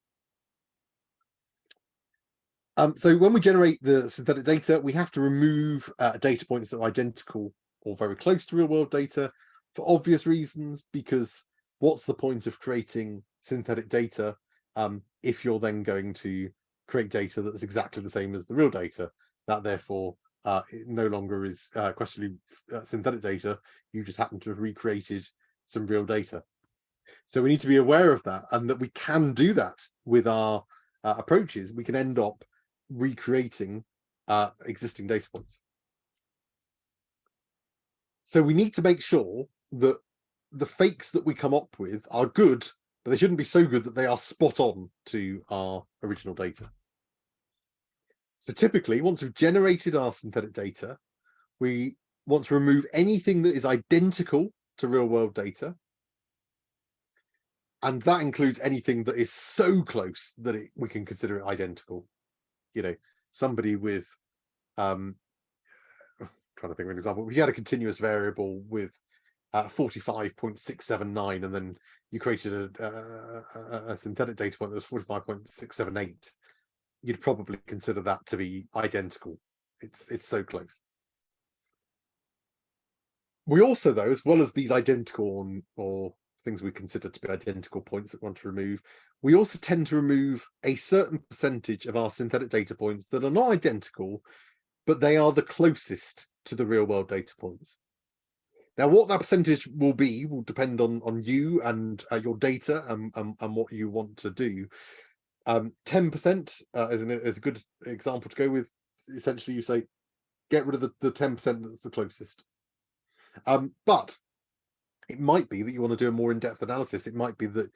So when we generate the synthetic data, we have to remove data points that are identical or very close to real world data for obvious reasons, because what's the point of creating synthetic data if you're then going to create data that's exactly the same as the real data? That therefore it no longer is questionably synthetic data. You just happen to have recreated some real data. So we need to be aware of that, and that we can do that with our approaches. We can end up recreating existing data points. So we need to make sure that the fakes that we come up with are good, but they shouldn't be so good that they are spot on to our original data. So typically, once we've generated our synthetic data, we want to remove anything that is identical to real world data. And that includes anything that is so close that we can consider it identical. You know, somebody with, trying to think of an example. If you had a continuous variable with 45.679, and then you created a synthetic data point that was 45.678, you'd probably consider that to be identical. It's so close. We also, though, as well as these identical or things we consider to be identical points that we want to remove, we also tend to remove a certain percentage of our synthetic data points that are not identical, but they are the closest to the real world data points. Now, what that percentage will be will depend on you and your data and what you want to do. 10% is a good example to go with. Essentially, you say, get rid of the 10% that's the closest. But it might be that you want to do a more in-depth analysis. It might be that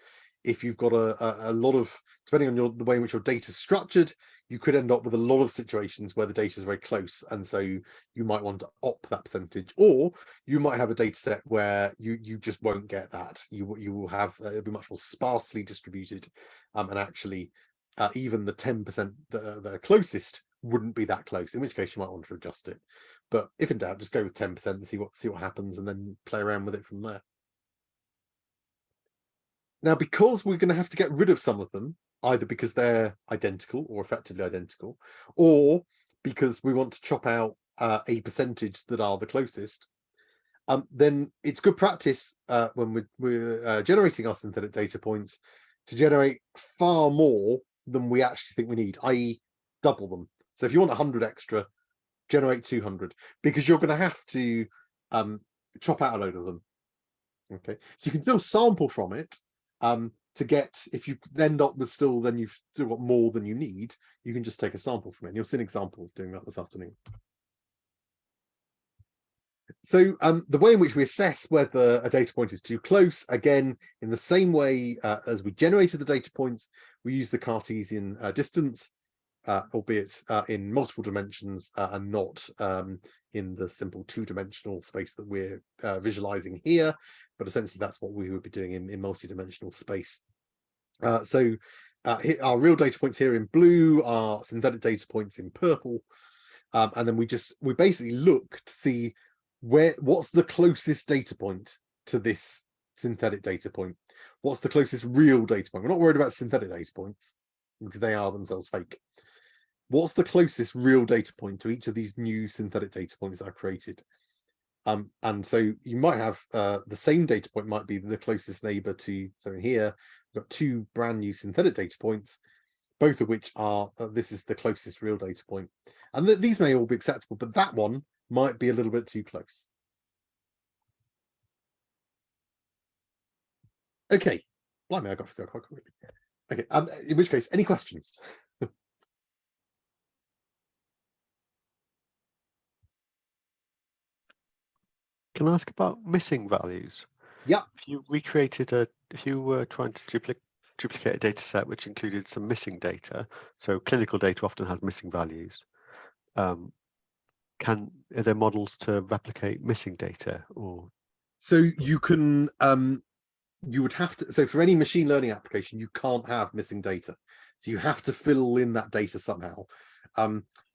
if you've got a lot of, depending on the way in which your data is structured, you could end up with a lot of situations where the data is very close, and so you might want to opt that percentage. Or you might have a data set where you just won't get that. You will have it'll be much more sparsely distributed, and actually even the 10% that are closest wouldn't be that close, in which case you might want to adjust it. But if in doubt, just go with 10% and see what happens, and then play around with it from there. Now, because we're going to have to get rid of some of them, either because they're identical or effectively identical, or because we want to chop out a percentage that are the closest, then it's good practice when we're generating our synthetic data points to generate far more than we actually think we need, i.e. double them. So if you want 100 extra, generate 200, because you're going to have to chop out a load of them. Okay, so you can still sample from it to get, if you end up with then you've still got more than you need, you can just take a sample from it. And you'll see an example of doing that this afternoon. So the way in which we assess whether a data point is too close, again, in the same way as we generated the data points, we use the Cartesian distance, albeit in multiple dimensions and not in the simple two-dimensional space that we're visualizing here, but essentially that's what we would be doing in multi-dimensional space. So our real data points here in blue, are synthetic data points in purple, and then we basically look to see what's the closest data point to this synthetic data point. What's the closest real data point? We're not worried about synthetic data points because they are themselves fake. What's the closest real data point to each of these new synthetic data points that are created? And so you might have the same data point might be the closest neighbor to, so in here, we've got two brand new synthetic data points, both of which are, this is the closest real data point. And these may all be acceptable, but that one might be a little bit too close. Okay, blimey, I got through that quite quickly. Okay, in which case, any questions? Can I ask about missing values? Yeah. If you were trying to duplicate a data set which included some missing data, so clinical data often has missing values. Are there models to replicate missing data, or? So you can, you would have to, so for any machine learning application, you can't have missing data. So you have to fill in that data somehow.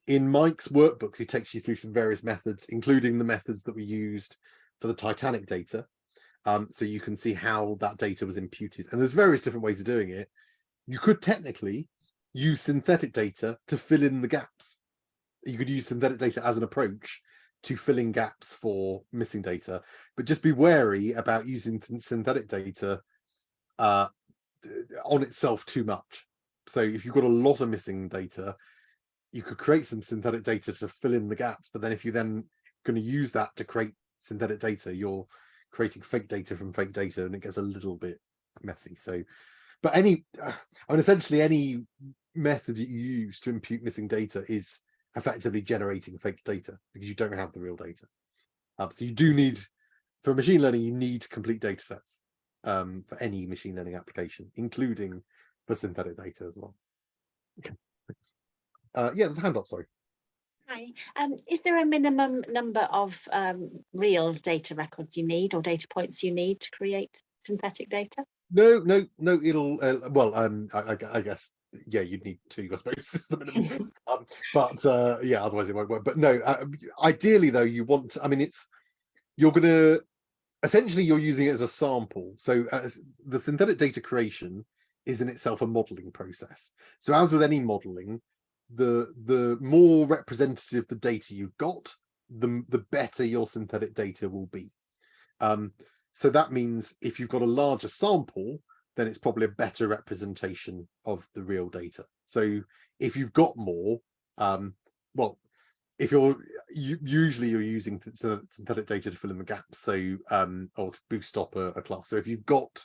In Mike's workbooks, he takes you through some various methods, including the methods that we used for the Titanic data. So you can see how that data was imputed. And there's various different ways of doing it. You could technically use synthetic data to fill in the gaps. You could use synthetic data as an approach to fill in gaps for missing data, but just be wary about using synthetic data on itself too much. So if you've got a lot of missing data, you could create some synthetic data to fill in the gaps, but then if you're then going to use that to create synthetic data, you're creating fake data from fake data, and it gets a little bit messy. So, but I mean, essentially any method that you use to impute missing data is effectively generating fake data because you don't have the real data. So you do need, for machine learning, you need complete data sets for any machine learning application, including for synthetic data as well. Okay. Yeah, there's a hand up, sorry. Hi. Is there a minimum number of real data records you need, or data points you need to create synthetic data? No. It'll I guess, yeah, you'd need two, I suppose, is the minimum. But yeah, otherwise it won't work. But no, ideally though, you want to, I mean, you're gonna essentially you're using it as a sample. So the synthetic data creation is in itself a modeling process. So as with any modeling, the more representative the data you've got, the better your synthetic data will be. So that means if you've got a larger sample, then it's probably a better representation of the real data. So if you've got more, well, if usually you're using synthetic data to fill in the gaps, so or to boost up a class. So if you've got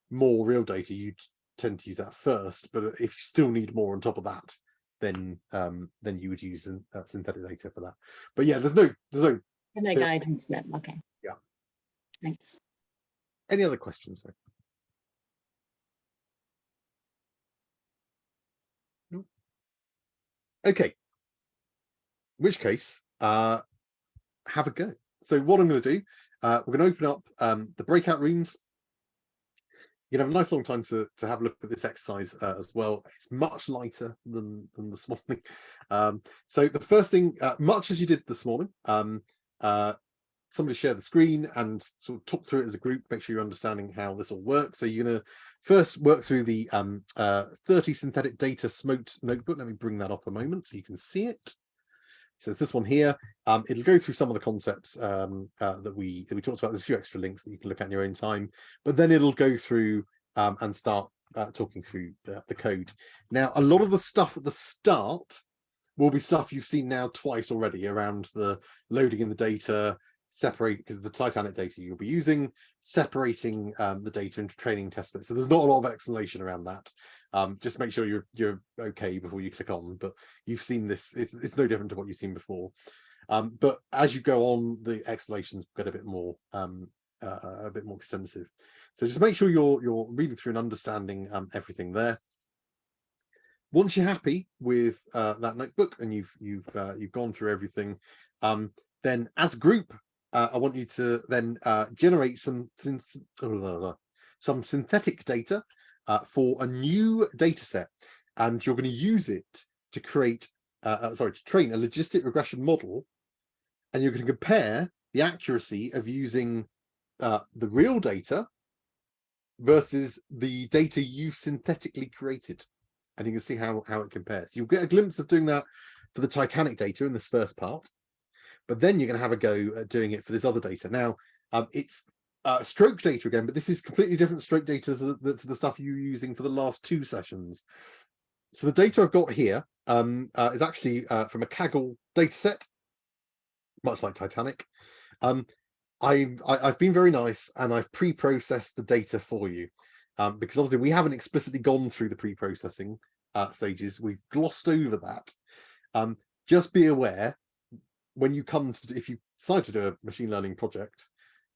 more real data, you tend to use that first. But if you still need more on top of that, then you would use synthetic data for that. But yeah, there's no guidance there. Okay. Yeah. Thanks. Any other questions? No? Okay. In which case, have a go. So what I'm going to do, we're going to open up the breakout rooms. You have a nice long time to have a look at this exercise as well. It's much lighter than this morning. So the first thing, much as you did this morning, somebody share the screen and sort of talk through it as a group, make sure you're understanding how this all works. So you're going to first work through the 30 synthetic data SMOTE notebook. Let me bring that up a moment so you can see it. So it's this one here. It'll go through some of the concepts that we talked about. There's a few extra links that you can look at in your own time, but then it'll go through and start talking through the code. Now, a lot of the stuff at the start will be stuff you've seen now twice already around the loading in the data, separate, because the Titanic data you'll be using, separating the data into training test bits. So there's not a lot of explanation around that. Just make sure you're okay before you click on, but you've seen this, it's no different to what you've seen before. But as you go on, the explanations get a bit more extensive. So just make sure you're reading through and understanding everything there. Once you're happy with that notebook and you've gone through everything, then as a group, I want you to then generate some synthetic data for a new data set, and you're going to use it to create to train a logistic regression model, and you're going to compare the accuracy of using the real data versus the data you've synthetically created, and you can see how it compares. You'll get a glimpse of doing that for the Titanic data in this first part, but then you're going to have a go at doing it for this other data. Now, it's stroke data again, but this is completely different stroke data to the stuff you're using for the last 2 sessions. So the data I've got here is actually from a Kaggle data set, much like Titanic. I've been very nice and I've pre-processed the data for you, because obviously we haven't explicitly gone through the pre-processing stages. We've glossed over that. Just be aware, when you come to, if you decide to do a machine learning project,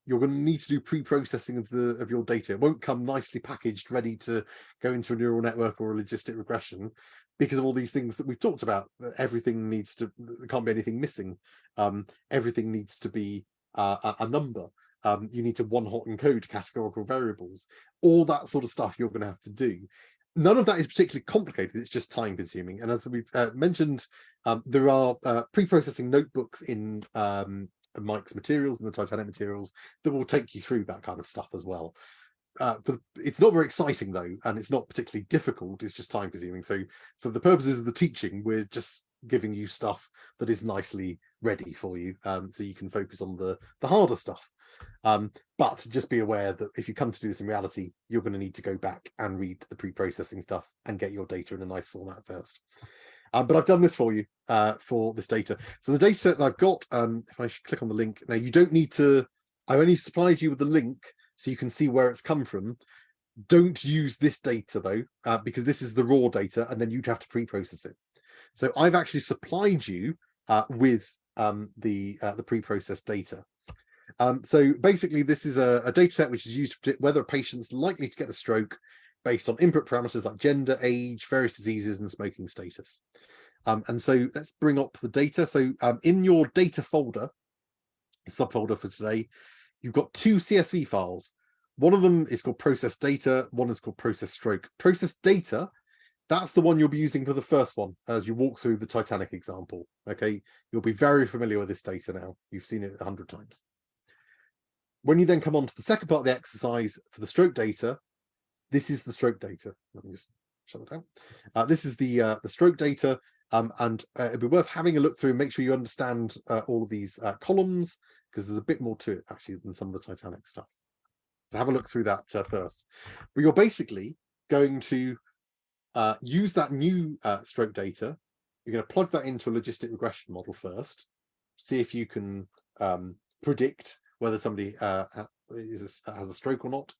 you're going to need to do pre-processing of your data. It won't come nicely packaged, ready to go into a neural network or a logistic regression, because of all these things that we've talked about. Everything needs to, there can't be anything missing. Everything needs to be a number. You need to one-hot encode categorical variables. All that sort of stuff you're going to have to do. None of that is particularly complicated. It's just time consuming. And as we've mentioned, there are pre-processing notebooks in Mike's materials and the Titanic materials that will take you through that kind of stuff as well. It's not very exciting though, and it's not particularly difficult. It's just time consuming. So for the purposes of the teaching, we're just giving you stuff that is nicely ready for you, so you can focus on the harder stuff. But just be aware that if you come to do this in reality, you're going to need to go back and read the pre-processing stuff and get your data in a nice format first. But I've done this for you for this data. So the data set that I've got, if I should click on the link, now you don't need to, I only supplied you with the link so you can see where it's come from. Don't use this data though, because this is the raw data and then you'd have to pre-process it. So I've actually supplied you with the pre-processed data. So basically this is a data set which is used to predict whether a patient's likely to get a stroke based on input parameters like gender, age, various diseases, and smoking status. And so let's bring up the data. So in your data folder, subfolder for today, you've got 2 CSV files. One of them is called process data, one is called process stroke. Process data, that's the one you'll be using for the first one as you walk through the Titanic example. Okay, you'll be very familiar with this data now. You've seen it 100 times. When you then come on to the second part of the exercise for the stroke data, this is the stroke data. Let me just shut that down. This is the stroke data, and it'd be worth having a look through and make sure you understand all of these columns, because there's a bit more to it actually than some of the Titanic stuff. So have a look through that first. But you're basically going to use that new stroke data. You're going to plug that into a logistic regression model first, see if you can predict whether somebody has a stroke or not,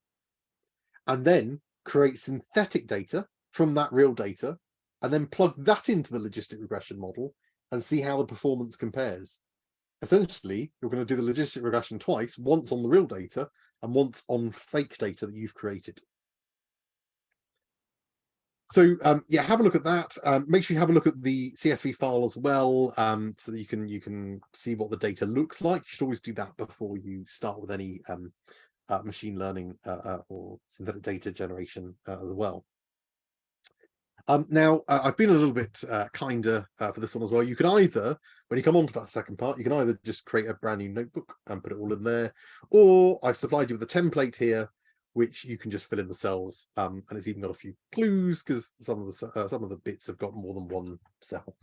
and then create synthetic data from that real data, and then plug that into the logistic regression model and see how the performance compares. Essentially, you're going to do the logistic regression twice, once on the real data and once on fake data that you've created. So yeah, have a look at that. Make sure you have a look at the CSV file as well, so that you can see what the data looks like. You should always do that before you start with any machine learning or synthetic data generation as well. Now, I've been a little bit kinder for this one as well. You can either, when you come on to that second part, you can either just create a brand new notebook and put it all in there, or I've supplied you with a template here, which you can just fill in the cells, and it's even got a few clues because some of the bits have got more than one cell.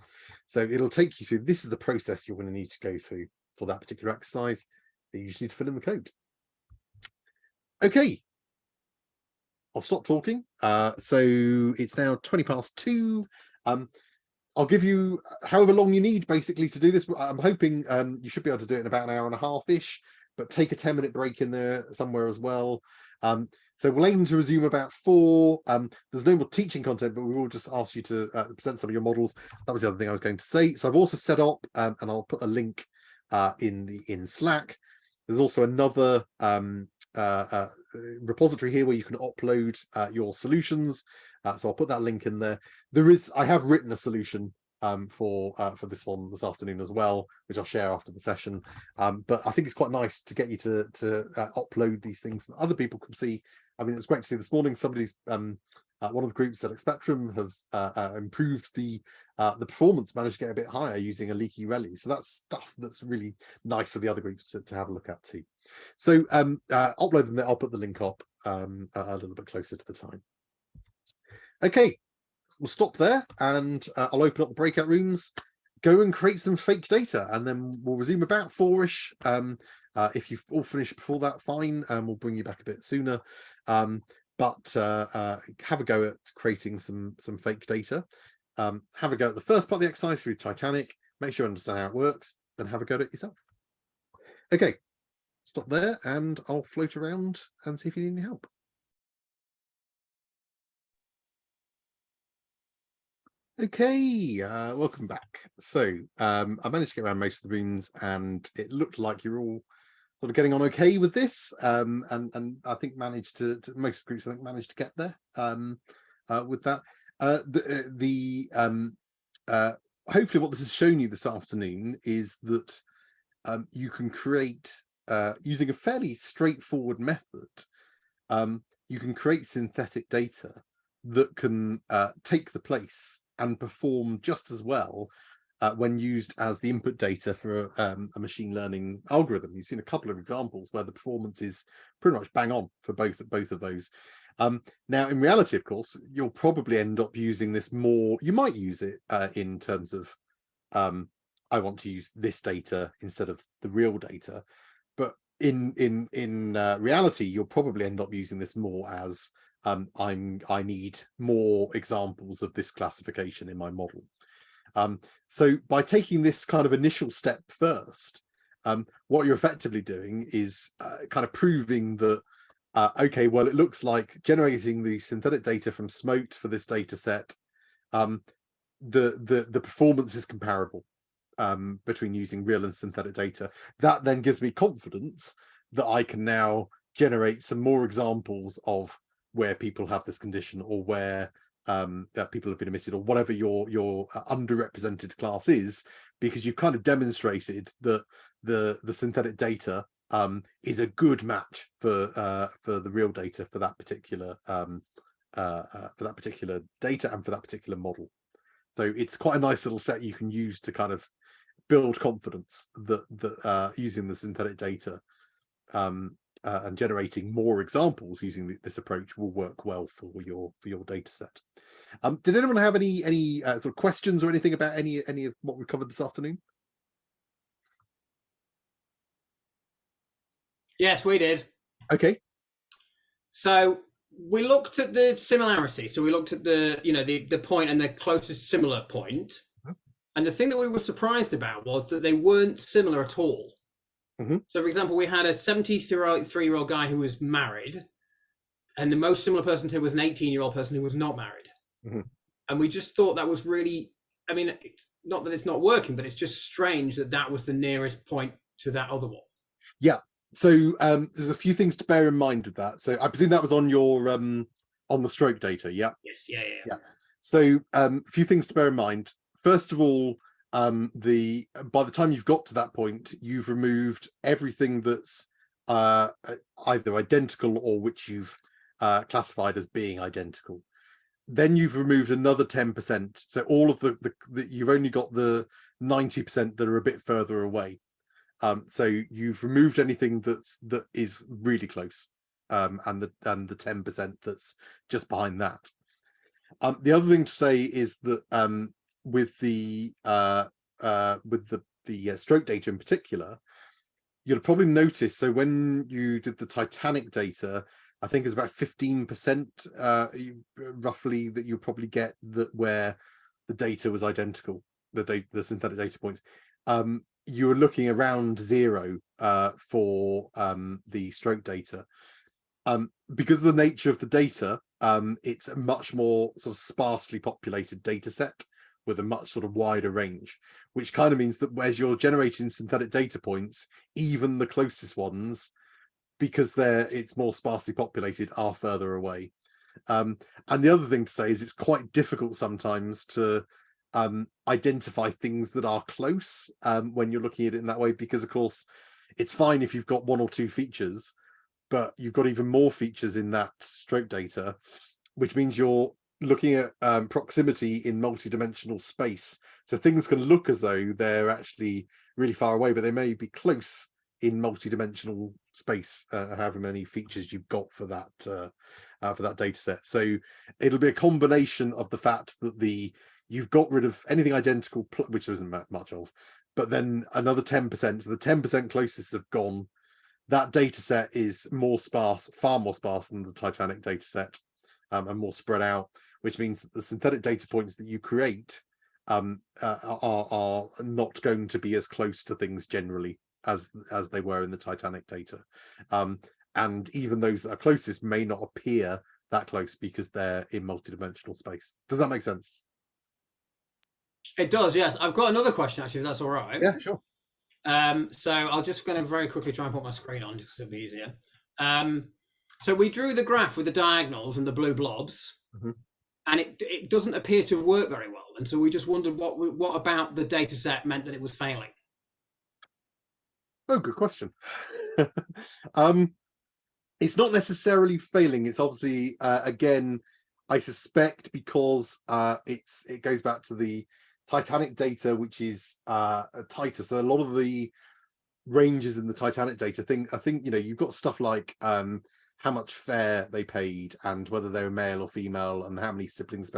So it'll take you through. This is the process you're going to need to go through for that particular exercise. You just need to fill in the code. Okay, I'll stop talking. So it's now 2:20. I'll give you however long you need basically to do this. I'm hoping you should be able to do it in about an hour and a half-ish, but take a 10-minute break in there somewhere as well. So we'll aim to resume about 4. There's no more teaching content, but we will just ask you to present some of your models. That was the other thing I was going to say. So I've also set up, and I'll put a link in Slack. There's also another repository here where you can upload your solutions. So I'll put that link in there. I have written a solution for this one this afternoon as well, which I'll share after the session. But I think it's quite nice to get you to upload these things that other people can see. I mean, it was great to see this morning somebody's one of the groups at Spectrum have improved the performance, managed to get a bit higher using a leaky ReLU. So that's stuff that's really nice for the other groups to have a look at too. So upload them there. I'll put the link up a little bit closer to the time. Okay, we'll stop there and I'll open up the breakout rooms. go and create some fake data, and then we'll resume about 4ish. If you've all finished before that, fine, and we'll bring you back a bit sooner. But have a go at creating some fake data. Have a go at the first part of the exercise through Titanic. Make sure you understand how it works, then have a go at it yourself. Okay, stop there, and I'll float around and see if you need any help. Okay, welcome back. So I managed to get around most of the rooms, and it looked like you're all sort of getting on okay with this, and I think managed to most groups I think managed to get there with that. Hopefully what this has shown you this afternoon is that you can create, using a fairly straightforward method, you can create synthetic data that can take the place and perform just as well when used as the input data for a machine learning algorithm. You've seen a couple of examples where the performance is pretty much bang on for both of those. Now, in reality, of course, you'll probably end up using this more. You might use it in terms of, I want to use this data instead of the real data. But in reality, you'll probably end up using this more as I need more examples of this classification in my model. So by taking this kind of initial step first, what you're effectively doing is kind of proving that, okay, well, it looks like generating the synthetic data from SMOTE for this data set, the performance is comparable between using real and synthetic data. That then gives me confidence that I can now generate some more examples of where people have this condition, or where that people have been omitted, or whatever your underrepresented class is, because you've kind of demonstrated that the synthetic data is a good match for the real data for that particular data and for that particular model. So it's quite a nice little set you can use to kind of build confidence that using the synthetic data and generating more examples using this approach will work well for your data set. Did anyone have any sort of questions or anything about any of what we've covered this afternoon? Yes, we did. Okay. So we looked at the similarity. So we looked at the point and the closest similar point. And the thing that we were surprised about was that they weren't similar at all. So, for example, we had a 73-year-old guy who was married, and the most similar person to him was an 18-year-old person who was not married. And we just thought that was really, I mean, not that it's not working, but it's just strange that that was the nearest point to that other one. Yeah. So there's a few things to bear in mind with that. So I presume that was on your on the stroke data. Yeah. Yes. Yeah. So a few things to bear in mind. First of all, by the time you've got to that point, you've removed everything that's either identical or which you've classified as being identical. Then you've removed another 10%. So all of the you've only got the 90% that are a bit further away. So you've removed anything that is really close, and the 10% that's just behind that. The other thing to say is that with the stroke data in particular, you'll probably notice, so when you did the Titanic data, I think it's about 15% roughly that you'll probably get that where the data was identical, the synthetic data points. You're looking around 0 for the stroke data. Because of the nature of the data, it's a much more sort of sparsely populated data set with a much sort of wider range, which kind of means that whereas you're generating synthetic data points, even the closest ones, because it's more sparsely populated, are further away. And the other thing to say is it's quite difficult sometimes to identify things that are close when you're looking at it in that way, because of course it's fine if you've got 1 or 2 features, but you've got even more features in that stroke data, which means you're looking at proximity in multi-dimensional space. So things can look as though they're actually really far away, but they may be close in multi-dimensional space, however many features you've got for that data set. So it'll be a combination of the fact that the you've got rid of anything identical, which there isn't much of, but then another 10%. So the 10% closest have gone. That data set is more sparse, far more sparse than the Titanic data set, and more spread out, which means that the synthetic data points that you create are not going to be as close to things generally as they were in the Titanic data. And even those that are closest may not appear that close because they're in multidimensional space. Does that make sense? It does, yes. I've got another question, actually, if that's all right. Yeah, sure. So I'll just going to very quickly try and put my screen on just to be easier. So we drew the graph with the diagonals and the blue blobs, and it doesn't appear to work very well. And so we just wondered what about the data set meant that it was failing? Oh, good question. It's not necessarily failing. It's obviously, again, I suspect because it goes back to the Titanic data, which is tighter. So a lot of the ranges in the Titanic data I think you've got stuff like how much fare they paid and whether they were male or female and how many siblings.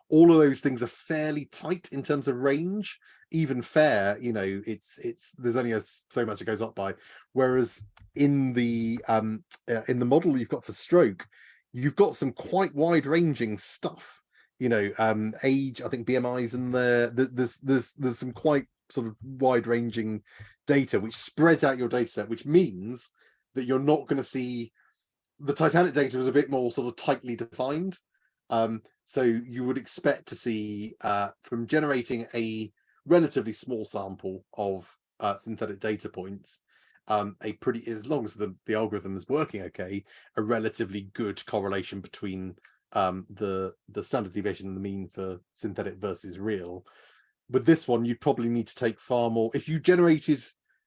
All of those things are fairly tight in terms of range. Even fare, it's there's only so much it goes up by. Whereas in the model you've got for stroke, you've got some quite wide-ranging stuff. Age, I think BMI's in there. There's some quite sort of wide-ranging data which spreads out your data set, which means that you're not going to see the Titanic data was a bit more sort of tightly defined. So you would expect to see from generating a relatively small sample of synthetic data points, as long as the algorithm is working okay, a relatively good correlation between the standard deviation and the mean for synthetic versus real. With this one, you'd probably need to take far more. If you generated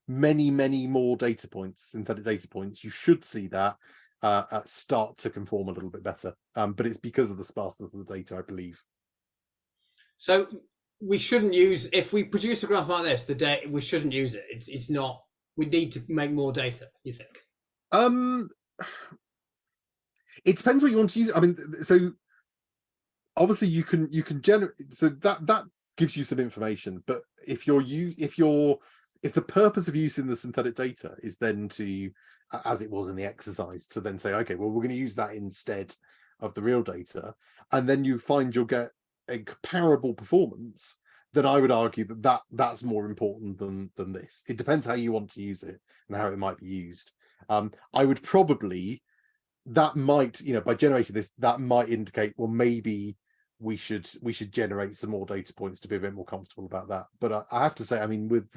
many more data points, synthetic data points, you should see that start to conform a little bit better. But it's because of the sparseness of the data, I believe. So we shouldn't use, if we produce a graph like this, the data, we shouldn't use it. It's not, we need to make more data, you think? It depends what you want to use. I mean, so obviously you can generate, so that gives you some information, but if the purpose of using the synthetic data is then to, as it was in the exercise, to then say, okay, well, we're going to use that instead of the real data, and then you find you'll get a comparable performance, then I would argue that's more important than this. It depends how you want to use it and how it might be used. I would probably, that might, by generating this, that might indicate, well, maybe we should generate some more data points to be a bit more comfortable about that. But I have to say, I mean, with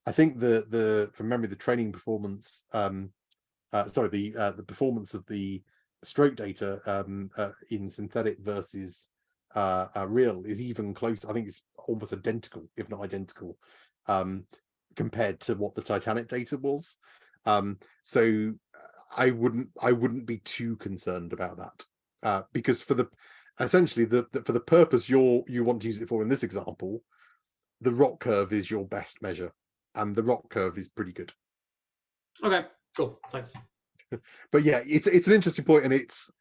I think from memory, the training performance, the performance of the stroke data in synthetic versus real is even close. I think it's almost identical, if not identical, compared to what the Titanic data was. So I wouldn't be too concerned about that, because for the purpose you want to use it for in this example, the ROC curve is your best measure, and the ROC curve is pretty good. Okay, cool, thanks. But yeah, it's an interesting point, and it's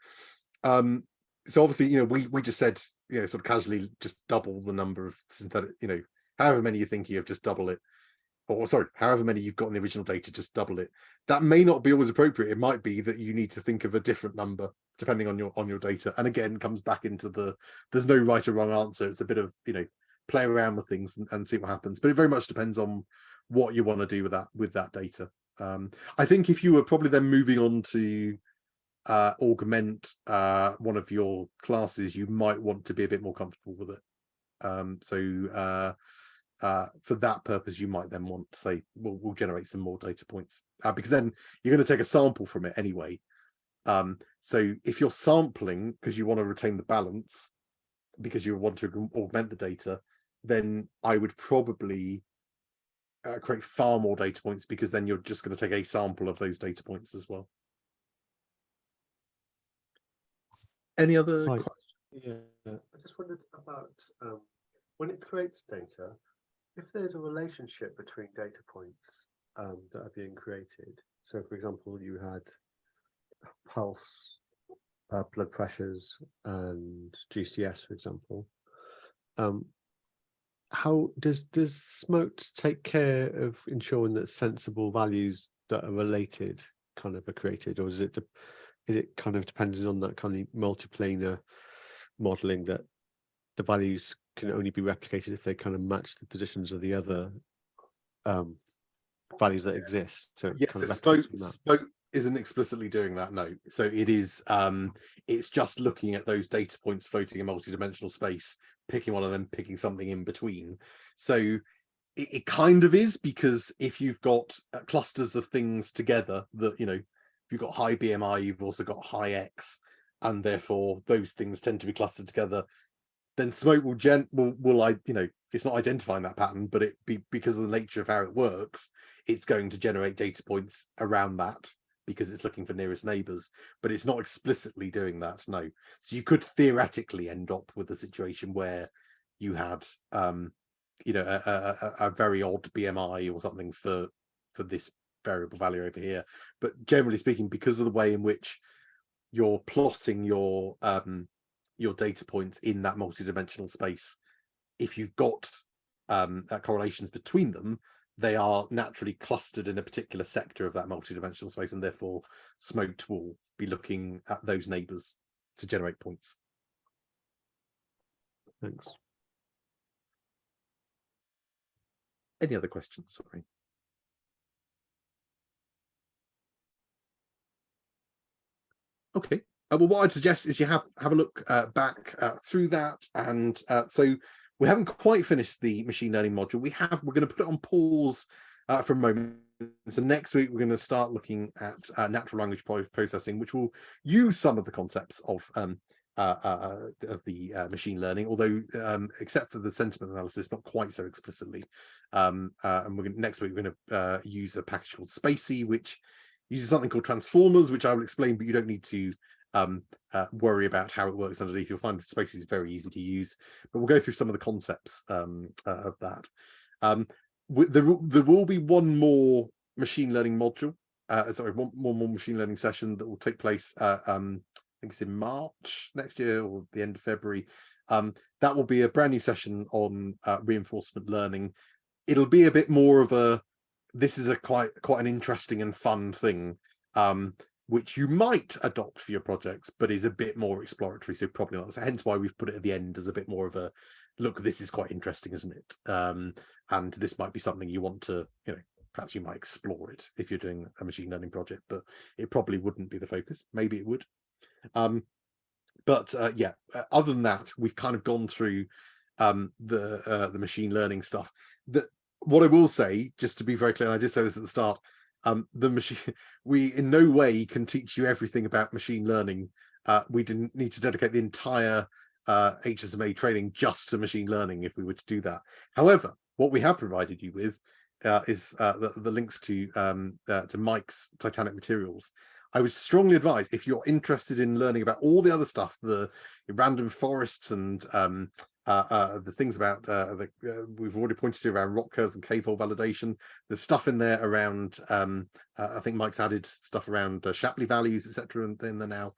so obviously we just said sort of casually just double the number of synthetic, however many you're thinking of, just double it. Or sorry, however many you've got in the original data, just double it. That may not be always appropriate. It might be that you need to think of a different number depending on your data. And again, comes back into there's no right or wrong answer. It's a bit of play around with things and see what happens. But it very much depends on what you want to do with that data. I think if you were probably then moving on to augment one of your classes, you might want to be a bit more comfortable with it. For that purpose, you might then want to say, well, we'll generate some more data points, because then you're going to take a sample from it anyway. So if you're sampling because you want to retain the balance, because you want to augment the data, then I would probably create far more data points, because then you're just going to take a sample of those data points as well. Any other questions? Yeah, I just wondered about when it creates data, if there's a relationship between data points that are being created. So, for example, you had pulse, blood pressures, and GCS, for example. how does SMOTE take care of ensuring that sensible values that are related kind of are created, or is it kind of dependent on that kind of multiplanar modeling that the values can only be replicated if they kind of match the positions of the other values that exist? So it Yes, kind of SMOTE isn't explicitly doing that, no. So it is it's just looking at those data points floating in multidimensional space, picking one of them, picking something in between. So it kind of is, because if you've got clusters of things together that, you know, if you've got high BMI, you've also got high X, and therefore those things tend to be clustered together, then SMOTE will you know, it's not identifying that pattern, but it because of the nature of how it works, it's going to generate data points around that, because it's looking for nearest neighbors, but it's not explicitly doing that, no. So you could theoretically end up with a situation where you had you know, a very odd BMI or something for this variable value over here. But generally speaking, because of the way in which you're plotting your data points in that multidimensional space, if you've got correlations between them, they are naturally clustered in a particular sector of that multidimensional space, and therefore SMOTE will be looking at those neighbors to generate points. Thanks. Any other questions? Sorry. Okay. Well, what I'd suggest is you have a look back through that, and so we haven't quite finished the machine learning module. We're going to put it on pause for a moment. So next week we're going to start looking at natural language processing, which will use some of the concepts of the machine learning, although except for the sentiment analysis, not quite so explicitly. And next week we're going to use a package called Spacey, which uses something called transformers, which I will explain, but you don't need to worry about how it works underneath. You'll find Spacey is very easy to use, but we'll go through some of the concepts of that. There will be one more machine learning module, one more machine learning session that will take place I think it's in March next year or the end of February. That will be a brand new session on reinforcement learning. It'll be a bit more of this is quite an interesting and fun thing, which you might adopt for your projects, but is a bit more exploratory, so probably not. So hence why we've put it at the end as a bit more of a look. This is quite interesting, isn't it? And this might be something you want to, you know, perhaps you might explore it if you're doing a machine learning project, but it probably wouldn't be the focus. Maybe it would. Yeah, other than that, we've kind of gone through the machine learning stuff. What I will say, just to be very clear, and I did say this at the start, we in no way can teach you everything about machine learning. We didn't need to dedicate the entire HSMA training just to machine learning if we were to do that. However, what we have provided you with is the links to Mike's Titanic Materials. I would strongly advise, if you're interested in learning about all the other stuff, the random forests and the things about we've already pointed to around rock curves and cave-hole validation, there's stuff in there around I think Mike's added stuff around Shapley values, etc. and in there now.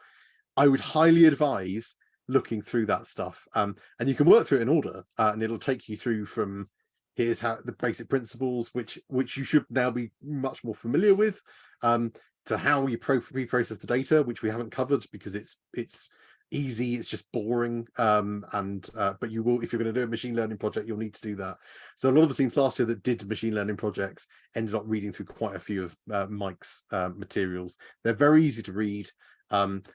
I would highly advise looking through that stuff, and you can work through it in order, and it'll take you through from here's how the basic principles, which you should now be much more familiar with, to how you pre-process the data, which we haven't covered because it's easy, it's just boring, but you will, if you're going to do a machine learning project, you'll need to do that. So a lot of the teams last year that did machine learning projects ended up reading through quite a few of Mike's materials. They're very easy to read, and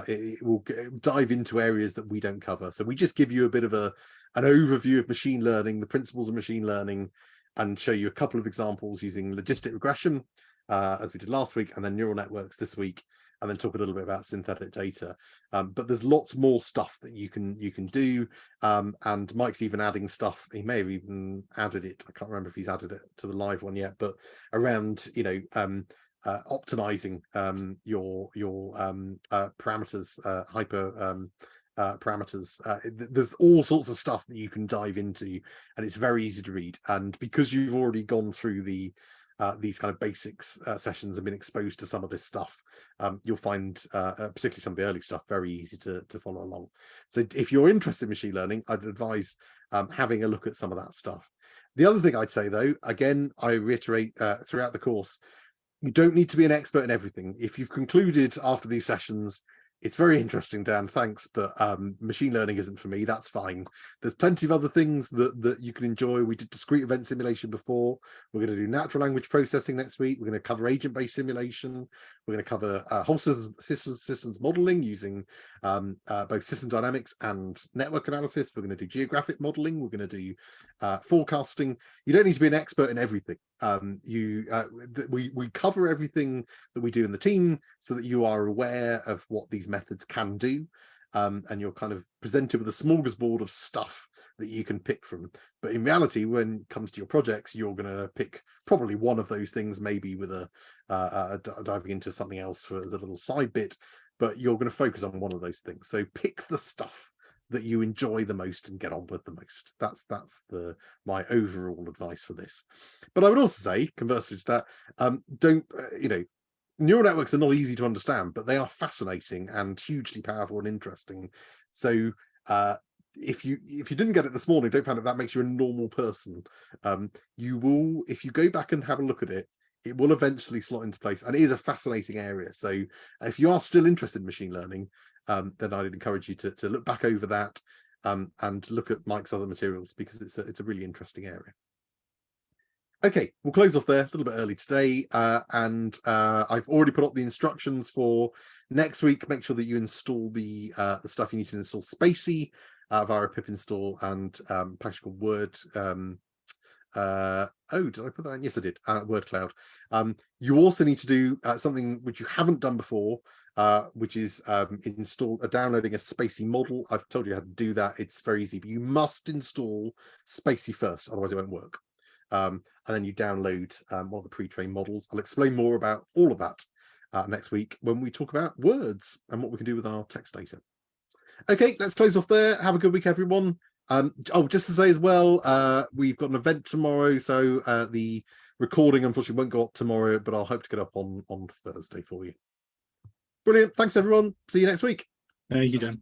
it will dive into areas that we don't cover. So we just give you a bit of an overview of machine learning, the principles of machine learning, and show you a couple of examples using logistic regression, as we did last week, and then neural networks this week, and then talk a little bit about synthetic data. But there's lots more stuff that you can do, and Mike's even adding stuff. He may have even added it. I can't remember if he's added it to the live one yet, but around, you know, optimizing your parameters, hyper parameters. There's all sorts of stuff that you can dive into, and it's very easy to read. And because you've already gone through the these kind of basics sessions and been exposed to some of this stuff, you'll find particularly some of the early stuff very easy to follow along. So if you're interested in machine learning, I'd advise having a look at some of that stuff. The other thing I'd say, though, again, I reiterate throughout the course, you don't need to be an expert in everything. If you've concluded after these sessions, it's very interesting, Dan, thanks, but machine learning isn't for me, that's fine. There's plenty of other things that you can enjoy. We did discrete event simulation before. We're going to do natural language processing next week. We're going to cover agent-based simulation. We're going to cover whole systems modeling using both system dynamics and network analysis. We're going to do geographic modeling. We're going to do forecasting. You don't need to be an expert in everything. We cover everything that we do in the team so that you are aware of what these methods can do, and you're kind of presented with a smorgasbord of stuff that you can pick from. But in reality, when it comes to your projects, you're going to pick probably one of those things, maybe with diving into something else as a little side bit, but you're going to focus on one of those things. So pick the stuff that you enjoy the most and get on with the most. That's my overall advice for this. But I would also say, conversely to that, neural networks are not easy to understand, but they are fascinating and hugely powerful and interesting. So if you didn't get it this morning, don't panic, that makes you a normal person. You will, if you go back and have a look at it, it will eventually slot into place, and it is a fascinating area. So if you are still interested in machine learning, then I'd encourage you to look back over that and look at Mike's other materials, because it's a really interesting area. Okay, we'll close off there, a little bit early today, and I've already put up the instructions for next week. Make sure that you install the stuff you need to install Spacey via pip install and package called Word. Oh, did I put that in? Yes, I did. Word Cloud. You also need to do something which you haven't done before, which is downloading a Spacey model. I've told you how to do that. It's very easy, but you must install Spacey first, otherwise it won't work. And then you download one of the pre-trained models. I'll explain more about all of that next week when we talk about words and what we can do with our text data. Okay, let's close off there. Have a good week, everyone. Just to say as well, we've got an event tomorrow, so the recording unfortunately won't go up tomorrow, but I'll hope to get up on Thursday for you. Brilliant. Thanks, everyone. See you next week. Thank you, Dan.